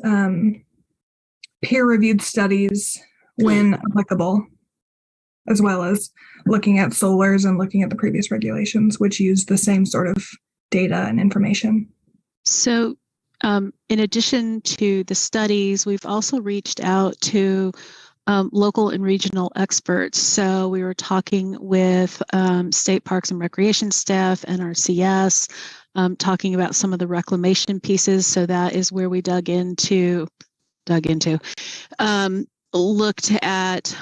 peer-reviewed studies when applicable, as well as looking at solars and looking at the previous regulations, which use the same sort of data and information. So in addition to the studies, we've also reached out to local and regional experts. So we were talking with State Parks and Recreation staff, NRCS, talking about some of the reclamation pieces. So that is where we looked at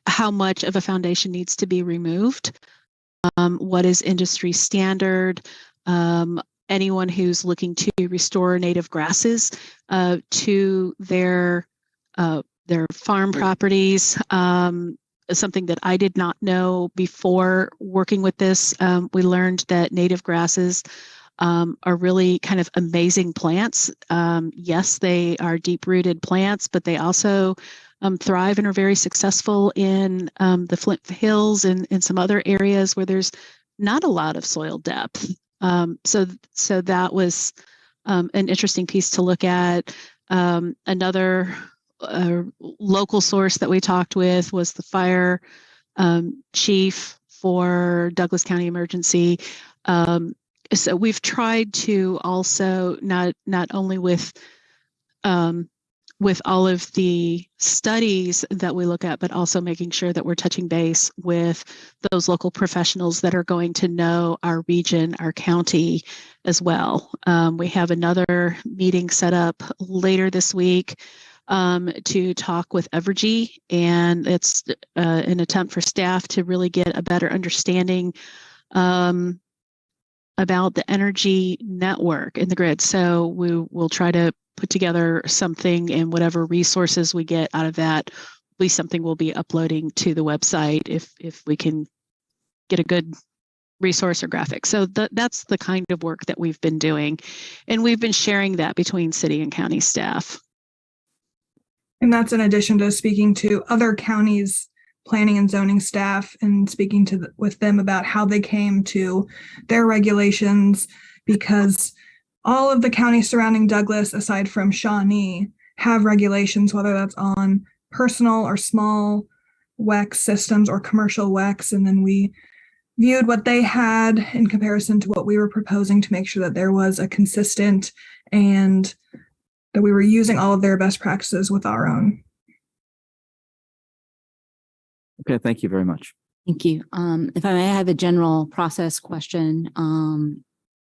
how much of a foundation needs to be removed, what is industry standard, anyone who's looking to restore native grasses to their farm properties. Something that I did not know before working with this, we learned that native grasses are really kind of amazing plants. Yes, they are deep-rooted plants, but they also thrive and are very successful in the Flint Hills and in some other areas where there's not a lot of soil depth. So that was an interesting piece to look at. Another local source that we talked with was the fire chief for Douglas County Emergency. So we've tried to also not only with all of the studies that we look at, but also making sure that we're touching base with those local professionals that are going to know our region, our county as well. We have another meeting set up later this week to talk with Evergy, and it's an attempt for staff to really get a better understanding about the energy network in the grid. So we will try to put together something, and whatever resources we get out of that will be something we'll be uploading to the website if we can get a good resource or graphic. So that's the kind of work that we've been doing, and we've been sharing that between city and county staff. And that's in addition to speaking to other counties' planning and zoning staff and speaking with them about how they came to their regulations, because all of the counties surrounding Douglas, aside from Shawnee, have regulations, whether that's on personal or small WEX systems or commercial WEX. And then we viewed what they had in comparison to what we were proposing to make sure that there was a consistent and that we were using all of their best practices with our own. Okay, thank you very much. Thank you. If I may, I have a general process question.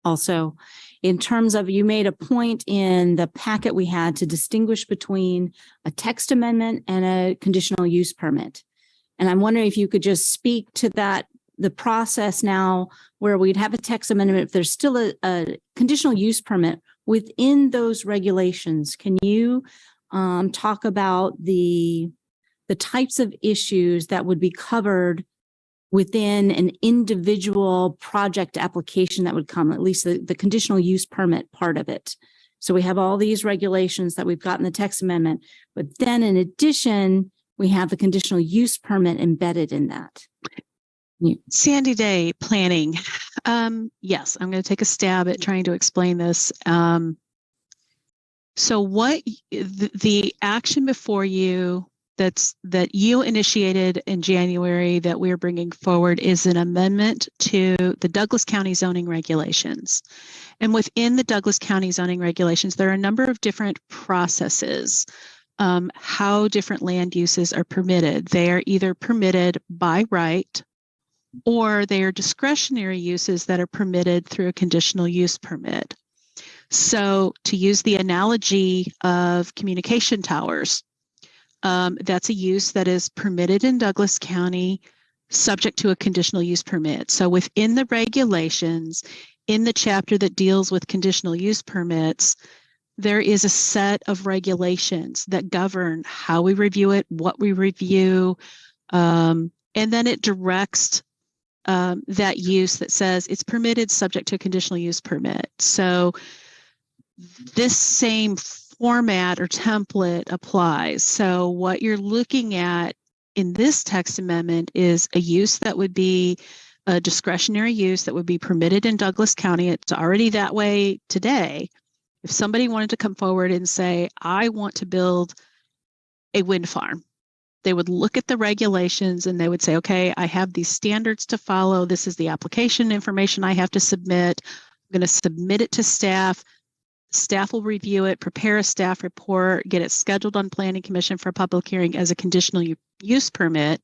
Also, in terms of, you made a point in the packet we had to distinguish between a text amendment and a conditional use permit. And I'm wondering if you could just speak to that, the process now where we'd have a text amendment, if there's still a conditional use permit within those regulations. Can you talk about the types of issues that would be covered within an individual project application that would come, at least the conditional use permit part of it? So we have all these regulations that we've got in the text amendment, but then in addition, we have the conditional use permit embedded in that. Sandy Day planning. Yes, I'm going to take a stab at trying to explain this. So what the action before you that you initiated in January that we're bringing forward is an amendment to the Douglas County zoning regulations. And within the Douglas County zoning regulations, there are a number of different processes how different land uses are permitted. They are either permitted by right or they are discretionary uses that are permitted through a conditional use permit. So to use the analogy of communication towers, that's a use that is permitted in Douglas County, subject to a conditional use permit. So within the regulations, in the chapter that deals with conditional use permits, there is a set of regulations that govern how we review it, what we review, and then it directs that use that says it's permitted subject to a conditional use permit. So this same format or template applies. So what you're looking at in this text amendment is a use that would be a discretionary use that would be permitted in Douglas County. It's already that way today. If somebody wanted to come forward and say, I want to build a wind farm, they would look at the regulations and they would say, okay, I have these standards to follow. This is the application information I have to submit. I'm going to submit it to staff. Staff will review it, prepare a staff report, get it scheduled on Planning Commission for a public hearing as a conditional use permit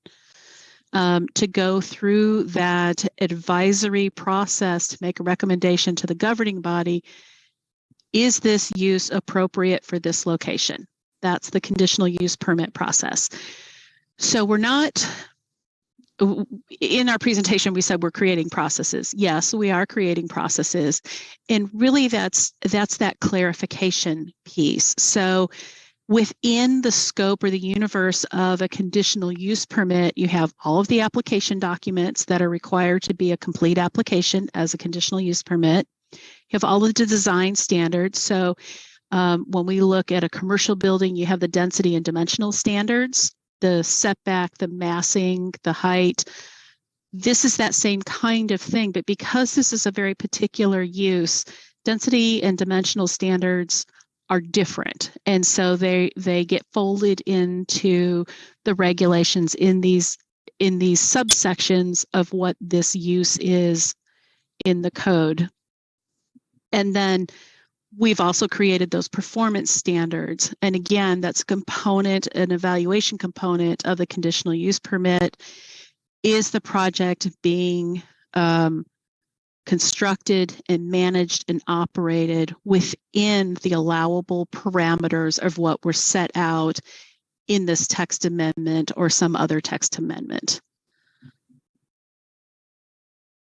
to go through that advisory process to make a recommendation to the governing body. Is this use appropriate for this location? That's the conditional use permit process. So we're not, in our presentation, we said we're creating processes. Yes, we are creating processes. And really that's that clarification piece. So within the scope or the universe of a conditional use permit, you have all of the application documents that are required to be a complete application as a conditional use permit. You have all of the design standards. So when we look at a commercial building, you have the density and dimensional standards, the setback, the massing, the height. This is that same kind of thing, but because this is a very particular use, density and dimensional standards are different. And so they get folded into the regulations in these subsections of what this use is in the code. And then we've also created those performance standards. And again, that's a component, an evaluation component of the conditional use permit. Is the project being constructed and managed and operated within the allowable parameters of what were set out in this text amendment or some other text amendment?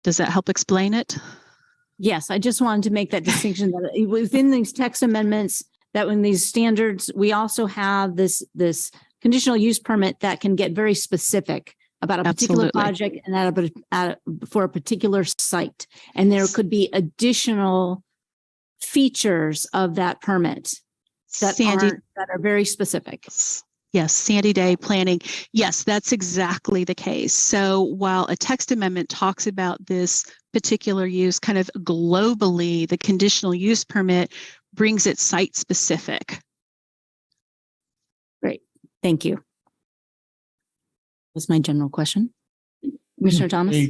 Does that help explain it? Yes, I just wanted to make that distinction that within these text amendments, that when these standards, we also have this conditional use permit that can get very specific about a particular project and for a particular site. And there could be additional features of that permit that are very specific. Yes, Sandy Day planning. Yes, that's exactly the case. So while a text amendment talks about this particular use kind of globally, the conditional use permit brings it site specific. Great, thank you. That's my general question. Commissioner Thomas?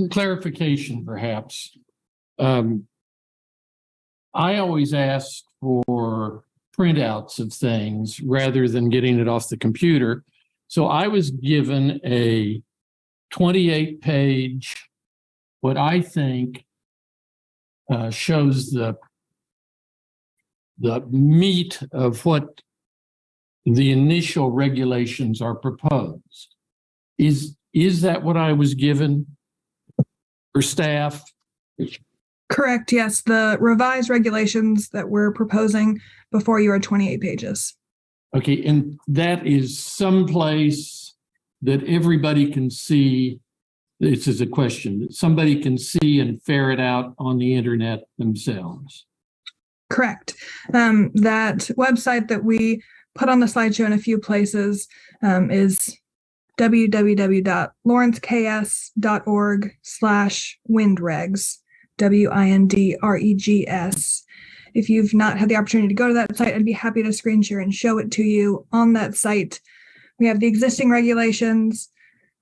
Clarification, perhaps. I always ask for printouts of things rather than getting it off the computer. So I was given a 28-page, what I think shows the meat of what the initial regulations are proposed. Is that what I was given for staff? Correct. Yes. The revised regulations that we're proposing before you are 28 pages. Okay. And that is someplace that everybody can see. This is a question that somebody can see and ferret out on the internet themselves. Correct. That website that we put on the slideshow in a few places is www.lawrenceks.org/windregs, WINDREGS. If you've not had the opportunity to go to that site, I'd be happy to screen share and show it to you. On that site, we have the existing regulations,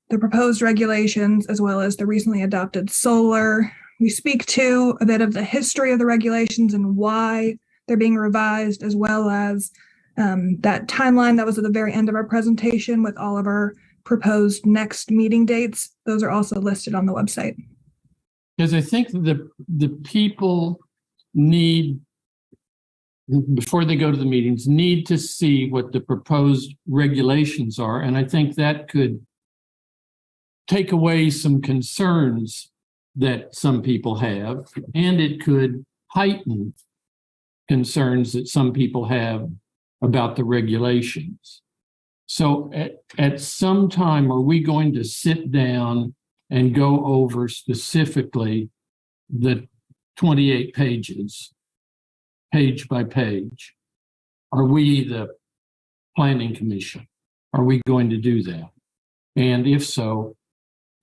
the proposed regulations, as well as the recently adopted solar. We speak to a bit of the history of the regulations and why they're being revised, as well as that timeline that was at the very end of our presentation with all of our proposed next meeting dates. Those are also listed on the website. Because I think the people need, before they go to the meetings, need to see what the proposed regulations are. And I think that could take away some concerns that some people have, and it could heighten concerns that some people have about the regulations. So at some time, are we going to sit down and go over specifically the 28 pages, page by page? Are we the Planning Commission? Are we going to do that? And if so,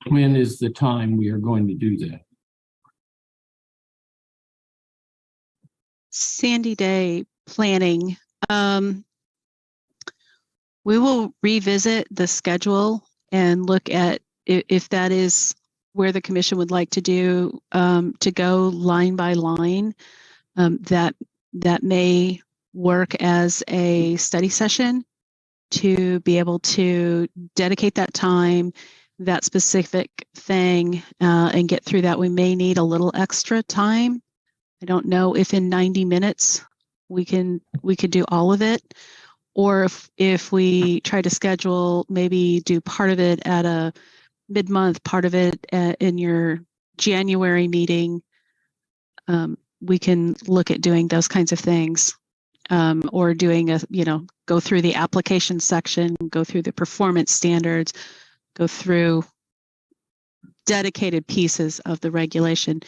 when is the time we are going to do that? Sandy Day planning. We will revisit the schedule and look at if that is where the commission would like to do, to go line by line. That may work as a study session to be able to dedicate that time, that specific thing, and get through that. We may need a little extra time. I don't know if in 90 minutes we could do all of it, or if we try to schedule, maybe do part of it at a mid-month, part of it in your January meeting. We can look at doing those kinds of things, or doing go through the application section, go through the performance standards, go through dedicated pieces of the regulation.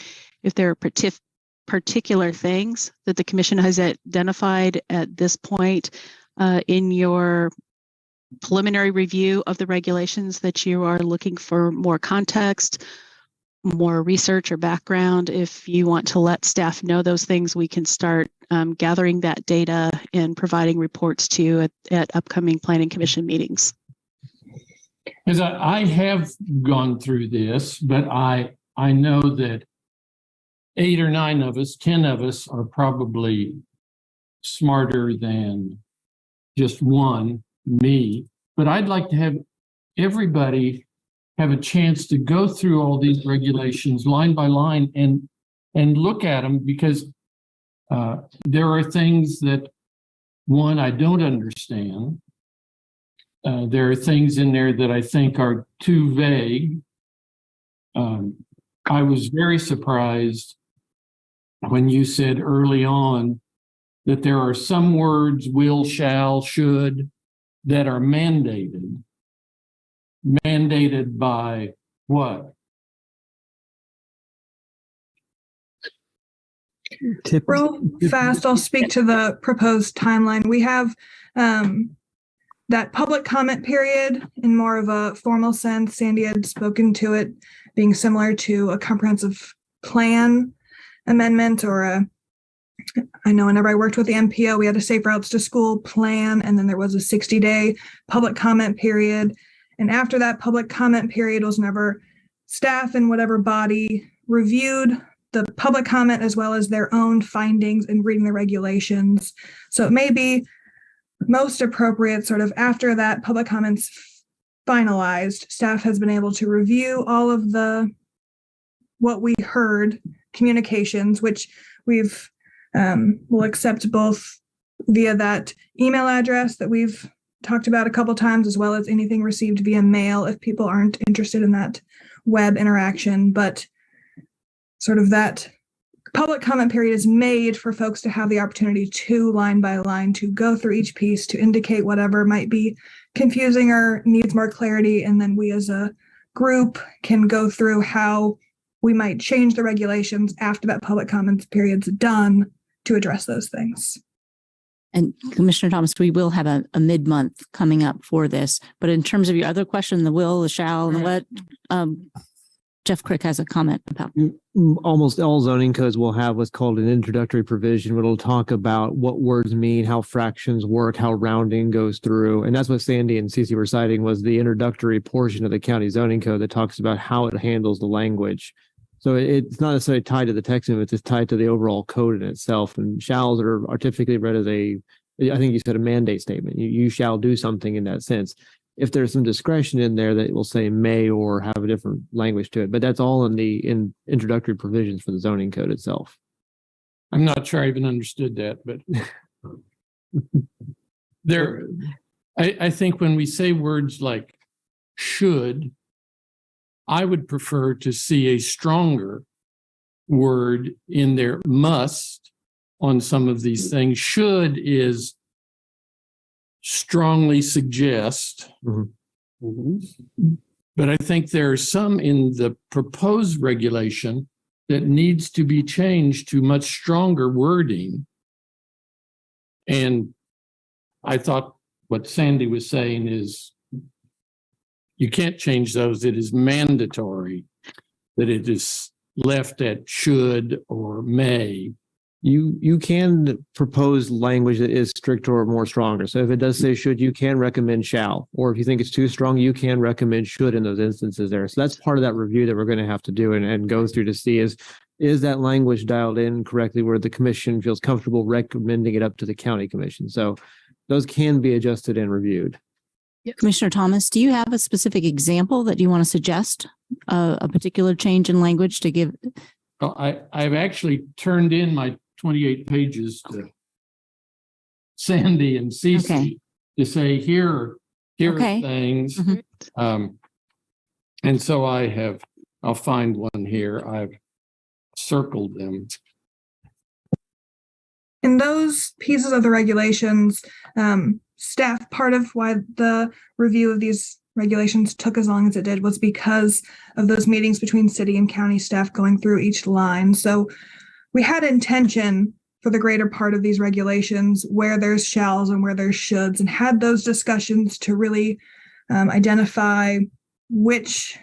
If there are particular things that the commission has identified at this point in your preliminary review of the regulations that you are looking for more context, more research or background, if you want to let staff know those things, we can start gathering that data and providing reports to you at upcoming Planning Commission meetings. Because I have gone through this, but I know that 8 or 9 of us, 10 of us are probably smarter than just one, me. But I'd like to have everybody have a chance to go through all these regulations line by line and look at them, because there are things that, one, I don't understand. There are things in there that I think are too vague. I was very surprised when you said early on that there are some words, will, shall, should, that are mandated. Mandated by what? Real fast, I'll speak to the proposed timeline. We have that public comment period in more of a formal sense. Sandy had spoken to it being similar to a comprehensive plan amendment, or I know whenever I worked with the MPO, we had a Safe Routes to School plan, and then there was a 60-day public comment period. And after that public comment period was whenever staff and whatever body reviewed the public comment as well as their own findings and reading the regulations. So it may be most appropriate sort of after that public comments finalized, staff has been able to review all of what we heard, communications, which we've will accept both via that email address that we've talked about a couple times, as well as anything received via mail if people aren't interested in that web interaction. But sort of that public comment period is made for folks to have the opportunity to line by line to go through each piece to indicate whatever might be confusing or needs more clarity. And then we as a group can go through how we might change the regulations after that public comments period's done to address those things. And Commissioner Thomas, we will have a mid-month coming up for this, but in terms of your other question, the will, the shall, and the what, Jeff Crick has a comment about. Almost all zoning codes will have what's called an introductory provision, where it'll talk about what words mean, how fractions work, how rounding goes through. And that's what Sandy and Cece were citing, was the introductory portion of the county zoning code that talks about how it handles the language. So it's not necessarily tied to the text of it, it's tied to the overall code in itself. And shalls are typically read as I think you said a mandate statement. You shall do something in that sense. If there's some discretion in there, that will say may or have a different language to it, but that's all in the introductory provisions for the zoning code itself. I'm not sure I even understood that, but I think when we say words like should, I would prefer to see a stronger word in there, must, on some of these things. Should is strongly suggest. But I think there are some in the proposed regulation that needs to be changed to much stronger wording. And I thought what Sandy was saying is you can't change those. It is mandatory that it is left at should or may. You can propose language that is stricter or more stronger. So if it does say should, you can recommend shall. Or if you think it's too strong, you can recommend should in those instances there. So that's part of that review that we're going to have to do and go through to see is that language dialed in correctly where the commission feels comfortable recommending it up to the county commission. So those can be adjusted and reviewed. Commissioner Thomas, do you have a specific example that you want to suggest, a particular change in language to give? Well, I've actually turned in my 28 pages to Sandy and Cece to say, here are things. And so I'll find one here. I've circled them. In those pieces of the regulations, staff, part of why the review of these regulations took as long as it did was because of those meetings between city and county staff going through each line. So we had intention for the greater part of these regulations where there's shalls and where there's shoulds, and had those discussions to really identify which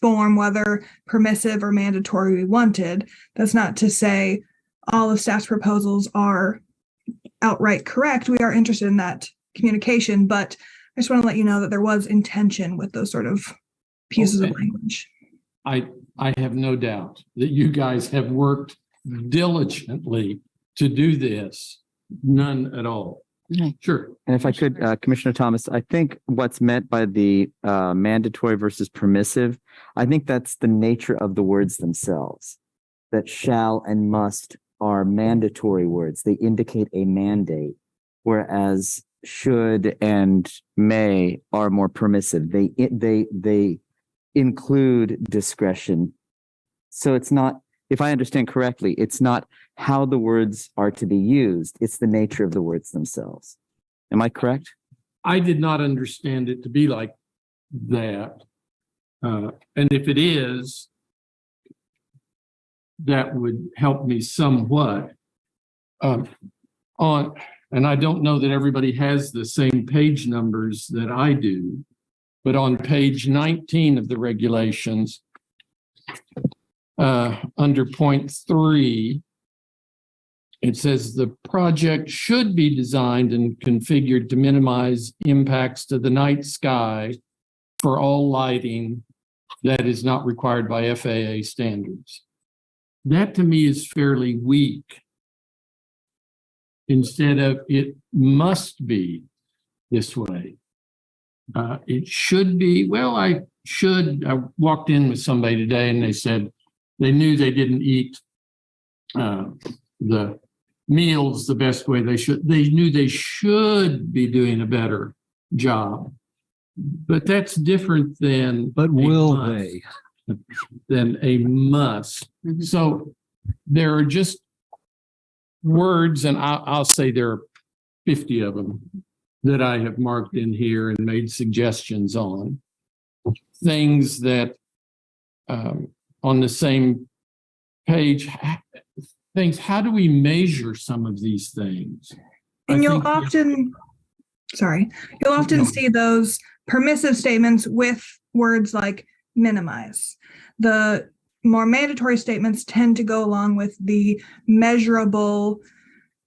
form, whether permissive or mandatory, we wanted. That's not to say all of staff's proposals are outright correct. We are interested in that communication, but I just want to let you know that there was intention with those sort of pieces of language. I have no doubt that you guys have worked diligently to do this. None at all. Sure. And if I could, Commissioner Thomas, I think what's meant by the mandatory versus permissive, I think that's the nature of the words themselves. That shall and must are mandatory words. They indicate a mandate, whereas should and may are more permissive. They include discretion. So it's not, if I understand correctly, it's not how the words are to be used. It's the nature of the words themselves. Am I correct? I did not understand it to be like that. And if it is, that would help me somewhat. And I don't know that everybody has the same page numbers that I do, but on page 19 of the regulations, under point 3, it says the project should be designed and configured to minimize impacts to the night sky for all lighting that is not required by FAA standards. That to me is fairly weak. Instead of it must be this way. It should be, well, I walked in with somebody today and they said they knew they didn't eat the meals the best way they should. They knew they should be doing a better job. But that's different than but will they? Than a must. So there are just words, and I'll say there are 50 of them that I have marked in here and made suggestions on. Things that on the same page things, how do we measure some of these things? And I you'll think the- often, you'll often see those permissive statements with words like minimize. The more mandatory statements tend to go along with the measurable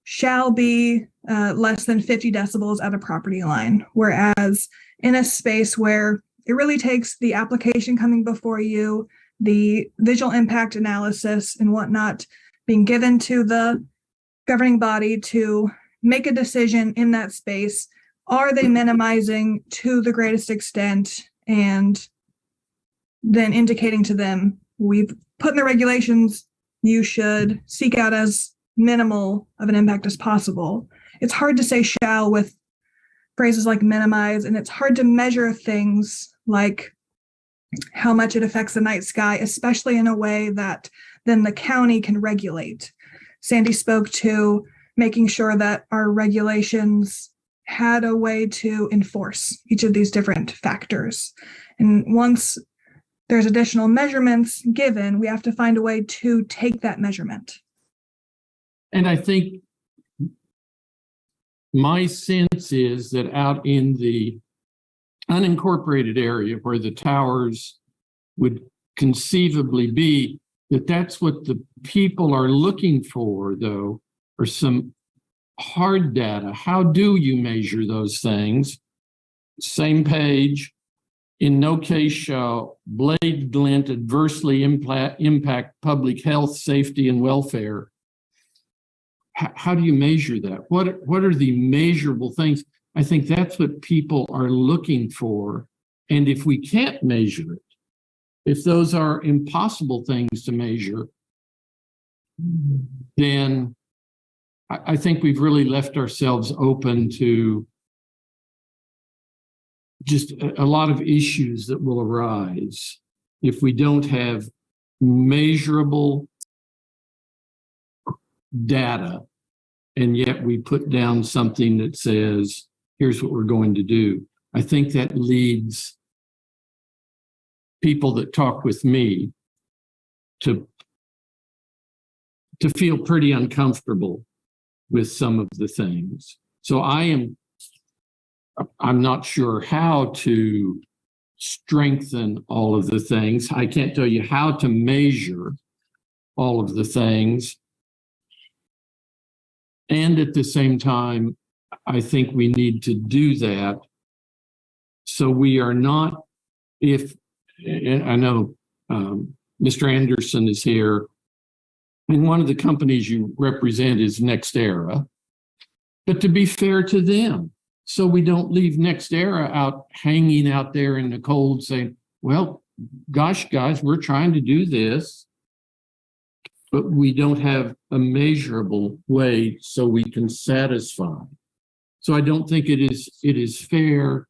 shall be less than 50 decibels at a property line. Whereas in a space where it really takes the application coming before you, the visual impact analysis and whatnot being given to the governing body to make a decision in that space. Are they minimizing to the greatest extent? And then indicating to them, we've put in the regulations, you should seek out as minimal of an impact as possible. It's hard to say shall with phrases like minimize, and it's hard to measure things like how much it affects the night sky, especially in a way that then the county can regulate. Sandy spoke to making sure that our regulations had a way to enforce each of these different factors. And once there's additional measurements given, we have to find a way to take that measurement. And I think my sense is that out in the unincorporated area where the towers would conceivably be, that's what the people are looking for, though, are some hard data. How do you measure those things? Same page. In no case shall blade glint adversely impact public health, safety, and welfare. How do you measure that? What are the measurable things? I think that's what people are looking for. And if we can't measure it, if those are impossible things to measure, then I think we've really left ourselves open to just a lot of issues that will arise if we don't have measurable data, and yet we put down something that says, here's what we're going to do. I think that leads people that talk with me to feel pretty uncomfortable with some of the things. So I'm not sure how to strengthen all of the things. I can't tell you how to measure all of the things. And at the same time, I think we need to do that so we are not, and I know Mr. Anderson is here, and one of the companies you represent is NextEra, but to be fair to them, so we don't leave NextEra out hanging out there in the cold saying, well, gosh, guys, we're trying to do this, but we don't have a measurable way so we can satisfy. So I don't think it is fair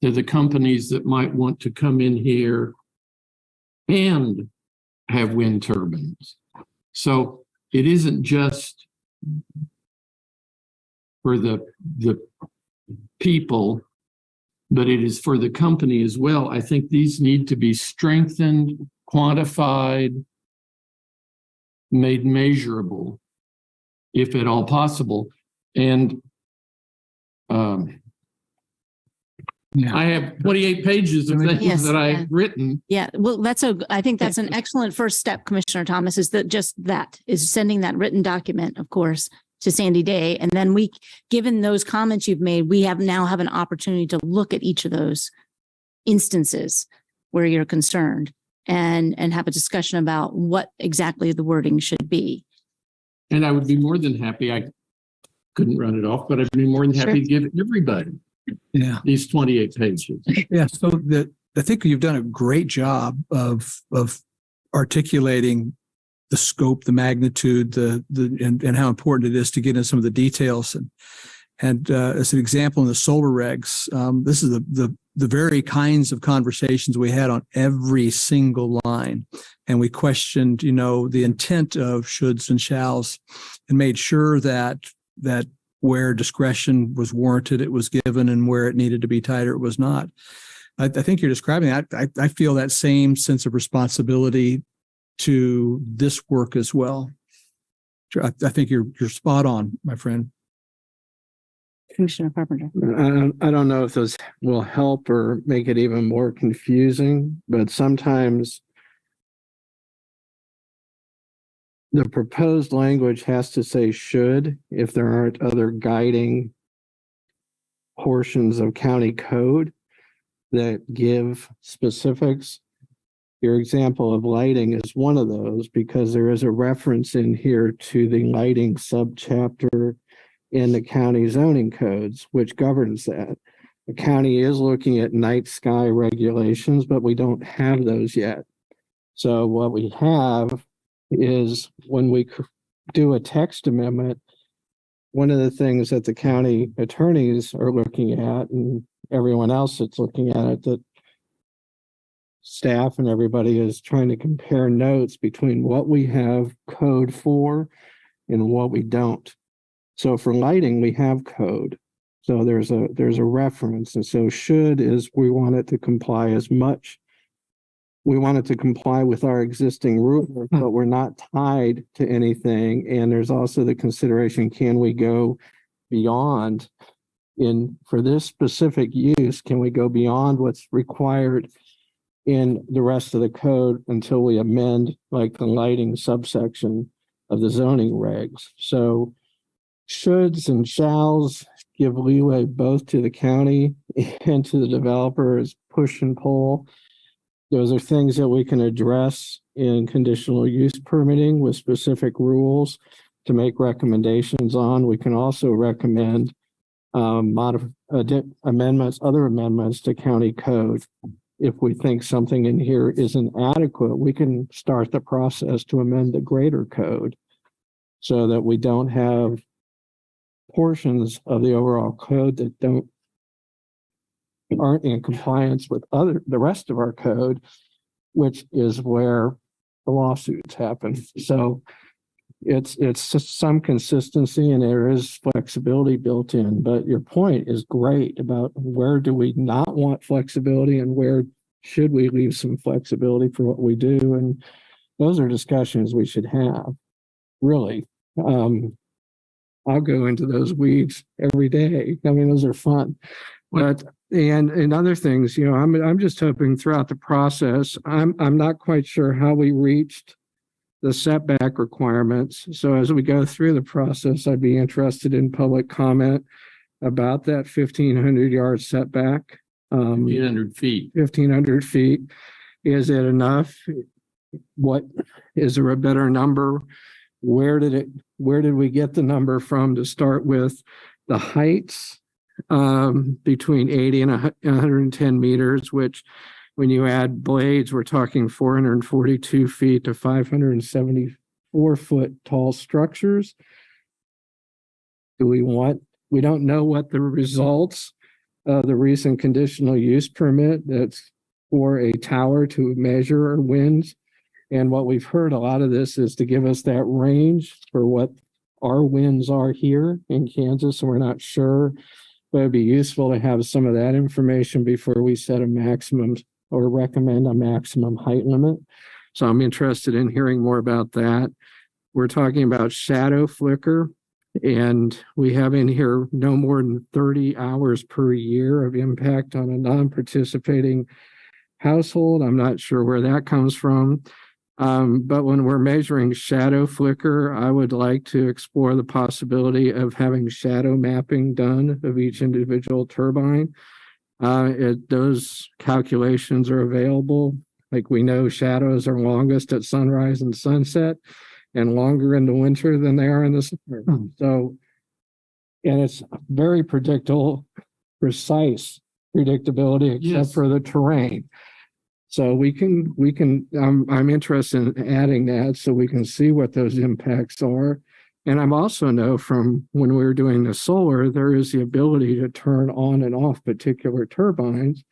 to the companies that might want to come in here and have wind turbines. So it isn't just for the people, but it is for the company as well. I think these need to be strengthened, quantified, made measurable, if at all possible. And I have 28 pages of things that I've written. Yeah, well, I think that's an excellent first step, Commissioner Thomas, is sending that written document, of course, to Sandy Day. And then given those comments you've made, we now have an opportunity to look at each of those instances where you're concerned and have a discussion about what exactly the wording should be. And I would be more than happy, I couldn't run it off, but I'd be more than happy to give everybody these 28 pages. Yeah, so I think you've done a great job of articulating the scope, the magnitude, and how important it is to get into some of the details. And as an example, in the solar regs, this is the very kinds of conversations we had on every single line, and we questioned, the intent of shoulds and shalls, and made sure that where discretion was warranted, it was given, and where it needed to be tighter, it was not. I think you're describing that. I feel that same sense of responsibility to this work as well, I think you're spot on, my friend. Commissioner Carpenter. I don't know if those will help or make it even more confusing, but sometimes the proposed language has to say should if there aren't other guiding portions of county code that give specifics. Your example of lighting is one of those because there is a reference in here to the lighting subchapter in the county zoning codes, which governs that. The county is looking at night sky regulations, but we don't have those yet. So what we have is when we do a text amendment, one of the things that the county attorneys are looking at and everyone else that's looking at it, that staff and everybody is trying to compare notes between what we have code for and what we don't. So for lighting, we have code. So there's a reference. And so should is we want it to comply as much. We want it to comply with our existing rule, but we're not tied to anything. And there's also the consideration, can we go beyond for this specific use, can we go beyond what's required in the rest of the code until we amend like the lighting subsection of the zoning regs? So shoulds and shalls give leeway both to the county and to the developer as push and pull. Those are things that we can address in conditional use permitting with specific rules to make recommendations on. We can also recommend amendments, other amendments to county code. If we think something in here isn't adequate, we can start the process to amend the greater code so that we don't have portions of the overall code that aren't in compliance with the rest of our code, which is where the lawsuits happen. So it's just some consistency and there is flexibility built in, but your point is great about where do we not want flexibility and where should we leave some flexibility for what we do. And those are discussions we should have, really. I'll go into those weeds every day. I mean, those are fun. But and other things, you know, I'm just hoping throughout the process, I'm not quite sure how we reached the setback requirements. So as we go through the process, I'd be interested in public comment about that 1,500 yard setback. 1,500 feet. 1,500 feet. Is it enough? What is there a better number? Where did we get the number from to start with? The heights between 80 and 110 meters, which when you add blades, we're talking 442 feet to 574 foot tall structures. We don't know what the results of the recent conditional use permit that's for a tower to measure winds. And what we've heard a lot of this is to give us that range for what our winds are here in Kansas. And we're not sure, but it'd be useful to have some of that information before we set a maximum or recommend a maximum height limit. So I'm interested in hearing more about that. We're talking about shadow flicker, and we have in here no more than 30 hours per year of impact on a non-participating household. I'm not sure where that comes from. But when we're measuring shadow flicker, I would like to explore the possibility of having shadow mapping done of each individual turbine. Those calculations are available. Like we know shadows are longest at sunrise and sunset and longer in the winter than they are in the summer. So, and it's very precise predictability, except for the terrain. So I'm interested in adding that so we can see what those impacts are. And I'm also know from when we were doing the solar, there is the ability to turn on and off particular turbines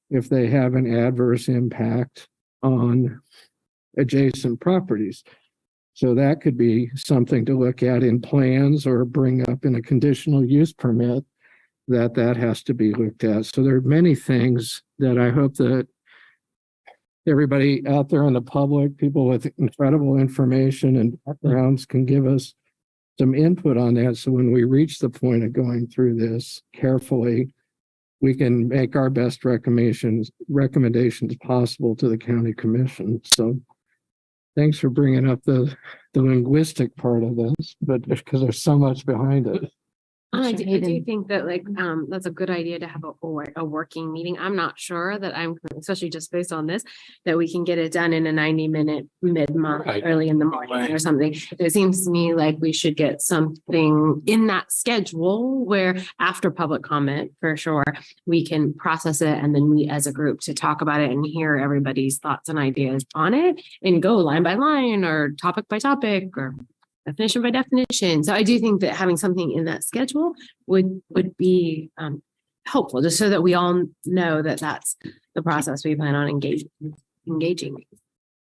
if they have an adverse impact on adjacent properties. So that could be something to look at in plans or bring up in a conditional use permit that has to be looked at. So there are many things that I hope that everybody out there in the public, people with incredible information and backgrounds can give us some input on that. So when we reach the point of going through this carefully, we can make our best recommendations possible to the county commission. So thanks for bringing up the linguistic part of this, but because there's so much behind it. I do think that that's a good idea to have a working meeting. I'm not sure that especially just based on this, that we can get it done in a 90-minute mid-month, Right. early in the morning or something. It seems to me like we should get something in that schedule where after public comment, for sure, we can process it and then meet as a group to talk about it and hear everybody's thoughts and ideas on it and go line by line or topic by topic or definition by definition. So I do think that having something in that schedule would be helpful, just so that we all know that that's the process we plan on engaging.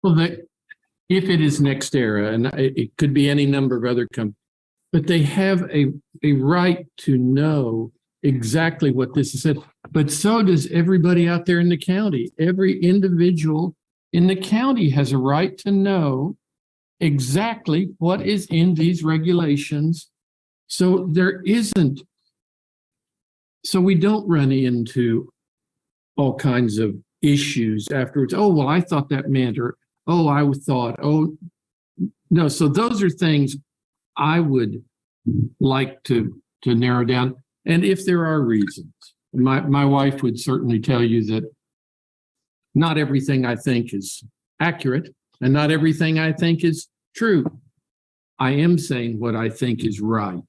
Well, if it is NextEra, and it could be any number of other companies, but they have a right to know exactly what this is. But so does everybody out there in the county. Every individual in the county has a right to know exactly what is in these regulations. So we don't run into all kinds of issues afterwards. Oh, well, I thought that meant, or, oh, I thought, oh, no. So those are things I would like to narrow down. And if there are reasons, my wife would certainly tell you that not everything I think is accurate and not everything I think is true. I am saying what I think is right.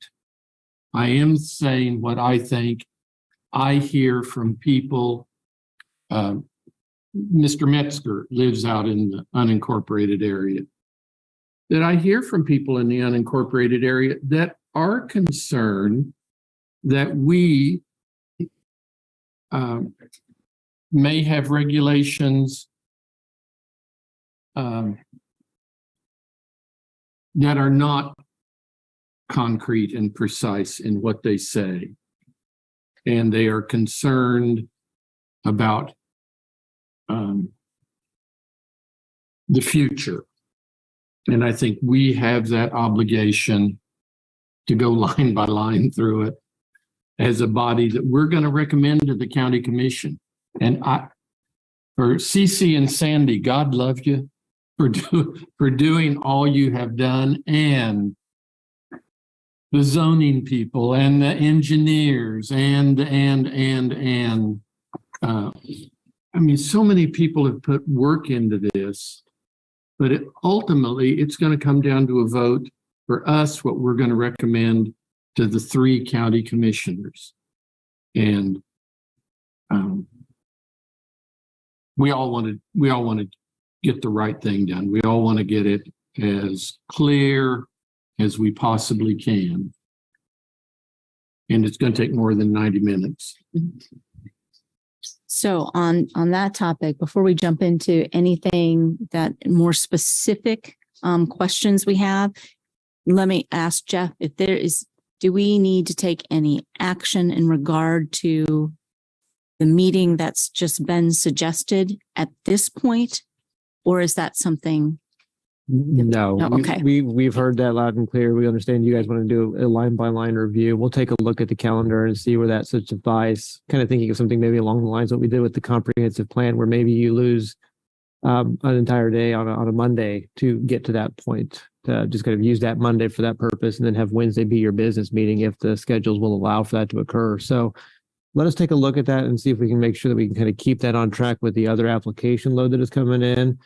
I am saying what I think I hear from people. Mr. Metzger lives out in the unincorporated area. That I hear from people in the unincorporated area that are concerned that we may have regulations that are not concrete and precise in what they say. And they are concerned about the future. And I think we have that obligation to go line by line through it as a body that we're going to recommend to the county commission. And for CC and Sandy, God love you for doing all you have done, and the zoning people and the engineers and I mean, so many people have put work into this, but ultimately it's going to come down to a vote for us, what we're going to recommend to the 3 county commissioners. And we all want to get the right thing done. We all want to get it as clear as we possibly can. And it's going to take more than 90 minutes. So on that topic, before we jump into anything that more specific questions we have, let me ask Jeff if do we need to take any action in regard to the meeting that's just been suggested at this point? Or is that something? No, okay. We've heard that loud and clear. We understand you guys want to do a line by line review. We'll take a look at the calendar and see where that suffice. Kind of thinking of something maybe along the lines of what we did with the comprehensive plan, where maybe you lose an entire day on a Monday to get to that point. Just kind of use that Monday for that purpose, and then have Wednesday be your business meeting if the schedules will allow for that to occur. So let us take a look at that and see if we can make sure that we can kind of keep that on track with the other application load that is coming in.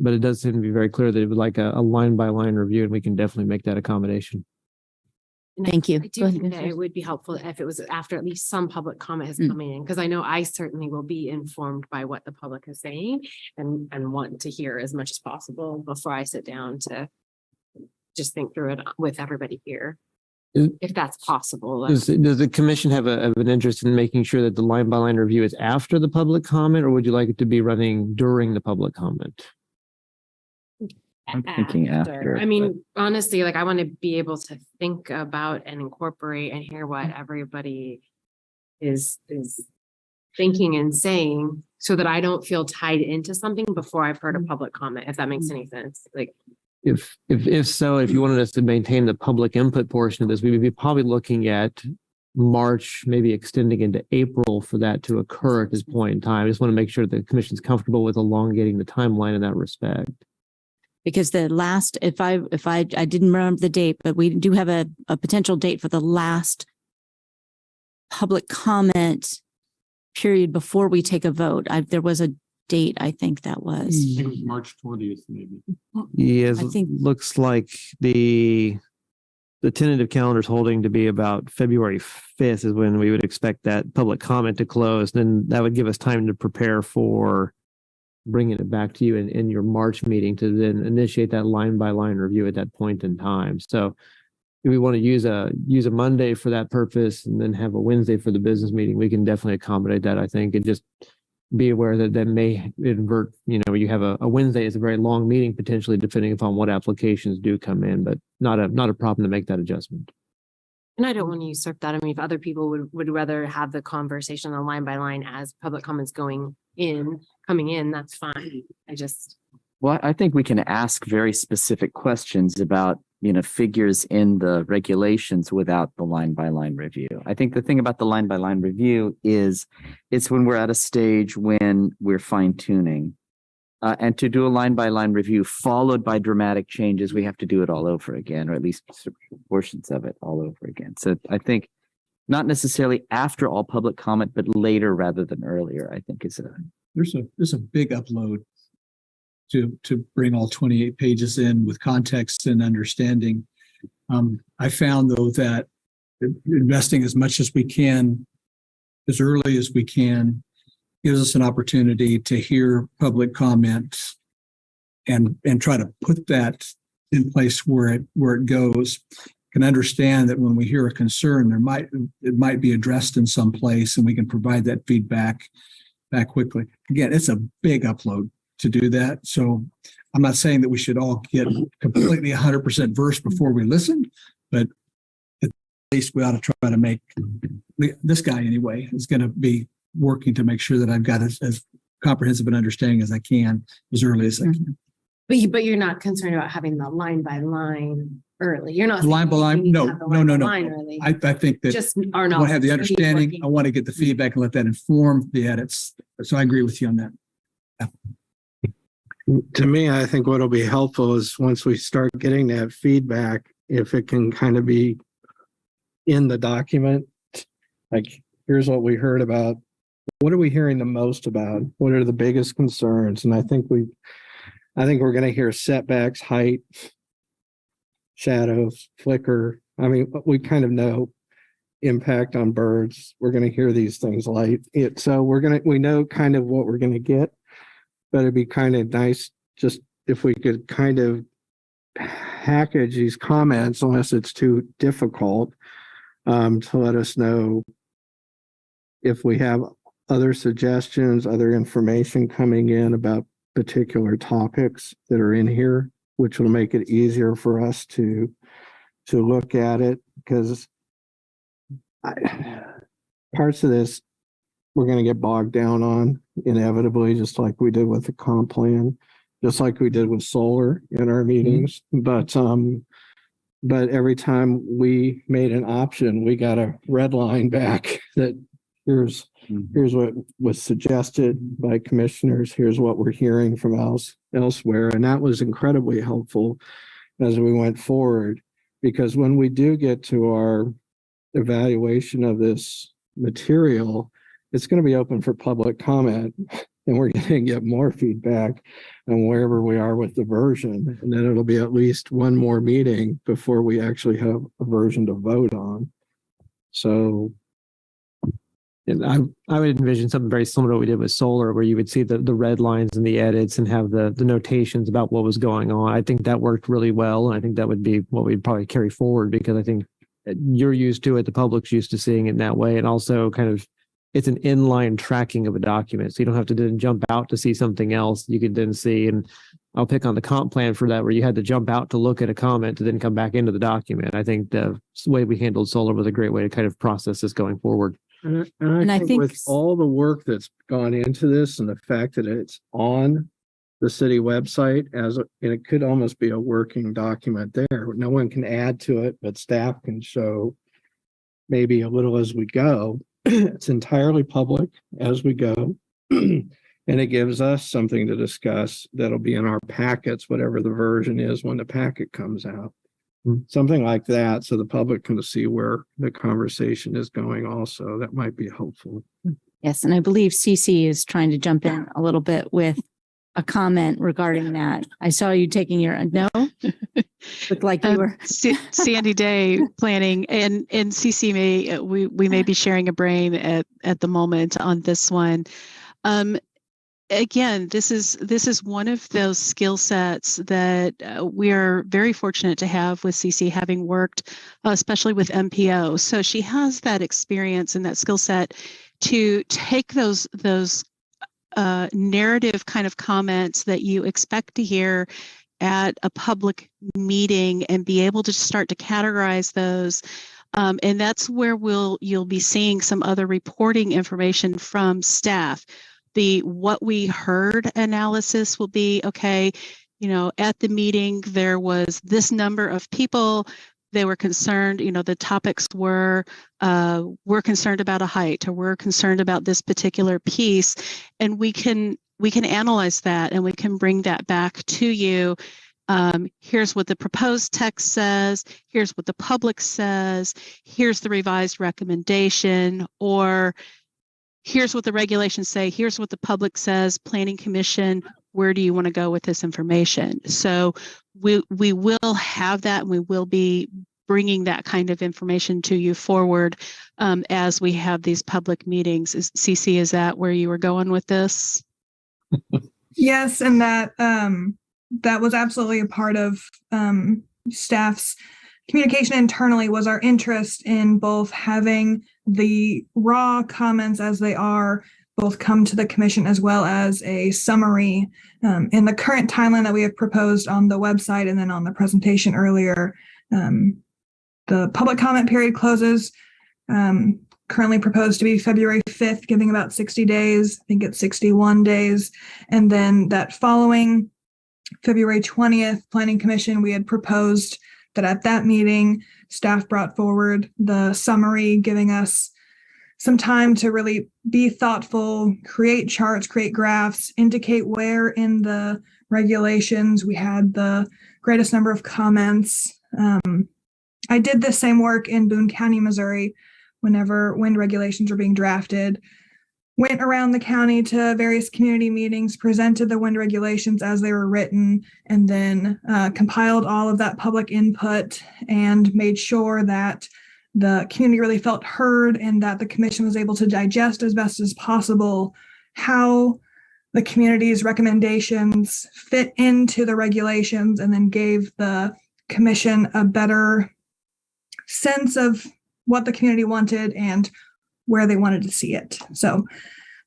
But it does seem to be very clear that it would like a line by line review, and we can definitely make that accommodation. Thank you. I do think that it would be helpful if it was after at least some public comment has come in, because I know I certainly will be informed by what the public is saying and want to hear as much as possible before I sit down to just think through it with everybody here. If that's possible. Does the commission have an interest in making sure that the line by line review is after the public comment, or would you like it to be running during the public comment? I'm thinking after. I mean, honestly, I want to be able to think about and incorporate and hear what everybody is thinking and saying, so that I don't feel tied into something before I've heard a public comment, if that makes any sense. If so, if you wanted us to maintain the public input portion of this, we would be probably looking at March, maybe extending into April for that to occur at this point in time. I just want to make sure the commission's comfortable with elongating the timeline in that respect. Because the last, if I didn't remember the date, but we do have a potential date for the last public comment period before we take a vote. There was a date, I think that was. I think it was March 20th, maybe. Yes, I think- looks like the tentative calendar is holding to be about February 5th is when we would expect that public comment to close. Then that would give us time to prepare for bringing it back to you in your March meeting to then initiate that line by line review at that point in time. So if we want to use a Monday for that purpose and then have a Wednesday for the business meeting, we can definitely accommodate that, I think, and just be aware that that may invert, you have a Wednesday is a very long meeting potentially depending upon what applications do come in, but not a problem to make that adjustment. And I don't want to usurp that. I mean, if other people would rather have the conversation on line by line as public comments coming in, that's fine. Well, I think we can ask very specific questions about, figures in the regulations without the line by line review. I think the thing about the line by line review is it's when we're at a stage when we're fine tuning. And to do a line by line review followed by dramatic changes, we have to do it all over again, or at least portions of it all over again. So I think not necessarily after all public comment, but later rather than earlier, I think there's a big upload to bring all 28 pages in with context and understanding. I found though that investing as much as we can, as early as we can, gives us an opportunity to hear public comments and try to put that in place where it goes. Can understand that when we hear a concern, it might be addressed in some place, and we can provide that feedback back quickly. Again, it's a big upload to do that. So I'm not saying that we should all get completely 100% versed before we listen, but at least we ought to try to make this guy anyway is going to be working to make sure that I've got as comprehensive an understanding as I can as early as I can. But you're not concerned about having the line by line early. You're not Line by line. No. Early. I think that Just I want to have the understanding. I want to get the feedback and let that inform the edits. So I agree with you on that. To me, I think what'll be helpful is once we start getting that feedback, if it can kind of be in the document, like here's what we heard about. What are we hearing the most about? What are the biggest concerns? And I think we're going to hear setbacks, height, shadows, flicker. I mean, we kind of know impact on birds. We're going to hear these things so we know kind of what we're going to get, but it'd be kind of nice just if we could kind of package these comments, unless it's too difficult, to let us know if we have other suggestions, other information coming in about particular topics that are in here, which will make it easier for us to look at it, because parts of this we're going to get bogged down on inevitably, just like we did with the comp plan, just like we did with solar in our meetings. But every time we made an option, we got a red line back that here's what was suggested by commissioners. Here's what we're hearing from elsewhere. And that was incredibly helpful as we went forward, because when we do get to our evaluation of this material, it's going to be open for public comment, and we're going to get more feedback on wherever we are with the version. And then it'll be at least one more meeting before we actually have a version to vote on. So And I would envision something very similar to what we did with solar, where you would see the red lines and the edits and have the notations about what was going on. I think that worked really well. And I think that would be what we'd probably carry forward, because I think you're used to it. The public's used to seeing it in that way. And also kind of, it's an inline tracking of a document. So you don't have to then jump out to see something else. You could then see, and I'll pick on the comp plan for that, where you had to jump out to look at a comment to then come back into the document. I think the way we handled solar was a great way to kind of process this going forward. And I think with all the work that's gone into this and the fact that it's on the city website and it could almost be a working document there. No one can add to it, but staff can show maybe a little as we go. It's entirely public as we go. And it gives us something to discuss that'll be in our packets, whatever the version is when the packet comes out. Something like that, so the public can see where the conversation is going also. That might be helpful. Yes, and I believe CC is trying to jump in a little bit with a comment regarding that. I saw you taking your, no? Looked like you were. Sandy Day planning and CC we may be sharing a brain at the moment on this one. Again, this is one of those skill sets that we are very fortunate to have with CC, having worked especially with MPO. So she has that experience and that skill set to take those narrative kind of comments that you expect to hear at a public meeting and be able to start to categorize those. And that's where you'll be seeing some other reporting information from staff. The what we heard analysis will be, okay, at the meeting, there was this number of people. They were concerned, the topics were, we're concerned about a height, or we're concerned about this particular piece. And we can analyze that and we can bring that back to you. Here's what the proposed text says. Here's what the public says. Here's the revised recommendation, or here's what the regulations say, here's what the public says, Planning Commission, where do you want to go with this information? So we will have that, and we will be bringing that kind of information to you forward as we have these public meetings. CC, is that where you were going with this? Yes, and that was absolutely a part of staff's communication internally, was our interest in both having the raw comments as they are both come to the commission, as well as a summary in the current timeline that we have proposed on the website and then on the presentation earlier. The public comment period closes, currently proposed to be February 5th, giving about 60 days. I think it's 61 days. And then that following February 20th, Planning Commission, we had proposed that at that meeting, staff brought forward the summary, giving us some time to really be thoughtful, create charts, create graphs, indicate where in the regulations we had the greatest number of comments. I did the same work in Boone County, Missouri, whenever wind regulations were being drafted. Went around the county to various community meetings, presented the wind regulations as they were written, and then compiled all of that public input and made sure that the community really felt heard and that the commission was able to digest as best as possible how the community's recommendations fit into the regulations, and then gave the commission a better sense of what the community wanted and where they wanted to see it. So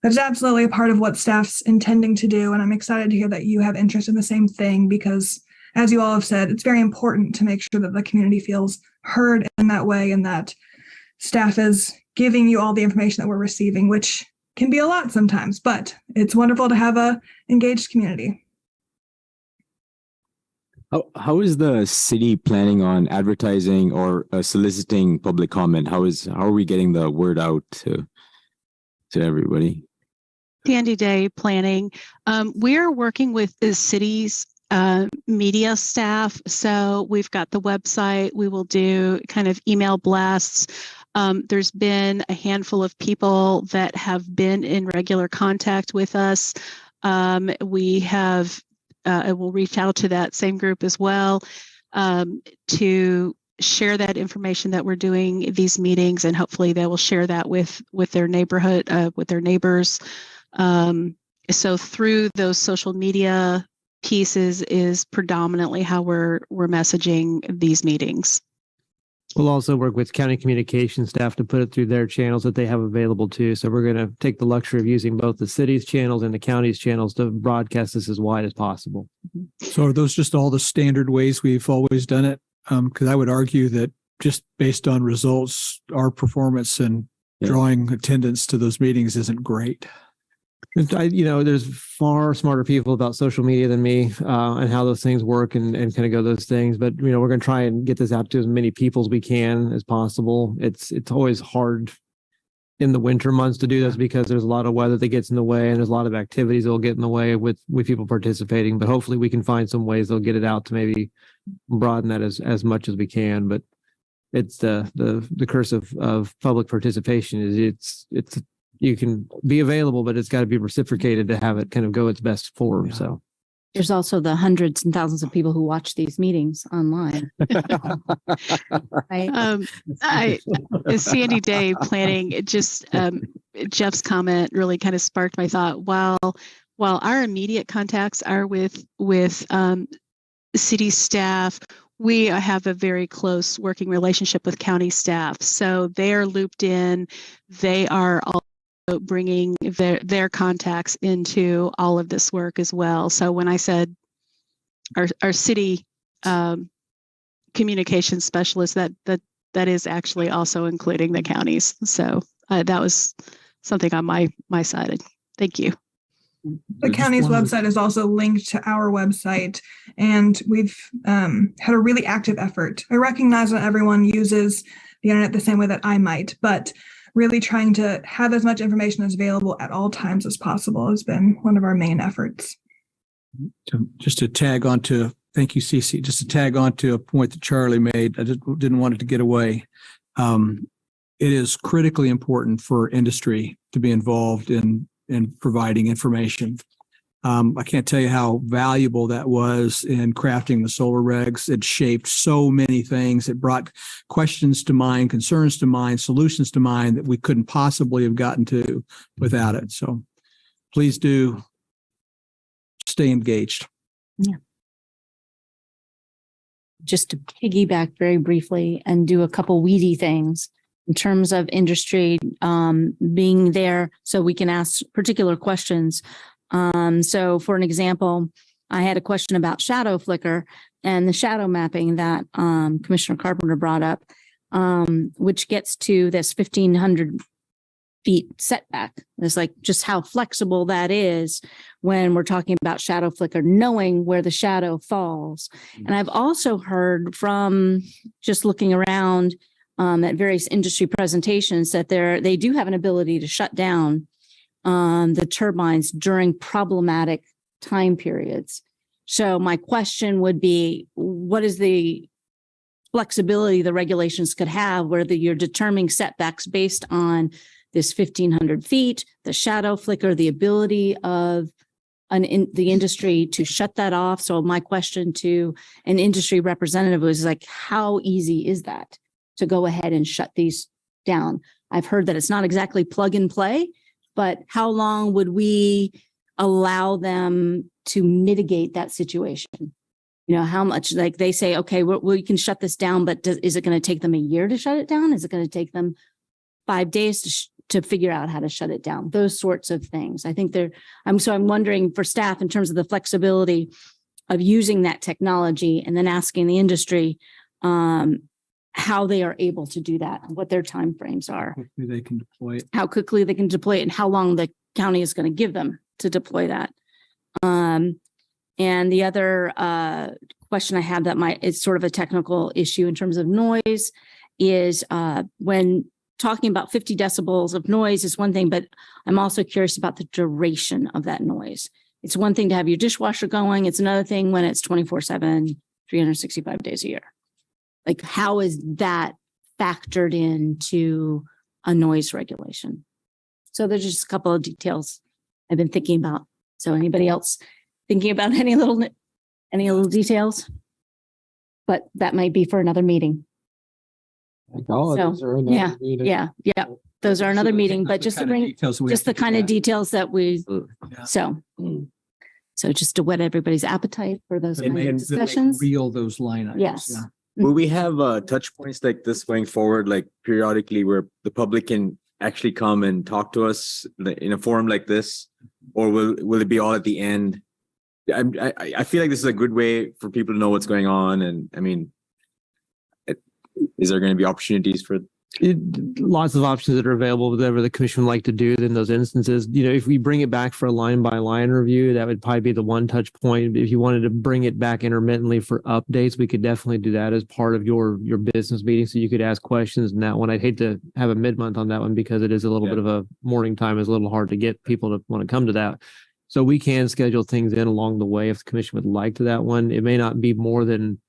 that's absolutely a part of what staff's intending to do. And I'm excited to hear that you have interest in the same thing, because as you all have said, it's very important to make sure that the community feels heard in that way, and that staff is giving you all the information that we're receiving, which can be a lot sometimes, but it's wonderful to have a engaged community. How is the city planning on advertising or soliciting public comment? How are we getting the word out to everybody? Sandy Day planning. We are working with the city's media staff. So we've got the website. We will do kind of email blasts. There's been a handful of people that have been in regular contact with us. We have I will reach out to that same group as well to share that information that we're doing these meetings, and hopefully they will share that with their neighborhood, with their neighbors. So through those social media pieces is predominantly how we're messaging these meetings. We'll also work with county communication staff to put it through their channels that they have available too. So we're going to take the luxury of using both the city's channels and the county's channels to broadcast this as wide as possible. So are those just all the standard ways we've always done it? Because I would argue that just based on results, our performance and drawing attendance to those meetings isn't great. There's far smarter people about social media than me and how those things work and kind of go those things. But, we're going to try and get this out to as many people as we can as possible. It's always hard in the winter months to do this because there's a lot of weather that gets in the way and there's a lot of activities that will get in the way with people participating. But hopefully we can find some ways they'll get it out to maybe broaden that as much as we can. But it's the curse of public participation is it's you can be available, but it's got to be reciprocated to have it kind of go its best form. Yeah. So there's also the hundreds and thousands of people who watch these meetings online. Right? Sandy Day planning, it just Jeff's comment really kind of sparked my thought. While our immediate contacts are with city staff, we have a very close working relationship with county staff. So they are looped in. They are all bringing their contacts into all of this work as well. So when I said our city communications specialist, that is actually also including the counties. So that was something on my side. Thank you. The county's website is also linked to our website, and we've had a really active effort. I recognize not everyone uses the internet the same way that I might, but really trying to have as much information as available at all times as possible has been one of our main efforts. Just to tag on to, thank you, Cece, just to tag on to a point that Charlie made, I just didn't want it to get away. It is critically important for industry to be involved in providing information. I can't tell you how valuable that was in crafting the solar regs. It shaped so many things. It brought questions to mind, concerns to mind, solutions to mind that we couldn't possibly have gotten to without it. So please do stay engaged. Yeah. Just to piggyback very briefly and do a couple weedy things in terms of industry being there so we can ask particular questions. So for an example, I had a question about shadow flicker and the shadow mapping that Commissioner Carpenter brought up, which gets to this 1,500 feet setback. It's like just how flexible that is when we're talking about shadow flicker, knowing where the shadow falls. And I've also heard from just looking around at various industry presentations that they do have an ability to shut down the turbines during problematic time periods. So my question would be, what is the flexibility the regulations could have where you're determining setbacks based on this 1,500 feet, the shadow flicker, the ability of the industry to shut that off? So my question to an industry representative was like, how easy is that to go ahead and shut these down? I've heard that it's not exactly plug and play, but how long would we allow them to mitigate that situation? How much, like they say, okay, we can shut this down, but is it going to take them a year to shut it down? Is it going to take them 5 days to figure out how to shut it down? Those sorts of things. I think I'm wondering for staff in terms of the flexibility of using that technology and then asking the industry how they are able to do that, what their timeframes are. Hopefully they can deploy it. How quickly they can deploy it and how long the county is going to give them to deploy that. And the other question I have it's sort of a technical issue in terms of noise is when talking about 50 decibels of noise is one thing, but I'm also curious about the duration of that noise. It's one thing to have your dishwasher going. It's another thing when it's 24/7, 365 days a year. Like, how is that factored into a noise regulation? So there's just a couple of details I've been thinking about. So anybody else thinking about any little details? But that might be for another meeting. Those are another meeting. Yeah. Those are another meeting, but just to bring just the kind of details that we, so just to whet everybody's appetite for those kind of discussions. Reel those line items. Yes. Yeah. Will we have touch points like this going forward, like periodically where the public can actually come and talk to us in a forum like this? Or will it be all at the end? I feel like this is a good way for people to know what's going on. And I mean, is there going to be opportunities for Lots of options that are available, whatever the commission would like to do in those instances. If we bring it back for a line by line review, that would probably be the one touch point. If you wanted to bring it back intermittently for updates, we could definitely do that as part of your business meeting. So you could ask questions in that one. I'd hate to have a mid-month on that one because it is a little bit of a morning time. It's a little hard to get people to want to come to that. So we can schedule things in along the way if the commission would like to that one. It may not be more than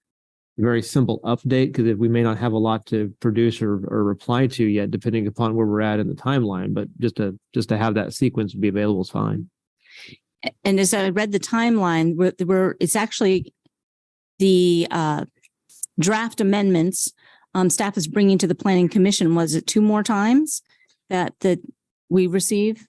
a very simple update because we may not have a lot to produce or reply to yet, depending upon where we're at in the timeline. But just to have that sequence be available is fine. And as I read the timeline, it's actually the draft amendments staff is bringing to the Planning Commission. Was it 2 more times that we receive?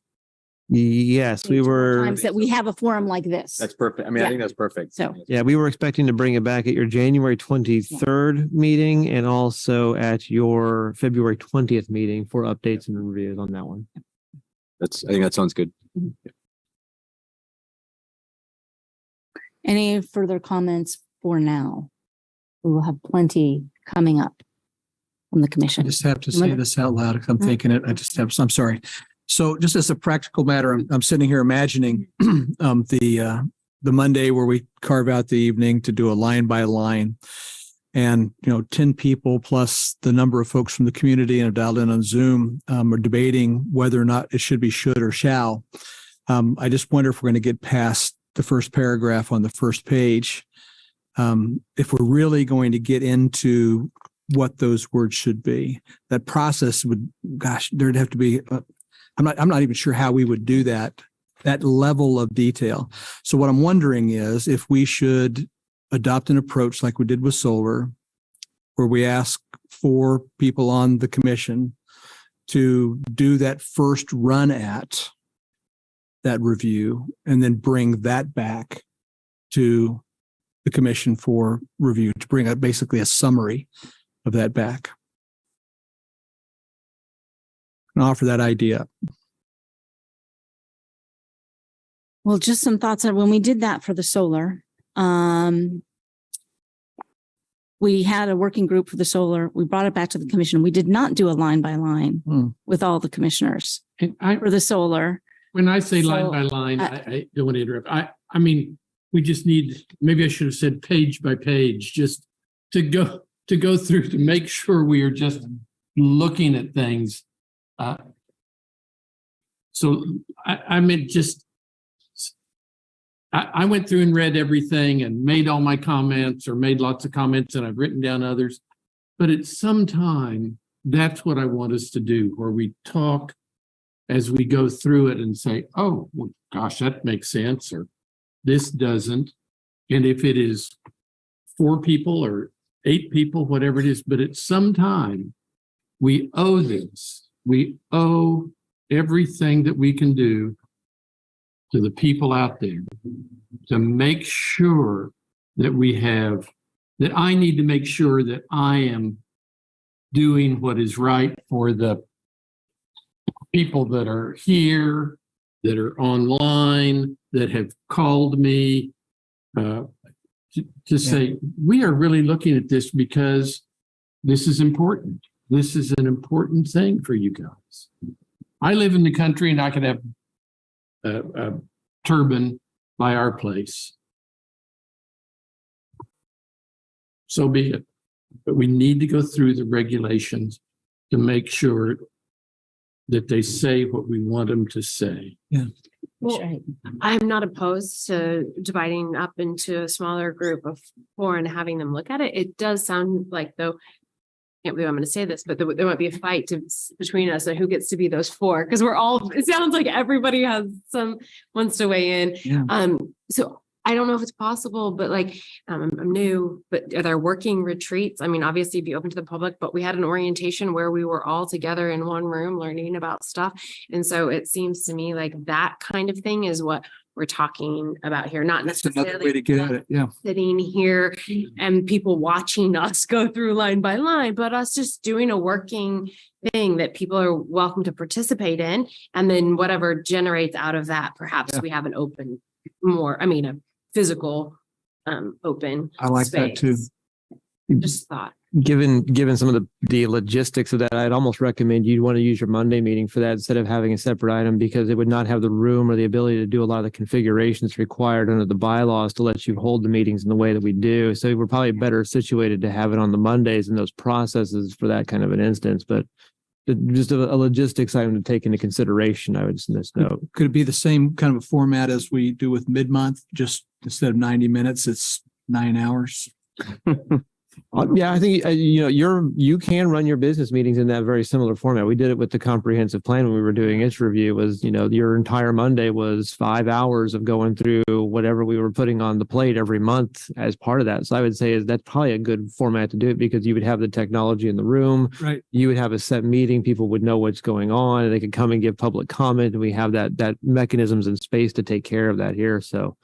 Yes, we were. Times that we have a forum like this. That's perfect. I mean, I think that's perfect. So Yeah, we were expecting to bring it back at your January 23rd meeting and also at your February 20th meeting for updates and reviews on that one. I think that sounds good. any further comments for now? We will have plenty coming up from the I commission. just have to say this out loud. I'm thinking it. I'm sorry. So just as a practical matter, I'm sitting here imagining the Monday where we carve out the evening to do a line by line, and 10 people plus the number of folks from the community and have dialed in on Zoom are debating whether or not it should be should or shall. I just wonder if we're going to get past the first paragraph on the first page. If we're really going to get into what those words should be, that process would, there'd have to be, I'm not even sure how we would do that level of detail. So what I'm wondering is if we should adopt an approach like we did with solar, where we ask 4 people on the commission to do that first run at that review and then bring that back to the commission for review, to bring up basically a summary of that back. And offer that idea. Well, just some thoughts on when we did that for the solar. We had a working group for the solar. We brought it back to the commission. We did not do a line by line with all the commissioners for the solar. When I say line by line, I don't want to interrupt. I mean, we just need, maybe I should have said page by page, just to go through to make sure we are just looking at things. So I mean, just, I went through and read everything and made all my comments or made lots of comments, and I've written down others. But at some time, that's what I want us to do, where we talk as we go through it and say, oh, well, gosh, that makes sense, or this doesn't. And if it is 4 people or 8 people, whatever it is, but at some time, we owe this. We owe everything that we can do to the people out there to make sure that we have, that I need to make sure that I am doing what is right for the people that are here, that are online, that have called me to say, we are really looking at this because this is important. This is an important thing for you guys. I live in the country and I could have a turbine by our place. So be it. But we need to go through the regulations to make sure that they say what we want them to say. Yeah. Well, I'm not opposed to dividing up into a smaller group of 4 and having them look at it. It does sound like, though, I can't believe I'm going to say this, but there might be a fight between us on who gets to be those 4, because we're all, it sounds like everybody wants to weigh in. Yeah. So I don't know if it's possible, but like, I'm new, but are there working retreats? I mean, obviously be open to the public, but we had an orientation where we were all together in one room learning about stuff. And so it seems to me like that kind of thing is what we're talking about here, not necessarily another way to get at it. Yeah. sitting here and people watching us go through line by line, but us just doing a working thing that people are welcome to participate in. And then whatever generates out of that, perhaps we have an open a physical open I like that too. space. Just thought. Given some of the logistics of that, I'd almost recommend you'd want to use your Monday meeting for that instead of having a separate item, because it would not have the room or the ability to do a lot of the configurations required under the bylaws to let you hold the meetings in the way that we do. So we're probably better situated to have it on the Mondays and those processes for that kind of an instance. But just a logistics item to take into consideration, I would just note. Could it be the same kind of a format as we do with mid-month? Just instead of 90 minutes, it's 9 hours? Yeah, I think you can run your business meetings in that very similar format. We did it with the comprehensive plan when we were doing its review. Was your entire Monday was 5 hours of going through whatever we were putting on the plate every month as part of that. So I would say that's probably a good format to do it, because you would have the technology in the room. Right. You would have a set meeting. People would know what's going on, and they could come and give public comment. And we have that mechanisms and space to take care of that here. So.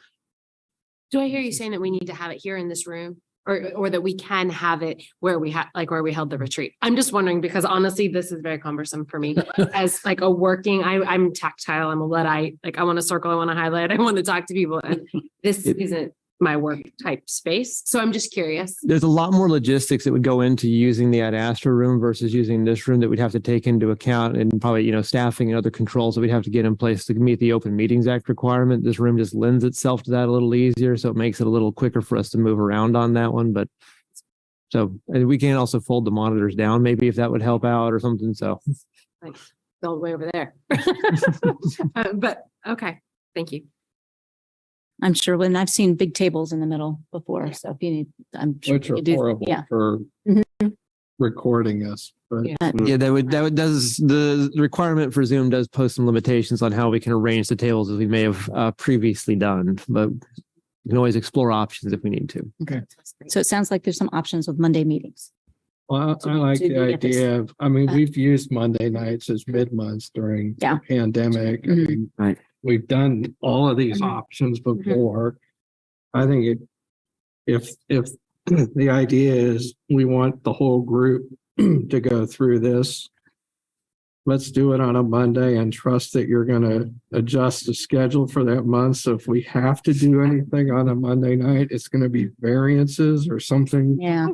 Do I hear you saying that we need to have it here in this room? Or that we can have it where we where we held the retreat? I'm just wondering, because honestly, this is very cumbersome for me as like a working, I'm tactile. I'm a Luddite. Like I want to circle, I want to highlight, I want to talk to people. And this isn't my work type space. So I'm just curious. There's a lot more logistics that would go into using the Ad Astra room versus using this room that we'd have to take into account, and probably, staffing and other controls that we'd have to get in place to meet the Open Meetings Act requirement. This room just lends itself to that a little easier. So it makes it a little quicker for us to move around on that one. But so we can also fold the monitors down, maybe, if that would help out or something. So Like the way over there. But okay, thank you. I'm sure when I've seen big tables in the middle before. So if you need, I'm sure. Which are you do- horrible Yeah. for Mhm. recording us. But yeah, the requirement for Zoom does post some limitations on how we can arrange the tables as we may have previously done, but we can always explore options if we need to. Okay. So it sounds like there's some options with Monday meetings. Well, I like the idea of, we've used Monday nights as mid-months during the pandemic. I mean, right. We've done all of these options before. I think if the idea is we want the whole group to go through this, let's do it on a Monday and trust that you're going to adjust the schedule for that month. So if we have to do anything on a Monday night, it's going to be variances or something. Yeah.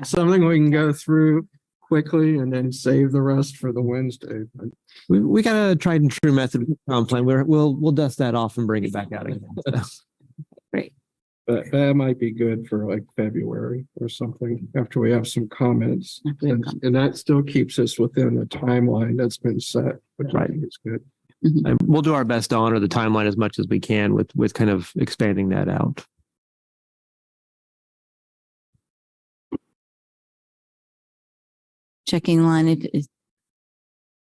Something we can go through quickly and then save the rest for the Wednesday. But We got a tried and true method plan. We'll dust that off and bring it back out again. Great. But that might be good for like February or something after we have some comments. And that still keeps us within the timeline that's been set, which I think is good. And we'll do our best to honor the timeline as much as we can with kind of expanding that out. Checking line.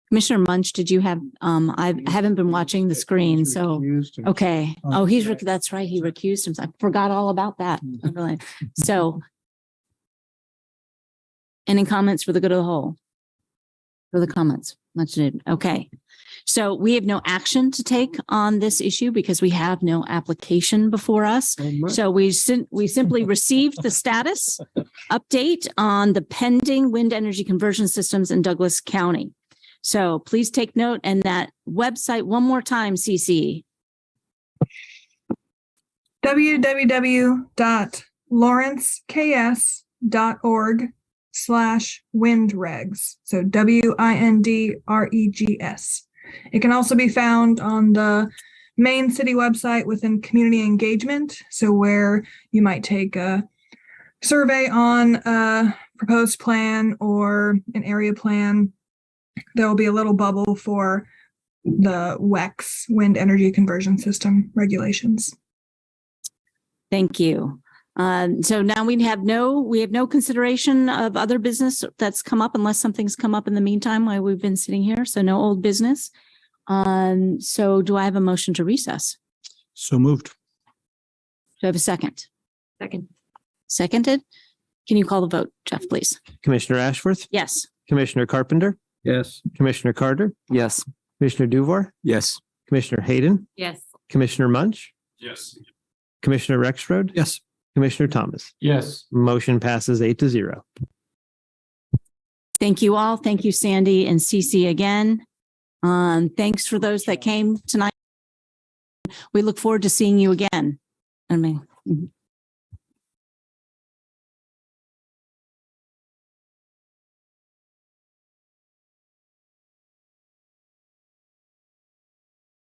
Commissioner Munch, did you have, I haven't been watching the screen, so, okay. Oh, that's right. He recused himself. I forgot all about that. Really. So any comments for the good of the whole? For the comments? Much needed. Okay. So we have no action to take on this issue because we have no application before us. So we simply received the status update on the pending wind energy conversion systems in Douglas County. So please take note, and that website one more time, CC. www.lawrenceks.org/windregs. So WINDREGS. It can also be found on the main city website within community engagement. So where you might take a survey on a proposed plan or an area plan, there will be a little bubble for the WECS, wind energy conversion system regulations. Thank you. So now we have no consideration of other business that's come up unless something's come up in the meantime while we've been sitting here. So no old business. So do I have a motion to recess? So moved. Do I have a second? Second. Seconded. Can you call the vote, Jeff, please? Commissioner Ashworth? Yes. Commissioner Carpenter? Yes. Commissioner Carter? Yes. Commissioner Duvar? Yes. Commissioner Hayden? Yes. Commissioner Munch? Yes. Commissioner Rexroad? Yes. Commissioner Thomas? Yes. Motion passes 8-0. Thank you all. Thank you, Sandy and Cece again. Thanks for those that came tonight. We look forward to seeing you again.